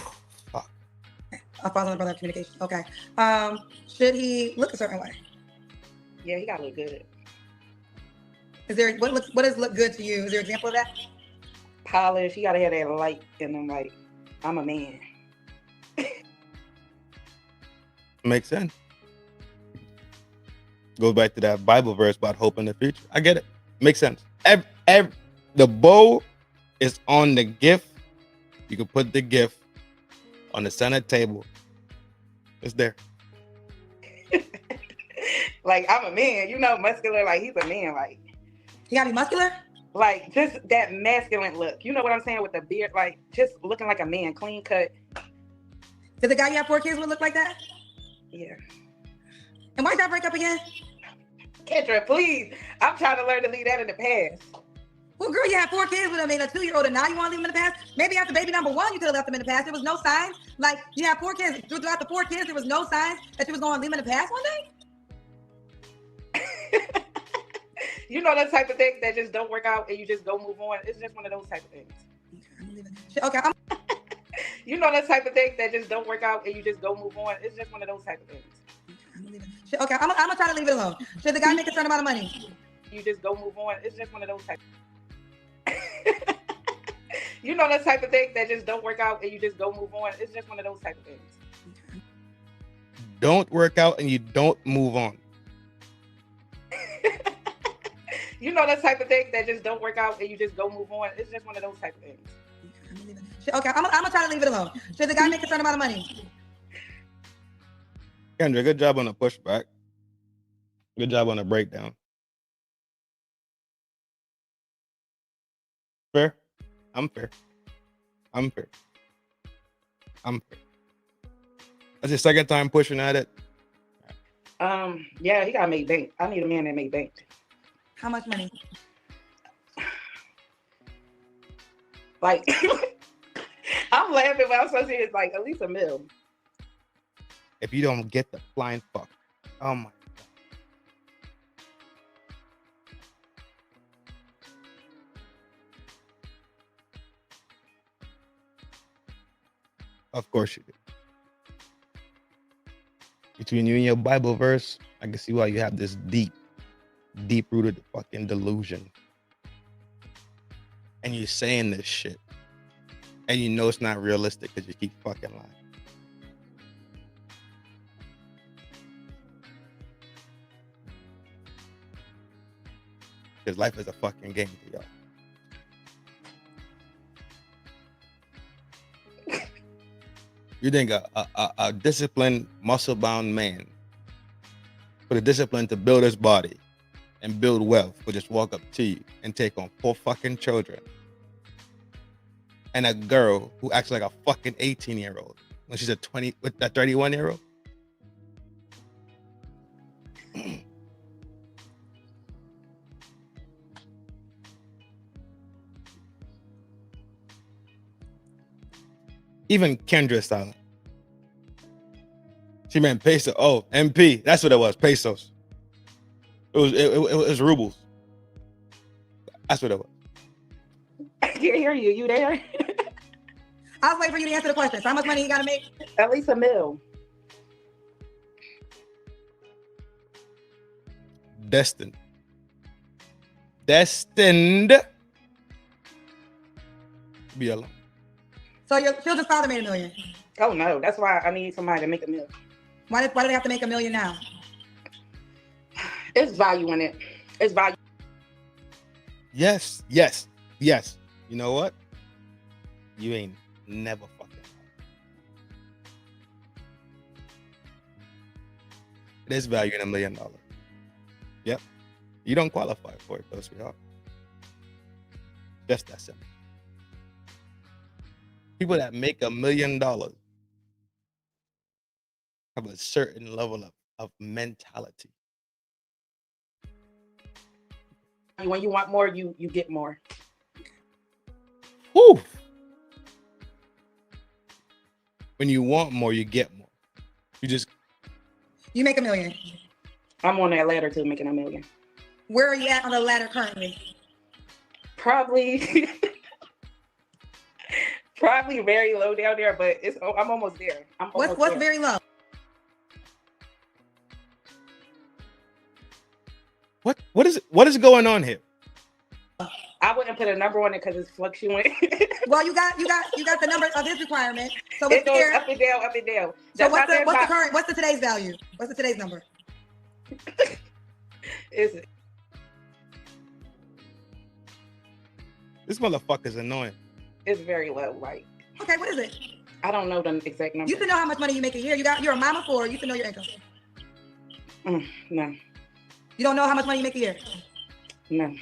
fuck. I fall under the umbrella of communication. Okay. Should he look a certain way? Yeah, he gotta look good. Is there what does look good to you? Is there an example of that? Polish. He gotta have that light in him. Like, I'm a man. Makes sense. Goes back to that Bible verse about hope in the future. I get it. Makes sense. The bow is on the gift. You can put the gift on the center table. It's there. Like, I'm a man. You know, muscular. Like, he's a man. Like, he gotta be muscular. Like, just that masculine look. You know what I'm saying? With the beard, like, just looking like a man, clean cut. Did the guy you have 4 kids with look like that? Yeah. And why'd y'all break up again? Kendra, please. I'm trying to learn to leave that in the past. Well, girl, you had 4 kids with him and a 2-year-old, and now you want to leave him in the past? Maybe after baby number 1, you could have left him in the past. There was no signs. Like, you had 4 kids. Throughout the 4 kids, there was no signs that you was going to leave him in the past one day? You know, that type of things that just don't work out and you just go move on. It's just one of those type of things. Okay. You know that type of thing that just don't work out and you just go move on. It's just one of those type of things. Okay, I'm gonna try to leave it alone. Should the guy make a certain amount of money? You just go move on. It's just one of those type. You know that type of thing that just don't work out and you just go move on. It's just one of those type of things. Don't work out and you don't move on. You know that type of thing that just don't work out and you just go move on. It's just one of those type of things. Okay, I'm gonna try to leave it alone. Should the guy make a certain amount of money? Kendra, good job on the pushback. Good job on the breakdown. Fair? I'm fair. I'm fair. I'm fair. That's your second time pushing at it? Yeah, he gotta make bank. I need a man that make bank. How much money? Like, I'm laughing, but I'm so serious. Like, at least $1 million. If you don't get the flying fuck. Oh my God. Of course you do. Between you and your Bible verse, I can see why you have this deep-rooted fucking delusion. And you're saying this shit. And you know it's not realistic because you keep fucking lying. Because life is a fucking game for y'all. You think a disciplined, muscle-bound man with a discipline to build his body and build wealth will just walk up to you and take on 4 fucking children and a girl who acts like a fucking 18-year-old when she's a 31-year-old? Even Kendra silent. She meant peso. Oh, MP. That's what it was. Pesos. It was rubles. That's what it was. I can't hear you. You there? I was waiting for you to answer the question. So how much money you gotta make? At least $1 million. Destined. To be alone. So your children's father made $1 million. Oh no, that's why I need somebody to make $1 million. Why do they have to make $1 million now? It's value in it. It's value. Yes. You know what? You ain't never fucking lied. There's value in $1 million. Yep. You don't qualify for it, though, sweetheart. Just that simple. People that make $1 million have a certain level of mentality. When you want more, you get more. Whew. When you want more, you get more. You make $1 million. I'm on that ladder to making $1 million. Where are you at on the ladder currently? Probably very low down there, but I'm almost there. What's very low? What is going on here? I wouldn't put a number on it because it's fluctuating. Well, you got the number of his requirement. So it goes up and down, up and down. So what's the today's value? What's the today's number? Is it? This motherfucker's annoying. It's very low, like. Okay, what is it? I don't know the exact number. You should know how much money you make a year. You're a mom of 4. You should know your income. No. You don't know how much money you make a year? No.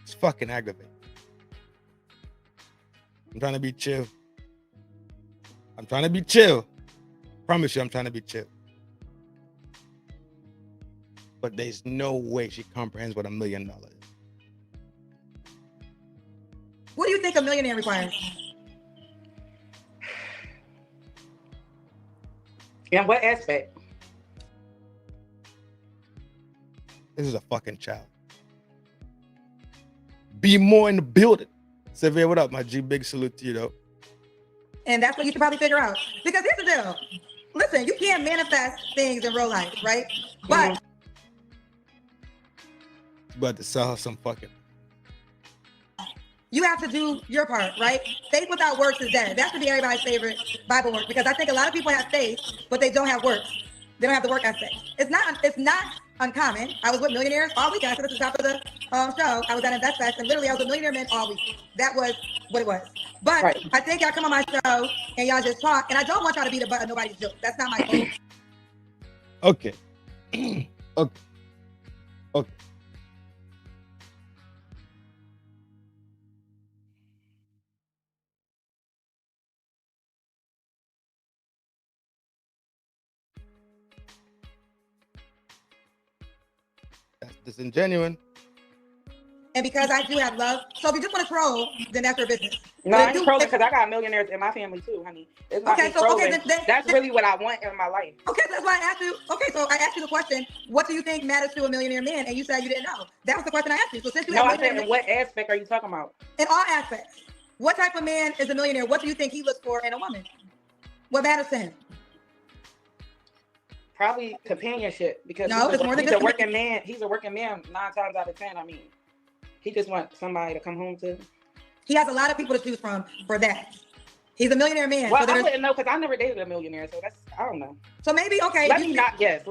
It's fucking aggravating. I'm trying to be chill. Promise you, I'm trying to be chill. But there's no way she comprehends what $1 million is. What do you think a millionaire requires? In what aspect? This is a fucking child. Be more in the building. Severe, what up, my G? Big salute to you, though. And that's what you should probably figure out. Because here's the deal. Listen, you can't manifest things in real life, right? But But to sell her some fucking. you have to do your part, right? Faith without works is dead. That should be everybody's favorite Bible work, because I think a lot of people have faith, but they don't have works. They don't have the work ethic. It's not uncommon. I was with millionaires all week. I said at the top of the show, I was at Invest Fest, and literally I was with millionaire men all week. That was what it was. But right. I think y'all come on my show and y'all just talk, and I don't want y'all to be the butt of nobody's joke. That's not my goal. Okay. Okay. Okay. That's disingenuous. And because I do have love, so if you just want to troll, then that's your business. No, I ain't trolling because I got millionaires in my family too, honey. It's not okay, so trolling. okay, that's really what I want in my life. Okay, that's why I asked you. Okay, so I asked you the question: what do you think matters to a millionaire man? And you said you didn't know. That was the question I asked you. So since you I said, in what aspect are you talking about? In all aspects. What type of man is a millionaire? What do you think he looks for in a woman? What matters to him? Probably companionship, because it's more than he's a working man. He's a working man 9 times out of 10. I mean, he just wants somebody to come home to. He has a lot of people to choose from for that. He's a millionaire man. Well, so I wouldn't know because I never dated a millionaire, so I don't know. So maybe, okay. Let me not guess.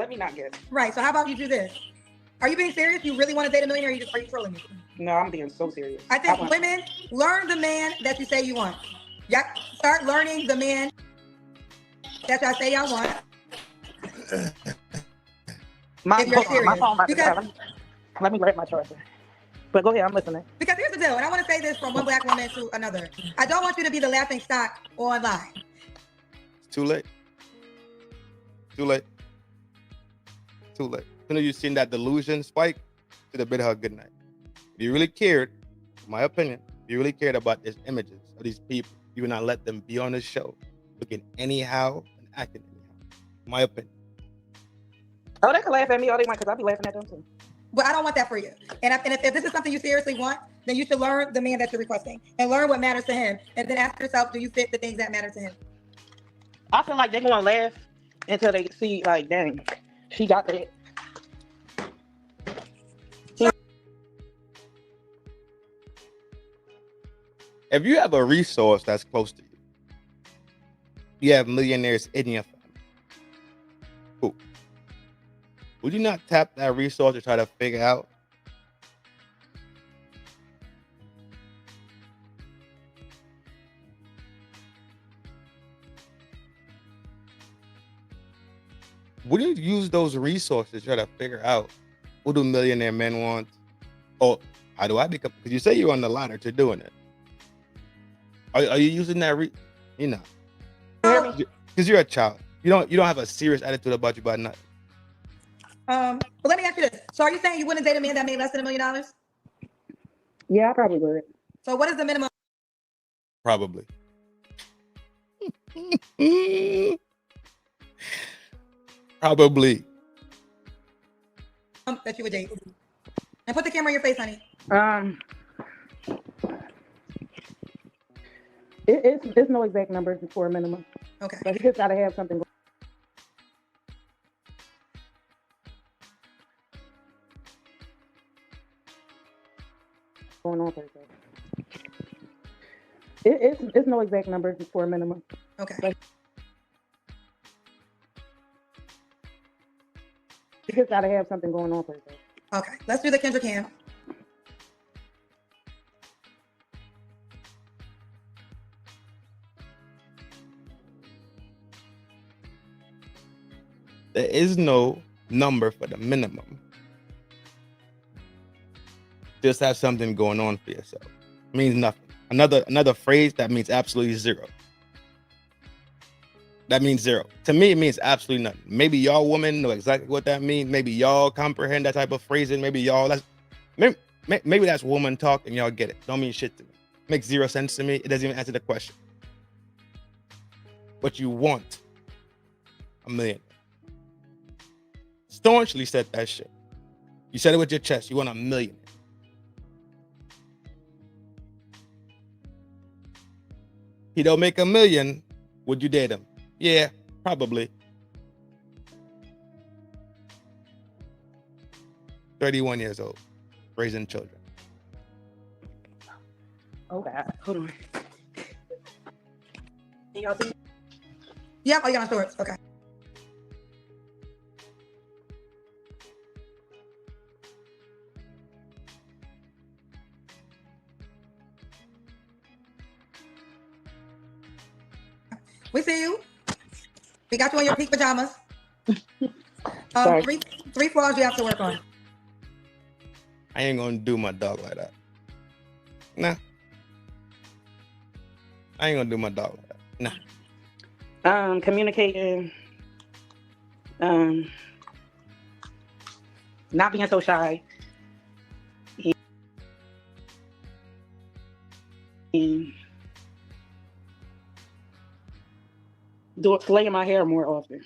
Right, so how about you do this? Are you being serious? You really want to date a millionaire, or are you trolling me? No, I'm being so serious. I think women, learn the man that you say you want. Yeah, start learning the man that y'all say y'all want. My phone might let me write my charger. But go ahead, I'm listening. Because here's the deal, and I want to say this from one black woman to another. I don't want you to be the laughing stock online. It's too late. Too late. Too late. You know, you've seen that delusion spike, should have bid her good night. If you really cared, in my opinion, if you really cared about these images of these people, you would not let them be on the show, looking anyhow and acting anyhow. In my opinion. Oh, they can laugh at me all they want because I'll be laughing at them too. Well, I don't want that for you. And if this is something you seriously want, then you should learn the man that you're requesting and learn what matters to him. And then ask yourself, do you fit the things that matter to him? I feel like they're going to laugh until they see, like, dang, she got that. If you have a resource that's close to you, you have millionaires in your family. Cool. Would you not tap that resource to try to figure out would you use those resources to try to figure out what do millionaire men want? Or how do I become, because you say you're on the ladder to doing it. Are you using that because you're a child. You don't have a serious attitude about you about nothing. But let me ask you this. So are you saying you wouldn't date a man that made less than $1 million? Yeah, I probably would. So what is the minimum? Probably. Probably. That you would date. And put the camera on your face, honey. It's no exact number for a minimum. Okay. But you just gotta have something going on for it. It's no exact number for a minimum. Okay. But you just gotta have something going on for it. Okay. Let's do the Kendra cam. There is no number for the minimum. Just have something going on for yourself. It means nothing. Another phrase that means absolutely zero. That means zero. To me, it means absolutely nothing. Maybe y'all women know exactly what that means. Maybe y'all comprehend that type of phrasing. Maybe that's woman talk and y'all get it. Don't mean shit to me. Makes zero sense to me. It doesn't even answer the question. What you want. a millionaire. Staunchly said that shit. You said it with your chest. You want a millionaire. He don't make $1 million. Would you date him? Yeah, probably. 31 years old, raising children. Oh God, hold on. Can y'all see? Yep, oh, you got on shorts. Okay. We see you. We got you in your pink pajamas. Three flaws you have to work on. I ain't gonna do my dog like that. Nah. I ain't gonna do my dog like that. Nah. Communicating. Not being so shy. And flaying my hair more often.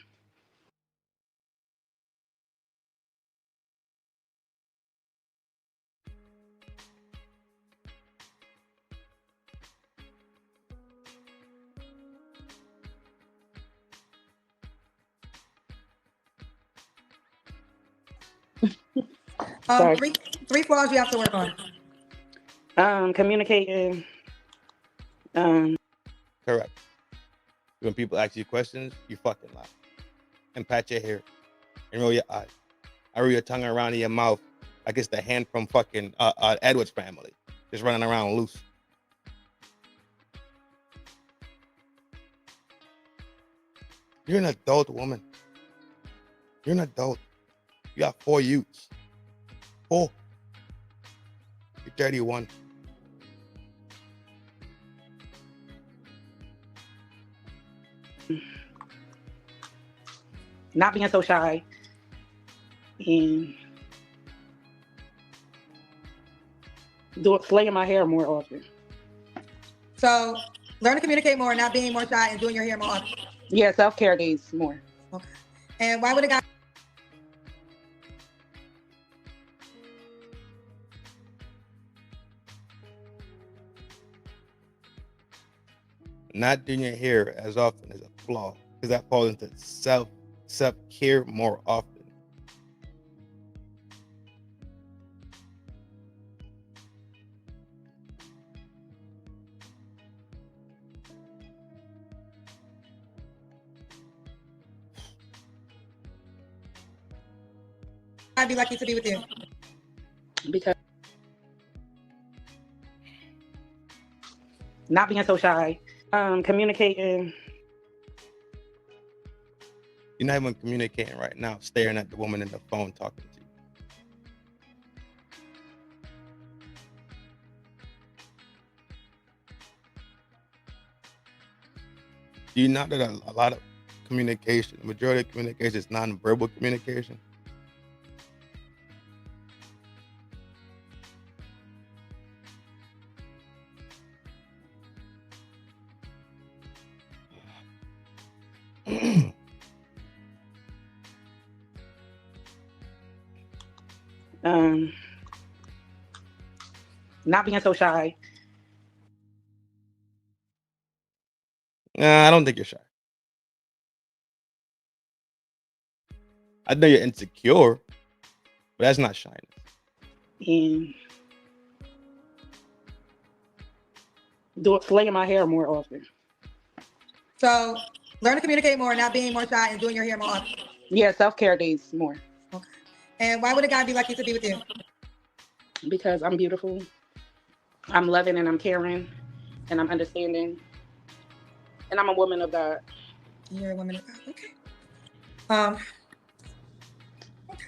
Three flaws you have to work on. Communicating. Correct. When people ask you questions, you fucking lie. And pat your hair. And roll your eyes. I roll your tongue around in your mouth like it's the hand from fucking Edward's family. Just running around loose. You're an adult woman. You're an adult. You got 4 youths. 4. You're 31. Not being so shy. And flaying my hair more often. So learn to communicate more, not being more shy, and doing your hair more often. Yeah, self-care days more. Okay. And why would a guy? Not doing your hair as often is a flaw, because that falls into self-care more often. I'd be lucky to be with you. Because not being so shy. Communicating. You're not even communicating right now, staring at the woman in the phone talking to you. Do you know that a lot of communication, the majority of communication is non-verbal communication? Not being so shy. Nah, I don't think you're shy. I know you're insecure, but that's not shyness. And flaying my hair more often. So learn to communicate more, not being more shy, and doing your hair more often. Yeah, self-care days more. Okay. And why would a guy be lucky to be with you? Because I'm beautiful. I'm loving and I'm caring and I'm understanding. And I'm a woman of God. You're a woman of God. Okay. Okay.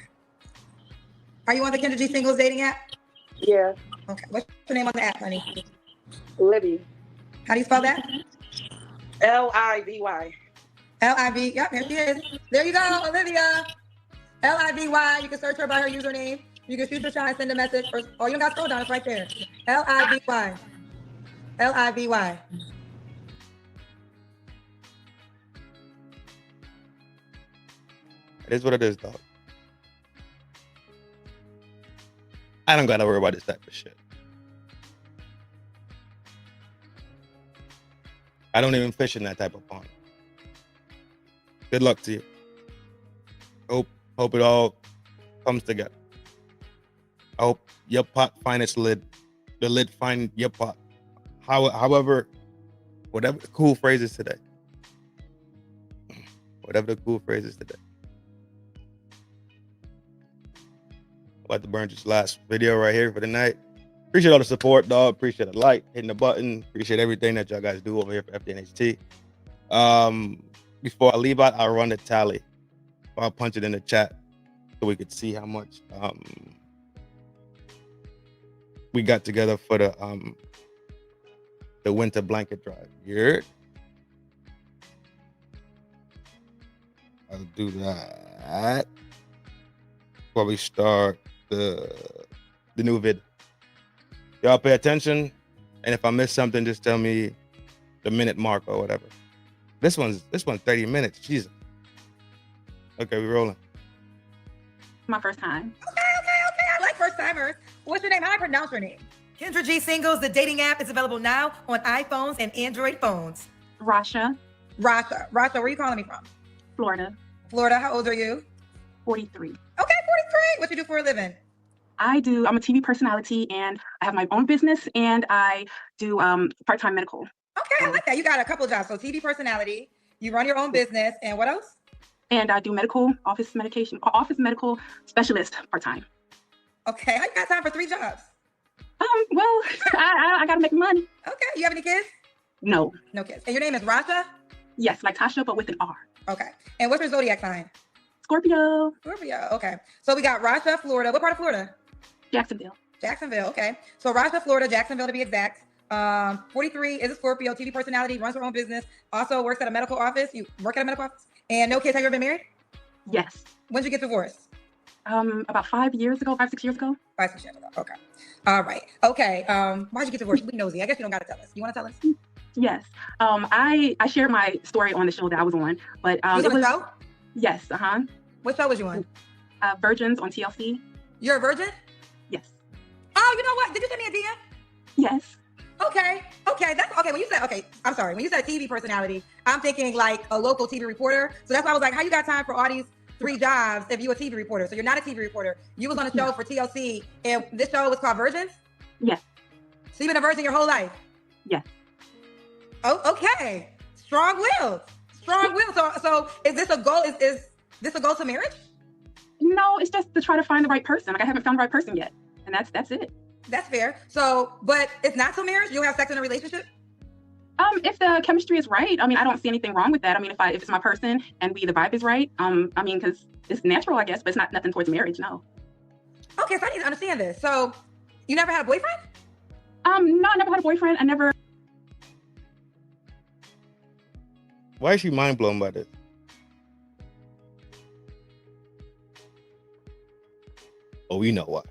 Are you on the Kendra G Singles dating app? Yeah. Okay. What's your name on the app, honey? Libby. How do you spell that? Livy. L-I-V. Yep, here she is. There you go, Olivia. Livy. You can search her by her username. You can shoot your shot and send a message. Or you don't got to scroll down. It's right there. Livy. Livy. It is what it is, dog. I don't gotta worry about this type of shit. I don't even fish in that type of pond. Good luck to you. Hope it all comes together. I hope your pot find its lid. The lid find your pot. However, whatever the cool phrase is today. Whatever the cool phrase is today. About to burn this last video right here for the night. Appreciate all the support, dog. Appreciate the like, hitting the button. Appreciate everything that y'all guys do over here for FDNHT. Before I leave out, I'll run the tally. I'll punch it in the chat so we could see how much we got together for the winter blanket drive. You heard? I'll do that before we start the new vid. Y'all pay attention, and if I miss something, just tell me the minute mark or whatever. This one's 30 minutes. Jesus. Okay, we rolling. My first time. Okay. I like first timers. What's your name? How do I pronounce your name? Kendra G Singles, the dating app, is available now on iPhones and Android phones. Rasha. Rasha, where are you calling me from? Florida. Florida, how old are you? 43. Okay, 43. What you do for a living? I'm a TV personality, and I have my own business, and I do part-time medical. Okay, I like that. You got a couple jobs. So TV personality, you run your own business, and what else? And I do office medical specialist part-time. Okay, how you got time for 3 jobs? Well, I gotta make money. Okay, you have any kids? No. No kids. And your name is Rasha? Yes, like Tasha, but with an R. Okay. And what's your zodiac sign? Scorpio. Scorpio, okay. So we got Rasha, Florida. What part of Florida? Jacksonville. Jacksonville, okay. So Rasha, Florida, Jacksonville to be exact. 43, is a Scorpio, TV personality, runs her own business, also works at a medical office. You work at a medical office? And no kids. Have you ever been married? Yes. When did you get divorced? About 5 years ago, 5-6 years ago. 5-6 years ago, okay. All right, okay. Why'd you get divorced? We nosy. I guess you don't gotta tell us. You wanna tell us? Yes. I shared my story on the show that I was on, but you was on the show? Yes, What show was you on? Virgins on TLC. You're a virgin? Yes. Oh, you know what? Did you send me a DM? Yes. Okay. That's okay. When you said TV personality, I'm thinking like a local TV reporter. So that's why I was like, how you got time for all these 3 jobs if you a TV reporter? So you're not a TV reporter. You was on a show for TLC, and this show was called Virgins? Yes. So you've been a virgin your whole life? Yes. Oh, okay. Strong will. So is this a goal? Is this a goal to marriage? No, it's just to try to find the right person. Like I haven't found the right person yet. And that's it. That's fair. So, but it's not till marriage? You'll have sex in a relationship? If the chemistry is right, I don't see anything wrong with that. If it's my person and the vibe is right, because it's natural, I guess, but it's not nothing towards marriage, no. Okay, so I need to understand this. So, you never had a boyfriend? No, I never had a boyfriend. I never. Why is she mind blown by this? Oh, we know why.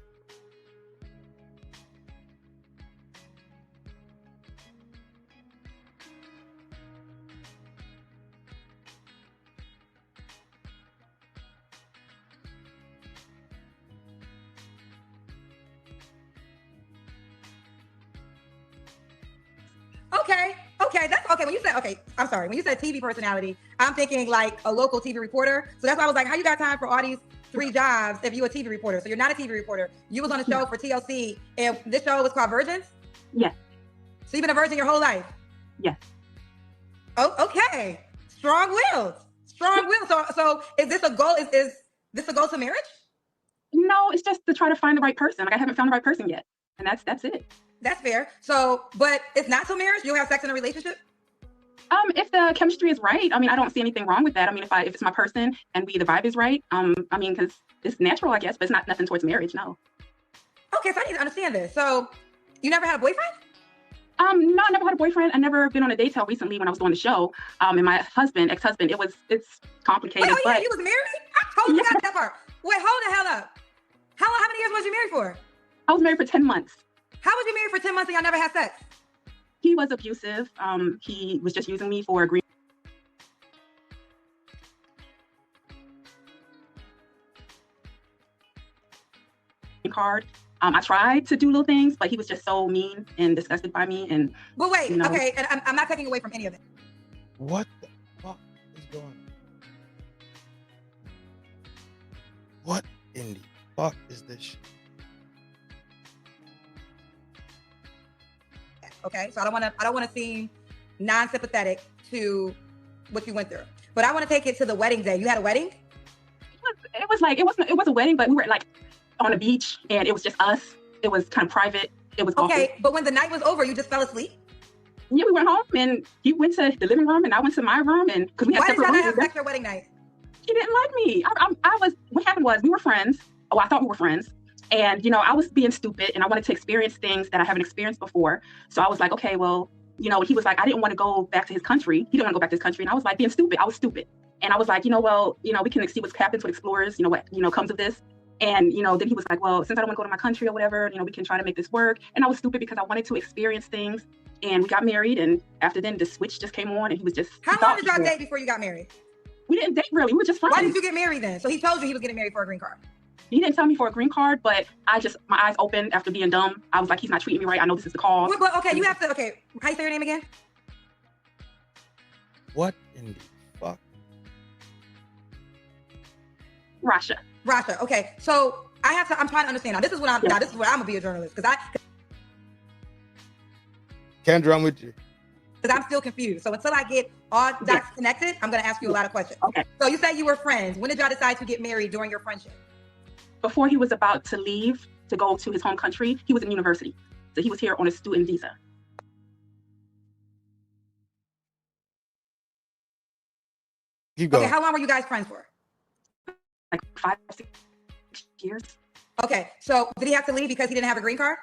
Okay, that's okay. When you said TV personality, I'm thinking like a local TV reporter. So that's why I was like, how you got time for all these 3 jobs if you a TV reporter? So you're not a TV reporter. You was on a show for TLC, and this show was called Virgins? Yes. So you've been a virgin your whole life? Yes. Oh, okay. Strong willed. So is this a goal? Is this a goal to marriage? No, it's just to try to find the right person. Like I haven't found the right person yet. And that's it. That's fair. So, but it's not till marriage? You'll have sex in a relationship? If the chemistry is right, I don't see anything wrong with that. If it's my person and the vibe is right, because it's natural, I guess, but it's not nothing towards marriage, no. Okay, so I need to understand this. So, you never had a boyfriend? No, I never had a boyfriend. I never been on a date till recently when I was doing the show. And my ex-husband, it's complicated. Wait, you was married? I totally got that part. Wait, hold the hell up. How many years was you married for? I was married for 10 months. How was you married for 10 months and y'all never had sex? He was abusive. He was just using me for a green. card. I tried to do little things, but he was just so mean and disgusted by me. And But wait, you know, okay, and I'm not taking away from any of it. What the fuck is going on? What in the fuck is this shit? Okay, so I don't want to seem non-sympathetic to what you went through, but I want to take it to the wedding day. You had a wedding? It was a wedding, but we were like on a beach, and it was just us. It was kind of private. It was okay. awful. But when the night was over, you just fell asleep? Yeah, we went home, and he went to the living room, and I went to my room, and because we had Why did separate y'all not rooms. have sex your wedding night? He didn't like me. I was. What happened was we were friends. Oh, I thought we were friends. And, you know, I was being stupid and I wanted to experience things that I haven't experienced before. So I was like, okay, well, you know, he was like, I didn't want to go back to his country. He didn't want to go back to his country. And I was like, being stupid. I was stupid. And I was like, you know, well, you know, we can see what's happens with explorers, you know, what, you know, comes of this. And, you know, then he was like, well, since I don't want to go to my country or whatever, you know, we can try to make this work. And I was stupid because I wanted to experience things. And we got married. And after then the switch just came on and he was just. How long did y'all date before you got married? We didn't date really. We were just friends. Why did you get married then? So he told you he was getting married for a green card. He didn't tell me for a green card, but my eyes opened after being dumb. I was like, he's not treating me right. I know this is the cause. But okay, you have to, okay, how you say your name again? What in the fuck? Rasha. Rasha, okay. So I'm trying to understand now. This is what I'm gonna be a journalist, because Kendra, I'm with you. Because I'm still confused. So until I get all dots connected, I'm gonna ask you a lot of questions. Okay. So you said you were friends. When did y'all decide to get married during your friendship? Before he was about to leave to go to his home country, he was in university. So he was here on a student visa. Keep going. Okay, how long were you guys friends for? Like 5 or 6 years. Okay, so did he have to leave because he didn't have a green card?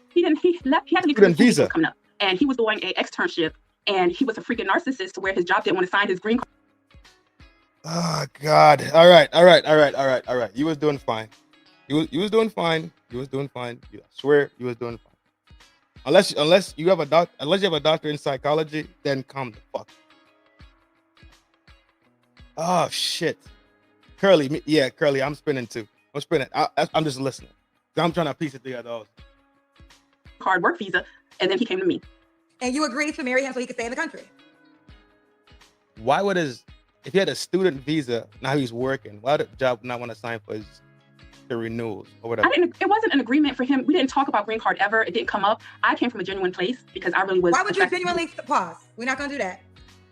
He left. He had to leave because his visa was coming up. And he was doing an externship, and he was a freaking narcissist to where his job didn't want to sign his green card. Oh God. All right. You was doing fine. You was doing fine. I swear you was doing fine. Unless you have a doctor in psychology, then calm the fuck. Oh shit. Curly, yeah, Curly, I'm spinning too. I'm just listening. I'm trying to piece it together also. Card work visa, and then he came to me. And you agreed to marry him so he could stay in the country? Why would if he had a student visa, now he's working, why would the job not want to sign for the renewals or whatever? It wasn't an agreement for him. We didn't talk about green card ever. It didn't come up. I came from a genuine place because I really was. Why would you genuinely pause? We're not gonna do that.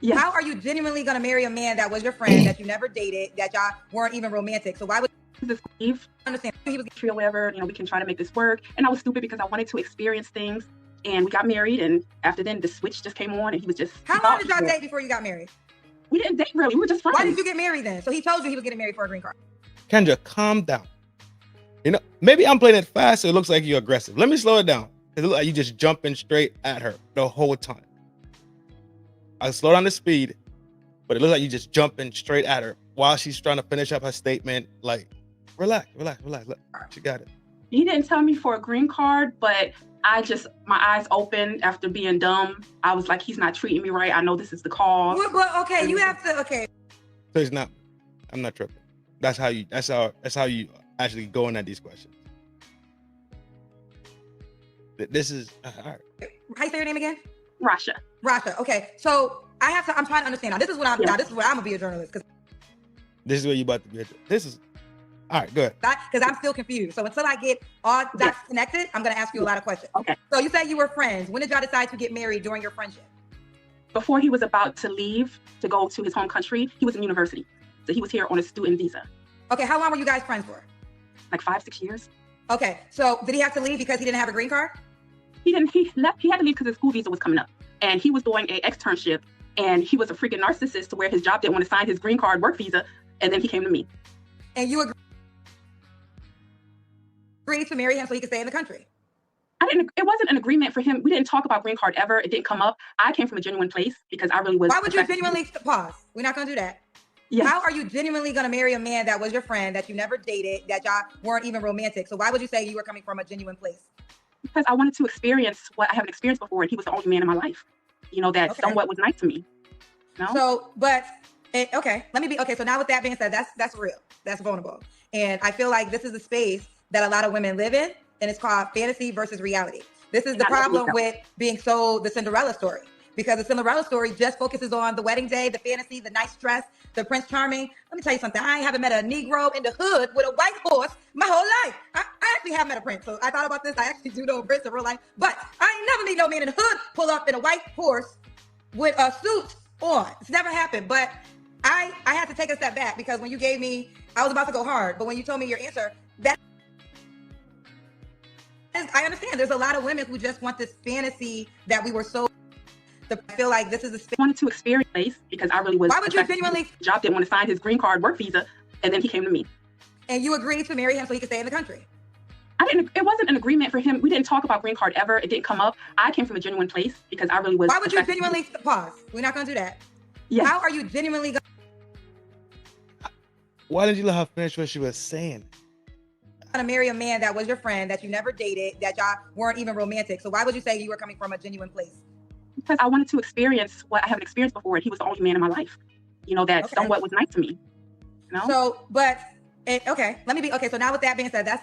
Yes. How are you genuinely gonna marry a man that was your friend, that you never dated, that y'all weren't even romantic? So why would this leave? Understand? He was or whatever. You know, we can try to make this work. And I was stupid because I wanted to experience things. And we got married. And after then, the switch just came on, and he was just. How long did y'all date before you got married? We didn't date really. We were just friends. Why did you get married then? So he told you he was getting married for a green card. Kendra, calm down. You know, maybe I'm playing it fast, so it looks like you're aggressive. Let me slow it down. It looks like you just jumping straight at her the whole time. I'll slow down the speed, but it looks like you just jumping straight at her while she's trying to finish up her statement. Like, relax. Look, she got it. He didn't tell me for a green card, but my eyes opened after being dumb. I was like, he's not treating me right. I know this is the cause. Well, okay, you have to, okay. So it's not, I'm not tripping. That's how you actually going at these questions. This is, all right. How you say your name again? Rasha. Rasha, okay. So I'm trying to understand. Now this is what I'm gonna be a journalist. This is where you about to be. This is, all right, good. Because I'm still confused. So until I get all dots connected, I'm going to ask you a lot of questions. Okay. So you said you were friends. When did y'all decide to get married during your friendship? Before he was about to leave to go to his home country, he was in university. So he was here on a student visa. Okay, how long were you guys friends for? Like 5, 6 years. Okay, so did he have to leave because he didn't have a green card? He didn't. He left. He had to leave because his school visa was coming up. And he was doing an externship. And he was a freaking narcissist to where his job didn't want to sign his green card work visa. And then he came to me. And you agreed to marry him so he could stay in the country? It wasn't an agreement for him. We didn't talk about green card ever. It didn't come up. I came from a genuine place because I really was. Why would you genuinely pause? We're not going to do that. Yes. How are you genuinely going to marry a man that was your friend, that you never dated, that y'all weren't even romantic? So why would you say you were coming from a genuine place? Because I wanted to experience what I haven't experienced before, and he was the only man in my life, you know, that somewhat was nice to me. No? So, okay, so now with that being said, that's real. That's vulnerable. And I feel like this is a space that a lot of women live in, and it's called fantasy versus reality. This is the problem with being sold the Cinderella story, because the Cinderella story just focuses on the wedding day, the fantasy, the nice dress, the Prince Charming. Let me tell you something. I haven't met a Negro in the hood with a white horse my whole life. I actually have met a prince, so I thought about this. I actually do know a prince in real life, but I ain't never meet no man in the hood pull up in a white horse with a suit on. It's never happened, but I had to take a step back, because when you gave me, I was about to go hard, but when you told me your answer, that is, I understand there's a lot of women who just want this fantasy that we were so. I feel like this is a. Wanted to experience because I really was. Why would you genuinely? Job didn't want to sign his green card work visa, and then he came to me. And you agreed to marry him so he could stay in the country. I didn't. It wasn't an agreement for him. We didn't talk about green card ever. It didn't come up. I came from a genuine place because I really was. Why would you genuinely pause? We're not gonna do that. Yeah. How are you genuinely? Why didn't you let her finish what she was saying? To marry a man that was your friend, that you never dated, that y'all weren't even romantic. So why would you say you were coming from a genuine place? Because I wanted to experience what I haven't experienced before, and he was the only man in my life, you know, that somewhat was nice to me. You know? So, but okay, let me be okay. So now with that being said, that's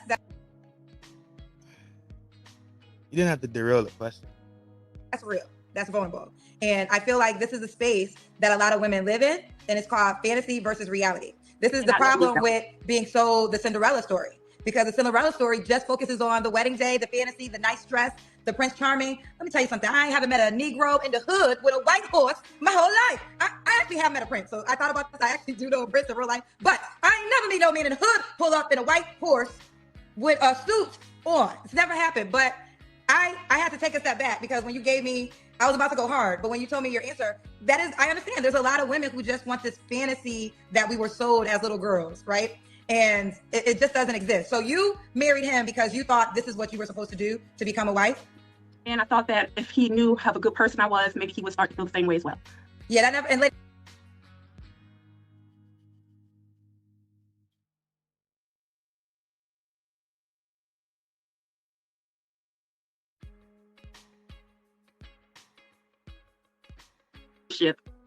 You didn't have to derail the question. That's real. That's vulnerable. And I feel like this is a space that a lot of women live in, and it's called fantasy versus reality. This is the problem with being sold the Cinderella story, because the Cinderella story just focuses on the wedding day, the fantasy, the nice dress, the Prince Charming. Let me tell you something. I haven't met a Negro in the hood with a white horse my whole life. I actually have met a prince, so I thought about this. I actually do know a prince in real life, but I ain't never meet no man in the hood pull up in a white horse with a suit on. It's never happened, but I had to take a step back, because when you gave me, I was about to go hard, but when you told me your answer, that is, I understand there's a lot of women who just want this fantasy that we were sold as little girls, right? And it just doesn't exist. So you married him because you thought this is what you were supposed to do to become a wife? And I thought that if he knew how a good person I was, maybe he would start to feel the same way as well. Yeah, that never, and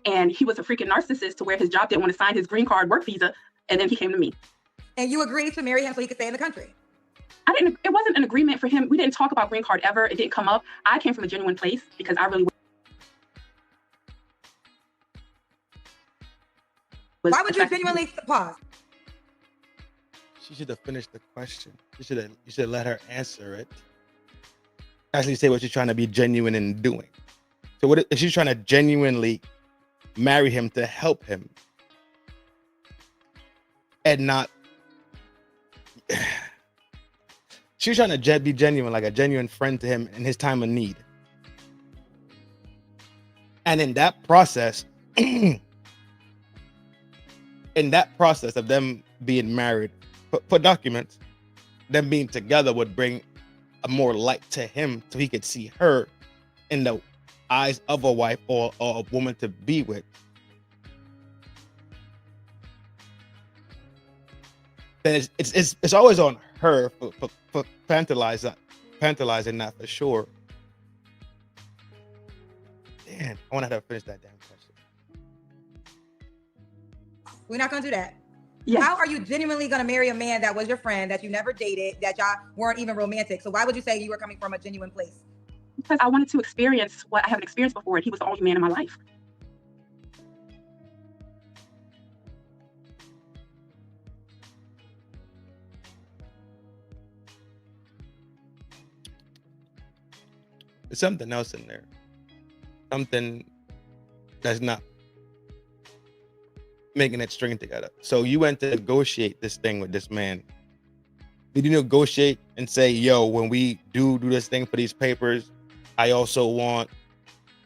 and he was a freaking narcissist to where his job didn't want to sign his green card work visa, and then he came to me. And you agreed to marry him so he could stay in the country? I didn't. It wasn't an agreement for him. We didn't talk about green card ever. It didn't come up. I came from a genuine place because I really was. Why would you genuinely pause? She should have finished the question. You should have let her answer it. Actually say what you're trying to be genuine in doing. So what if she's trying to genuinely marry him to help him and not she's trying to be genuine, like a genuine friend to him in his time of need. And in that process of them being married, put documents, them being together would bring a more light to him, so he could see her in the eyes of a wife or a woman to be with. Then it's always on her for tantalizing that for sure. Damn, I want to have to finish that damn question. We're not gonna do that. Yes. How are you genuinely gonna marry a man that was your friend, that you never dated, that y'all weren't even romantic? So why would you say you were coming from a genuine place? Because I wanted to experience what I haven't experienced before, and he was the only man in my life. There's something else in there. Something that's not making it string together. So you went to negotiate this thing with this man. Did you negotiate and say, yo, when we do this thing for these papers, I also want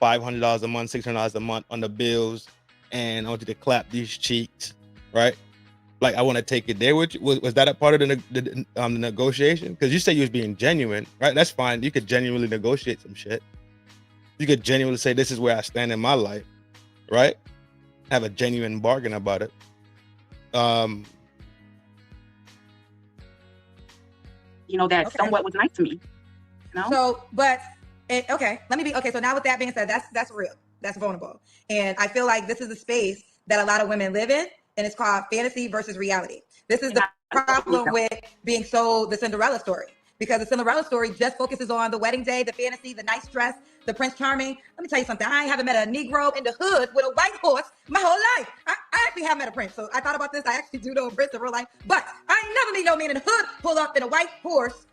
$500 a month, $600 a month on the bills, and I want you to clap these cheeks, right? Like, I want to take it there with you. Was that a part of the negotiation? Because you say you was being genuine, right? That's fine. You could genuinely negotiate some shit. You could genuinely say, this is where I stand in my life, right? Have a genuine bargain about it. You know, that somewhat was nice to me. You know? So, but okay, let me be okay. So now with that being said, that's real. That's vulnerable. And I feel like this is a space that a lot of women live in, and it's called fantasy versus reality. This is problem with being sold the Cinderella story, because the Cinderella story just focuses on the wedding day, the fantasy, the nice dress, the Prince Charming. Let me tell you something. I haven't met a Negro in the hood with a white horse my whole life. I actually have met a prince, so I thought about this. I actually do know a prince in real life, but I ain't never meet no man in the hood pull up in a white horse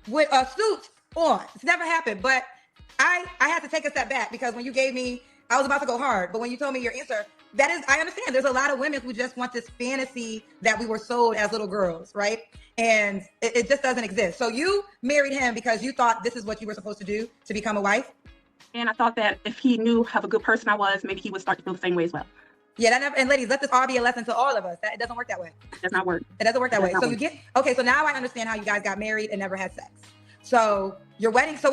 with a suit on. It's never happened. But I had to take a step back, because when you gave me, I was about to go hard, but when you told me your answer, that is, I understand. There's a lot of women who just want this fantasy that we were sold as little girls, right? And it just doesn't exist. So you married him because you thought this is what you were supposed to do to become a wife? And I thought that if he knew how a good person I was, maybe he would start to feel the same way as well. Yeah, that never, and ladies, let this all be a lesson to all of us. That it doesn't work that way. It does not work. It doesn't work that way. So work. you get, okay, so now I understand how you guys got married and never had sex. So your wedding, so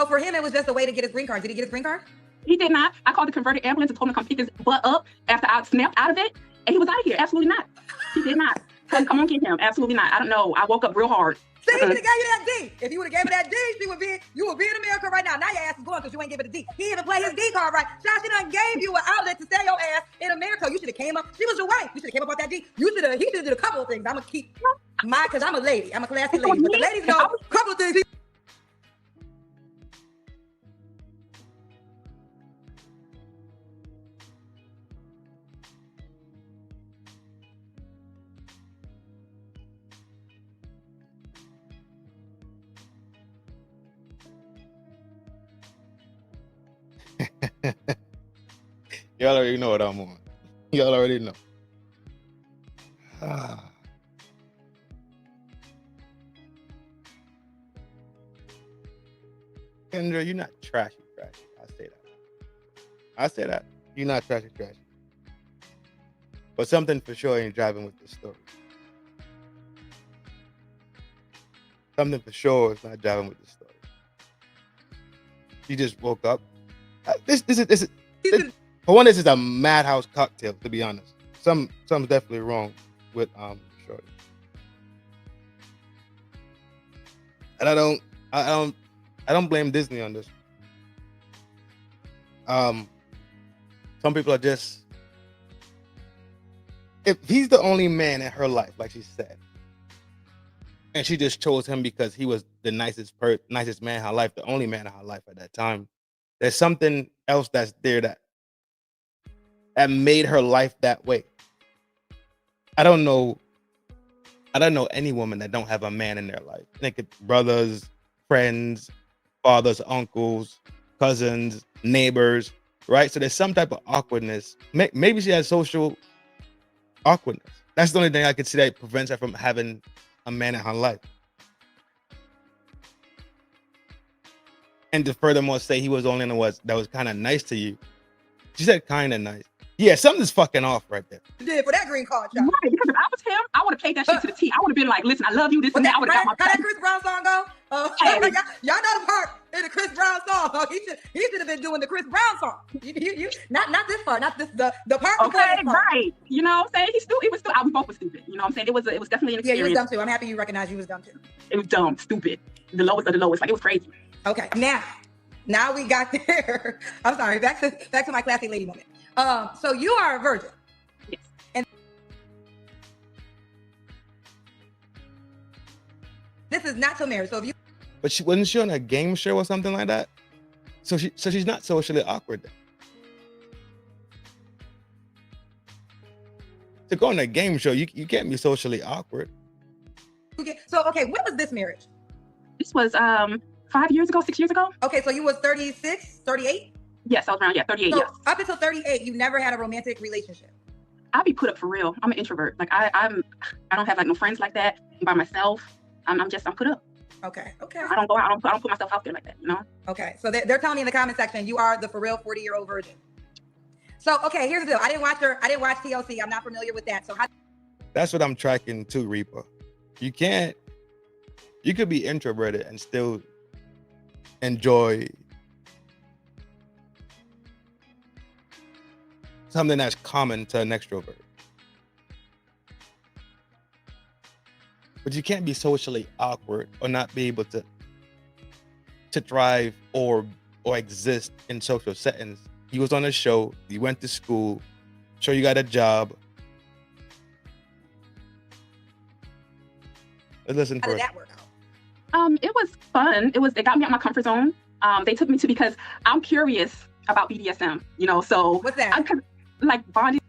for him, it was just a way to get his green card. Did he get his green card? He did not. I called the converted ambulance and told him to come pick his butt up after I snapped out of it, and he was out of here. Absolutely not. He did not. Come on, get him. Absolutely not. I don't know. I woke up real hard. See, he would have gave you that D. If you would have gave her that D, you would be in America right now. Now your ass is going because you ain't give it a D. He even played his D card right. She done gave you an outlet to stay your ass in America. You should have came up. She was your wife. You should have came up with that D. He should have did a couple of things. I'm gonna keep because I'm a lady. I'm a classy lady. But the ladies know a couple of things. Y'all already know what I'm on. Y'all already know. Kendra, you're not trashy. I say that. You're not trashy. But something for sure ain't driving with this story. Something for sure is not driving with this story. You just woke up. This is for one, this is a madhouse cocktail, to be honest. Something's definitely wrong with Shorty. And I don't blame Disney on this. Some people are just, if he's the only man in her life, like she said, and she just chose him because he was the nicest man in her life, the only man in her life at that time, there's something else that's there that made her life that way. I don't know any woman that don't have a man in their life. Think of brothers, friends, fathers, uncles, cousins, neighbors, right? So there's some type of awkwardness. Maybe she has social awkwardness. That's the only thing I could see that prevents her from having a man in her life. And to furthermore say he was the only one that was kind of nice to you. She said kind of nice. Yeah, something's fucking off right there. You did for that green card, y'all. Right, because if I was him, I would have played that shit to the T. I would have been like, listen, I love you, this and that. I would have got my how that Chris Brown song go? Y'all know the part in the Chris Brown song. He should have been doing the Chris Brown song. You not this part, not this the part. Okay, right. You know what I'm saying? He was still. We both were stupid. You know what I'm saying? It was definitely an experience. Yeah, you was dumb too. I'm happy you recognize you was dumb too. It was dumb, stupid, the lowest of the lowest. Like it was crazy. Okay, now we got there. I'm sorry. Back to my classy lady moment. So you are a virgin. Yes. And this is not till marriage. So if you But wasn't she on a game show or something like that? So she's not socially awkward then. To go on a game show, you can't be socially awkward. okay, when was this marriage? This was 5 years ago, 6 years ago. Okay, so you was 36, 38? Yes, I was around 38. So yes. up until 38, you never had a romantic relationship. I'll be put up for real. I'm an introvert. Like I don't have like no friends like that. I'm by myself. I'm put up. Okay. I don't go out. I don't put myself out there like that. You know. Okay, so they're telling me in the comment section you are the for real 40-year-old virgin. So okay, here's the deal. I didn't watch TLC. I'm not familiar with that. So That's what I'm tracking too, Reaper. You could be introverted and still enjoy something that's common to an extrovert. But you can't be socially awkward or not be able to thrive or exist in social settings. You was on a show, you went to school, sure you got a job. Let's listen How first. did that work out? It was fun. It got me out my comfort zone. They took me to, because I'm curious about BDSM, you know, so what's that? Like bondage.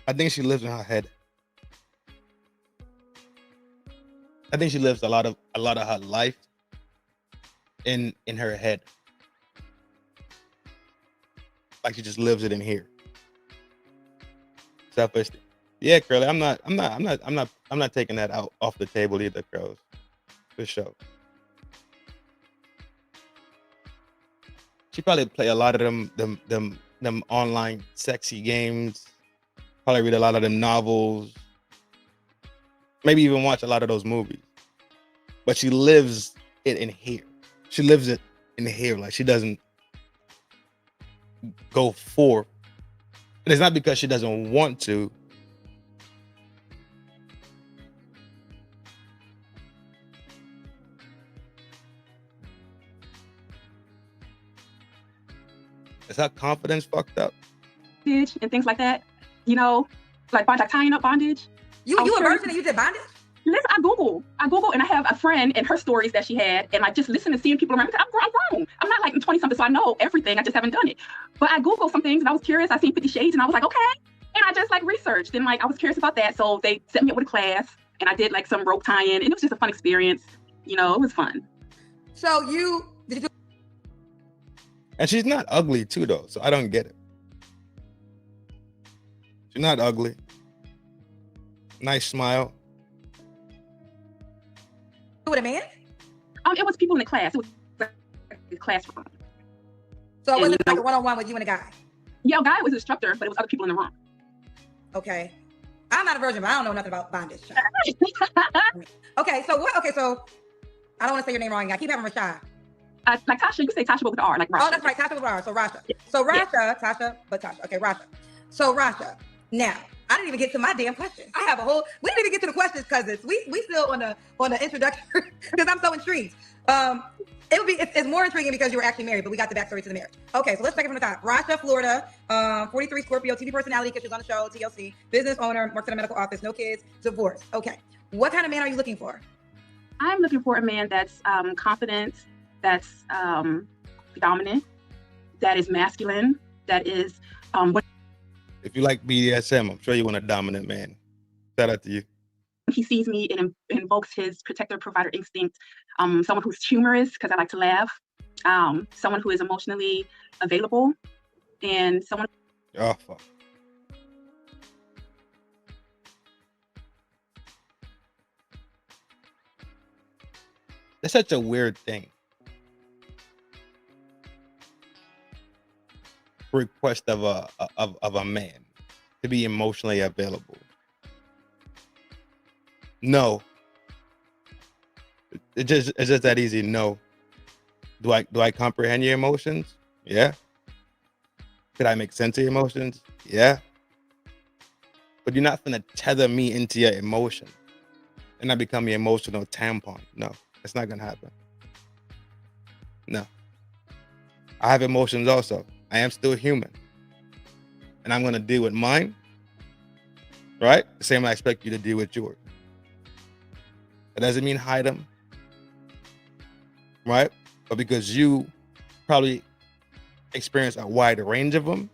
I think she lives in her head. I think she lives a lot of her life in her head. Like she just lives it in here. Self-esteem. Yeah, Curly. I'm not taking that out off the table either, girls. For sure. She probably play a lot of them online sexy games. Probably read a lot of them novels. Maybe even watch a lot of those movies. But she lives it in here. She lives it in here. Like she doesn't go forth. And it's not because she doesn't want to. Is her confidence fucked up? And things like that. You know, like tying up bondage. You a virgin and you did bondage? Listen, I Google, and I have a friend and her stories that she had, and like just listening to seeing people around. I'm grown. I'm not like 20-something, so I know everything. I just haven't done it. But I Googled some things and I was curious. I seen 50 Shades and I was like, okay. And I just like researched and like I was curious about that. So they set me up with a class and I did like some rope tying and it was just a fun experience. You know, it was fun. So did you do? And she's not ugly too though, so I don't get it. She's not ugly. Nice smile. With a man? It was people in the class. It was like a classroom. So it wasn't like a one-on-one with you and a guy? Yeah, a guy was an instructor, but it was other people in the room. Okay. I'm not a virgin, but I don't know nothing about bondage. Okay, so I don't want to say your name wrong. I keep having Rashad. Like Tasha, you can say Tasha but with an R, like Rasha. Oh, that's right, Tasha with an R. So Rasha. So Rasha, Tasha, but Tasha. Okay, Rasha. So Rasha. Now, I didn't even get to my damn questions. I have we didn't even get to the questions, cousins. We still on the introduction because I'm so intrigued. It's more intriguing because you were actually married, but we got the backstory to the marriage. Okay, so let's take it from the top. Rasha, Florida, 43 Scorpio, TV personality because she's on the show, TLC, business owner, works in a medical office, no kids, divorced. Okay, what kind of man are you looking for? I'm looking for a man that's confident, that's dominant, that is masculine, that is if you like BDSM, I'm sure you want a dominant man. Shout out to you. He sees me and invokes his protector provider instinct. Someone who's humorous because I like to laugh. Someone who is emotionally available, and someone. Oh fuck. That's such a weird thing. Request of a man to be emotionally available. No. It's just that easy. No. Do I comprehend your emotions? Yeah. Could I make sense of your emotions? Yeah. But you're not gonna tether me into your emotion and I become your emotional tampon. No, it's not gonna happen. No. I have emotions also. I am still human. And I'm gonna deal with mine. Right? The same I expect you to deal with yours. That doesn't mean hide them. Right? But because you probably experience a wide range of them,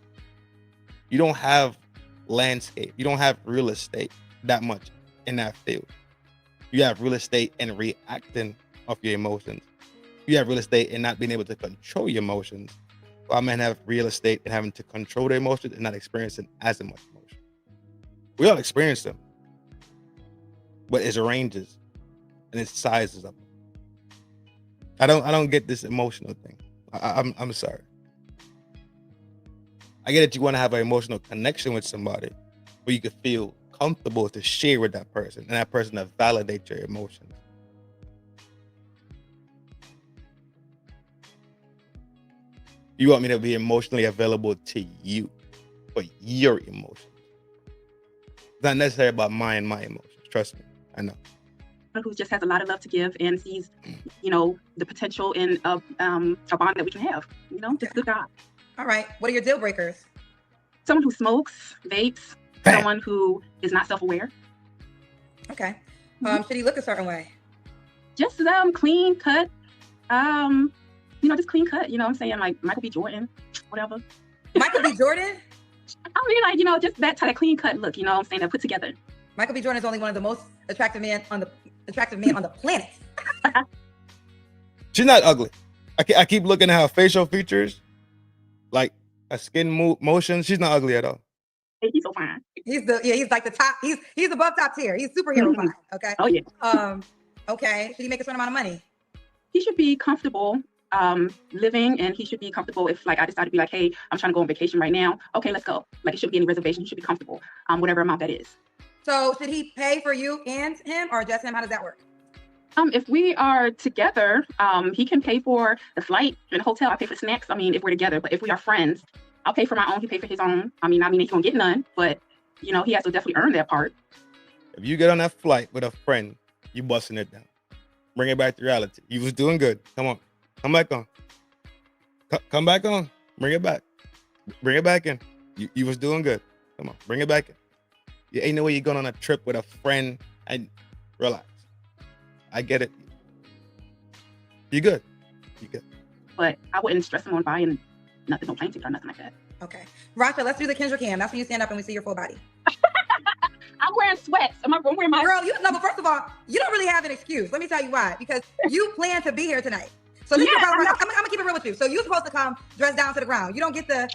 you don't have landscape. You don't have real estate that much in that field. You have real estate in reacting off your emotions. You have real estate in not being able to control your emotions. While men have real estate in having to control their emotions and not experiencing as much emotion. We all experience them, but it's ranges and it's sizes of them. I don't get this emotional thing. I'm sorry. I get that you want to have an emotional connection with somebody where you can feel comfortable to share with that person and that person to validate your emotions. You want me to be emotionally available to you for your emotions. It's not necessarily about my emotions. Trust me. I know. who just has a lot of love to give and sees, you know, the potential in a bond that we can have. You know, just a good guy. All right. What are your deal breakers? Someone who smokes, vapes, someone who is not self-aware. Okay. Should he look a certain way? Just clean cut. You know, just clean cut. You know what I'm saying? Like Michael B. Jordan, whatever. Michael B. Jordan? I mean, like, you know, just that type of clean cut look, you know what I'm saying, that put together. Michael B. Jordan is only one of the most attractive men on the planet. She's not ugly. I keep looking at her facial features, like her skin motion. She's not ugly at all. Hey, he's so fine. He's like the top. He's above top tier. He's superhero fine. Okay. Oh yeah. Okay. Should he make a certain amount of money? He should be comfortable living, and he should be comfortable if, like, I decide to be like, hey, I'm trying to go on vacation right now. Okay, let's go. Like, it shouldn't be any reservation. He should be comfortable, whatever amount that is. So should he pay for you and him, or just him? How does that work? If we are together, he can pay for the flight and the hotel. I pay for the snacks. I mean, if we're together, but if we are friends, I'll pay for my own. He pay for his own. I mean, he's gonna get none, but you know, he has to definitely earn that part. If you get on that flight with a friend, you busting it down. Bring it back to reality. You was doing good. Come on, come back on. Come back on. Bring it back. Bring it back in. You was doing good. Come on, bring it back in. You ain't no way you're going on a trip with a friend and relax. I get it. You good. You good. But I wouldn't stress him on buying nothing, no plane ticket or nothing like that. Okay. Rasha, let's do the Kendra cam. That's when you stand up and we see your full body. I'm wearing sweats. I'm wearing my... Girl, but first of all, you don't really have an excuse. Let me tell you why. Because you plan to be here tonight. So this is about, I'm gonna keep it real with you. So you're supposed to come dressed down to the ground. You don't get the...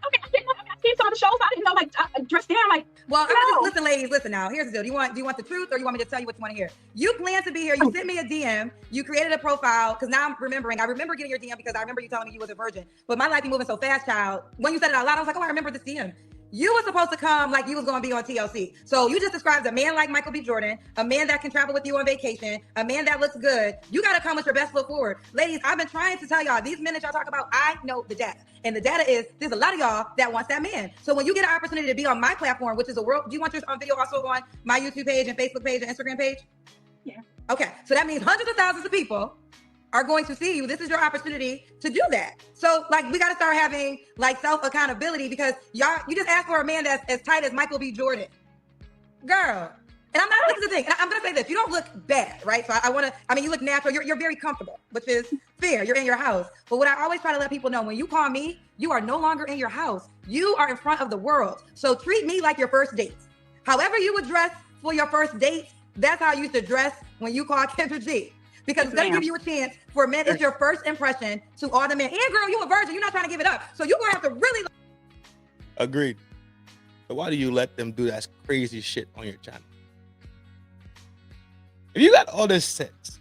Okay, I've seen some of the shows. I didn't know, like, dressed down, like... Well, listen, ladies, listen now. Here's the deal. Do you want the truth, or you want me to tell you what you want to hear? You plan to be here. You sent me a DM. You created a profile, because now I'm remembering. I remember getting your DM because I remember you telling me you was a virgin. But my life be moving so fast, child. When you said it out loud, I was like, oh, I remember this DM. You were supposed to come like you was going to be on TLC. So you just described a man like Michael B. Jordan, a man that can travel with you on vacation, a man that looks good. You got to come with your best foot forward. Ladies, I've been trying to tell y'all, these men that y'all talk about, I know the data. And the data is, there's a lot of y'all that wants that man. So when you get an opportunity to be on my platform, which is a world, do you want your video also on my YouTube page and Facebook page and Instagram page? Yeah. Okay. So that means hundreds of thousands of people are going to see you. This is your opportunity to do that. So like, we got to start having like self accountability, because you just asked for a man that's as tight as Michael B. Jordan, girl. And I'm not, this is the thing, and I'm going to say this, you don't look bad, right? So you look natural. You're very comfortable, which is fair. You're in your house. But what I always try to let people know, when you call me, you are no longer in your house. You are in front of the world. So treat me like your first date. However you would dress for your first date, that's how you should dress when you call Kendra G. Because it's going to give you a chance for men. It's your first impression to all the men. And girl, you a virgin. You're not trying to give it up. So you're going to have to really... Agreed. So why do you let them do that crazy shit on your channel? If you got all this sense,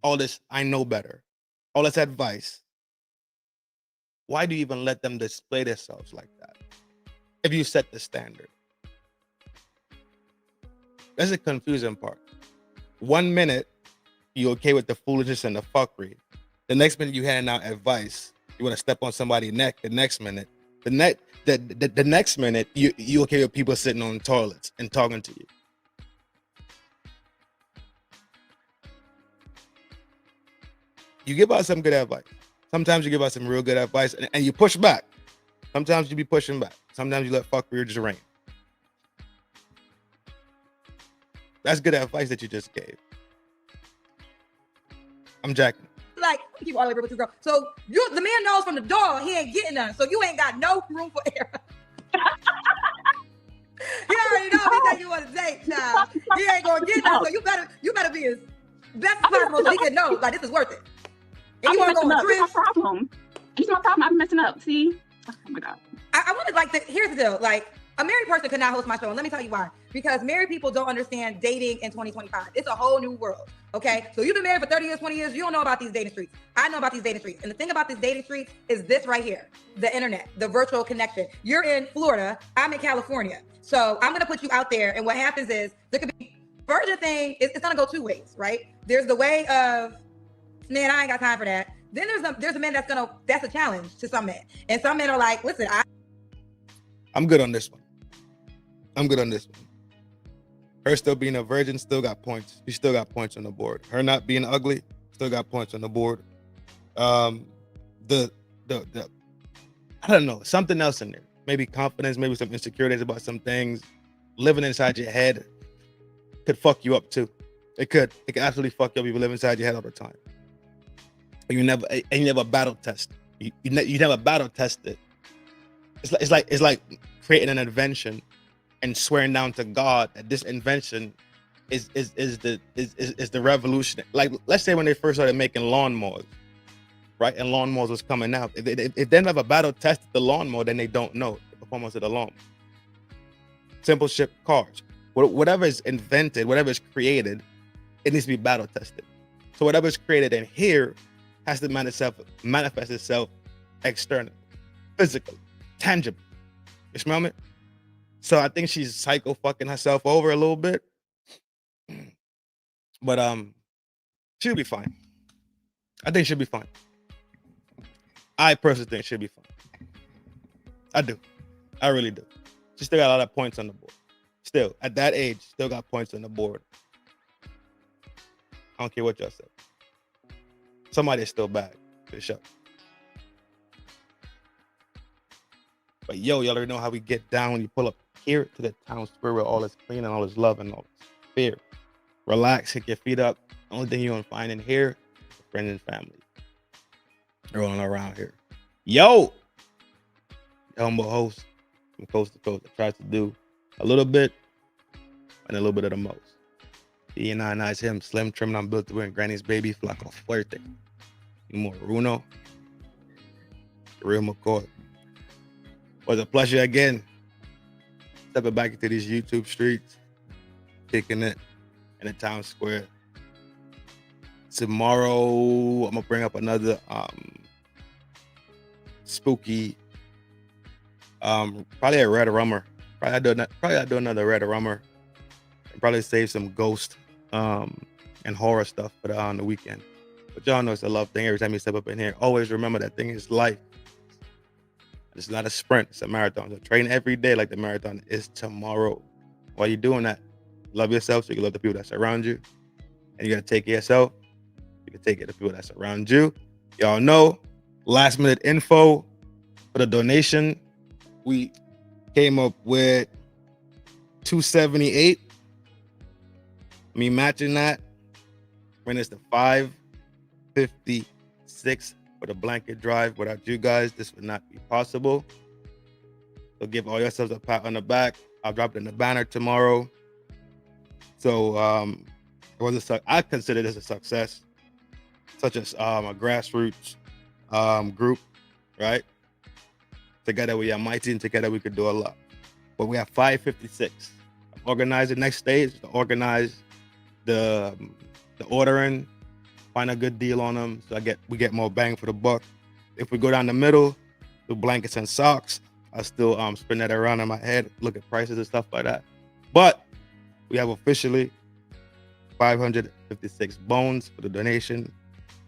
all this I know better, all this advice, why do you even let them display themselves like that? If you set the standard. That's the confusing part. 1 minute, you're okay with the foolishness and the fuckery. The next minute, you handing out advice. You want to step on somebody's neck. The next minute, the next minute, you okay with people sitting on toilets and talking to you. You give out some good advice. Sometimes you give out some real good advice, and you push back. Sometimes you be pushing back. Sometimes you let fuckery just reign. That's good advice that you just gave. I'm jacking. Like, keep all over with you, girl. So the man knows from the door he ain't getting none. So you ain't got no room for error. You already know he said you want to date, child. He ain't gonna get none. So you better be as best as possible so he can know like this is worth it. And you want to go on trips. This is my problem. This is my problem. I'm messing up. See? Oh my God. I wanted here's the deal. Like, a married person could not host my show, and let me tell you why. Because married people don't understand dating in 2025. It's a whole new world, okay? So you've been married for 30 years, 20 years, you don't know about these dating streets. I know about these dating streets. And the thing about these dating streets is this right here, the internet, the virtual connection. You're in Florida, I'm in California. So I'm gonna put you out there, and what happens is, there could be, virgin thing, it's gonna go two ways, right? There's the way of, man, I ain't got time for that. Then there's a man that's a challenge to some men. And some men are like, listen, I'm good on this one. I'm good on this one. Her still being a virgin still got points. She still got points on the board. Her not being ugly still got points on the board. The I don't know, something else in there. Maybe confidence, maybe some insecurities about some things. Living inside your head could fuck you up too. It could absolutely fuck you up if you live inside your head all the time. You never battle test. You never battle test it. It's like creating an invention and swearing down to God that this invention is the revolution. Like, let's say when they first started making lawnmowers, right? And lawnmowers was coming out. If they never battle tested the lawnmower, then they don't know the performance of the lawnmower. Simple ship cars. Whatever is invented, whatever is created, it needs to be battle tested. So whatever is created in here has to manifest itself externally, physically, tangible. You smell me? So I think she's psycho fucking herself over a little bit. But she'll be fine. I think she'll be fine. I personally think she'll be fine. I do. I really do. She still got a lot of points on the board. Still, at that age, still got points on the board. I don't care what y'all say. Somebody's still bad, for sure. But yo, y'all already know how we get down when you pull up here to the town square where all is clean and all is love and all is fear. Relax, kick your feet up. The only thing you're gonna find in here is friends and family. Rolling around here. Yo! Humble host from coast to coast that tries to do a little bit and a little bit of the most. DNI him, slim, trim, and I'm built to win. Granny's baby, flaco fuerte. Numero uno. Real McCoy. Was a pleasure again. Stepping back into these YouTube streets, kicking it in the town square. Tomorrow, I'm gonna bring up another spooky, probably a red rummer. Probably I do another red rummer. And probably save some ghost and horror stuff for on the weekend. But y'all know it's a love thing. Every time you step up in here, always remember that thing is life. It's not a sprint, it's a marathon. So train every day like the marathon is tomorrow. While you're doing that, love yourself so you can love the people that surround you. And you gotta take care of yourself. You can take care of the people that surround you. Y'all know, last minute info for the donation. We came up with $278. Me matching that. When it's the $556 for the blanket drive. Without you guys, this would not be possible. So give all yourselves a pat on the back. I'll drop it in the banner tomorrow. So it was I consider this a success, such as a grassroots group, right? Together we are mighty, and together we could do a lot. But we have 556. Organize the next stage to organize the ordering, find a good deal on them, so we get more bang for the buck. If we go down the middle, do blankets and socks, I still spin that around in my head, look at prices and stuff like that. But we have officially 556 bones for the donation,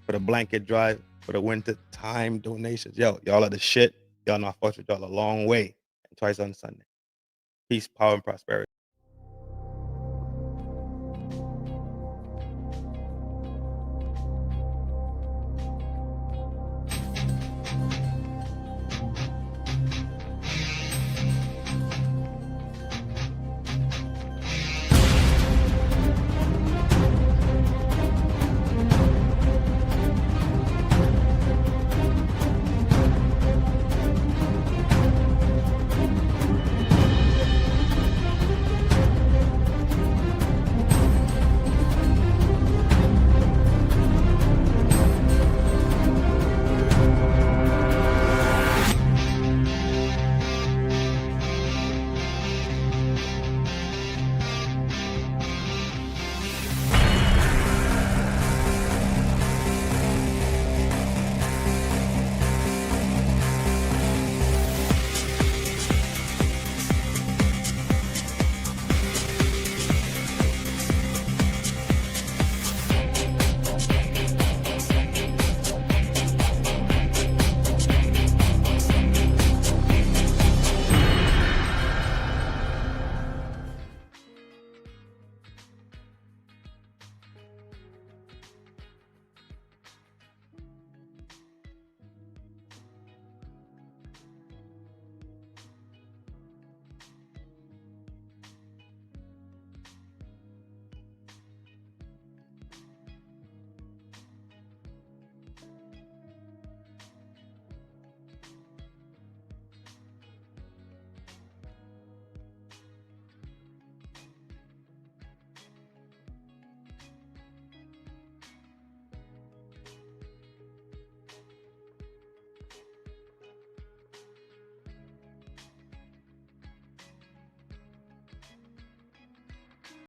for the blanket drive, for the winter time donations. Yo, y'all are the shit. Y'all know I fucked with y'all a long way. And twice on Sunday. Peace, power, and prosperity.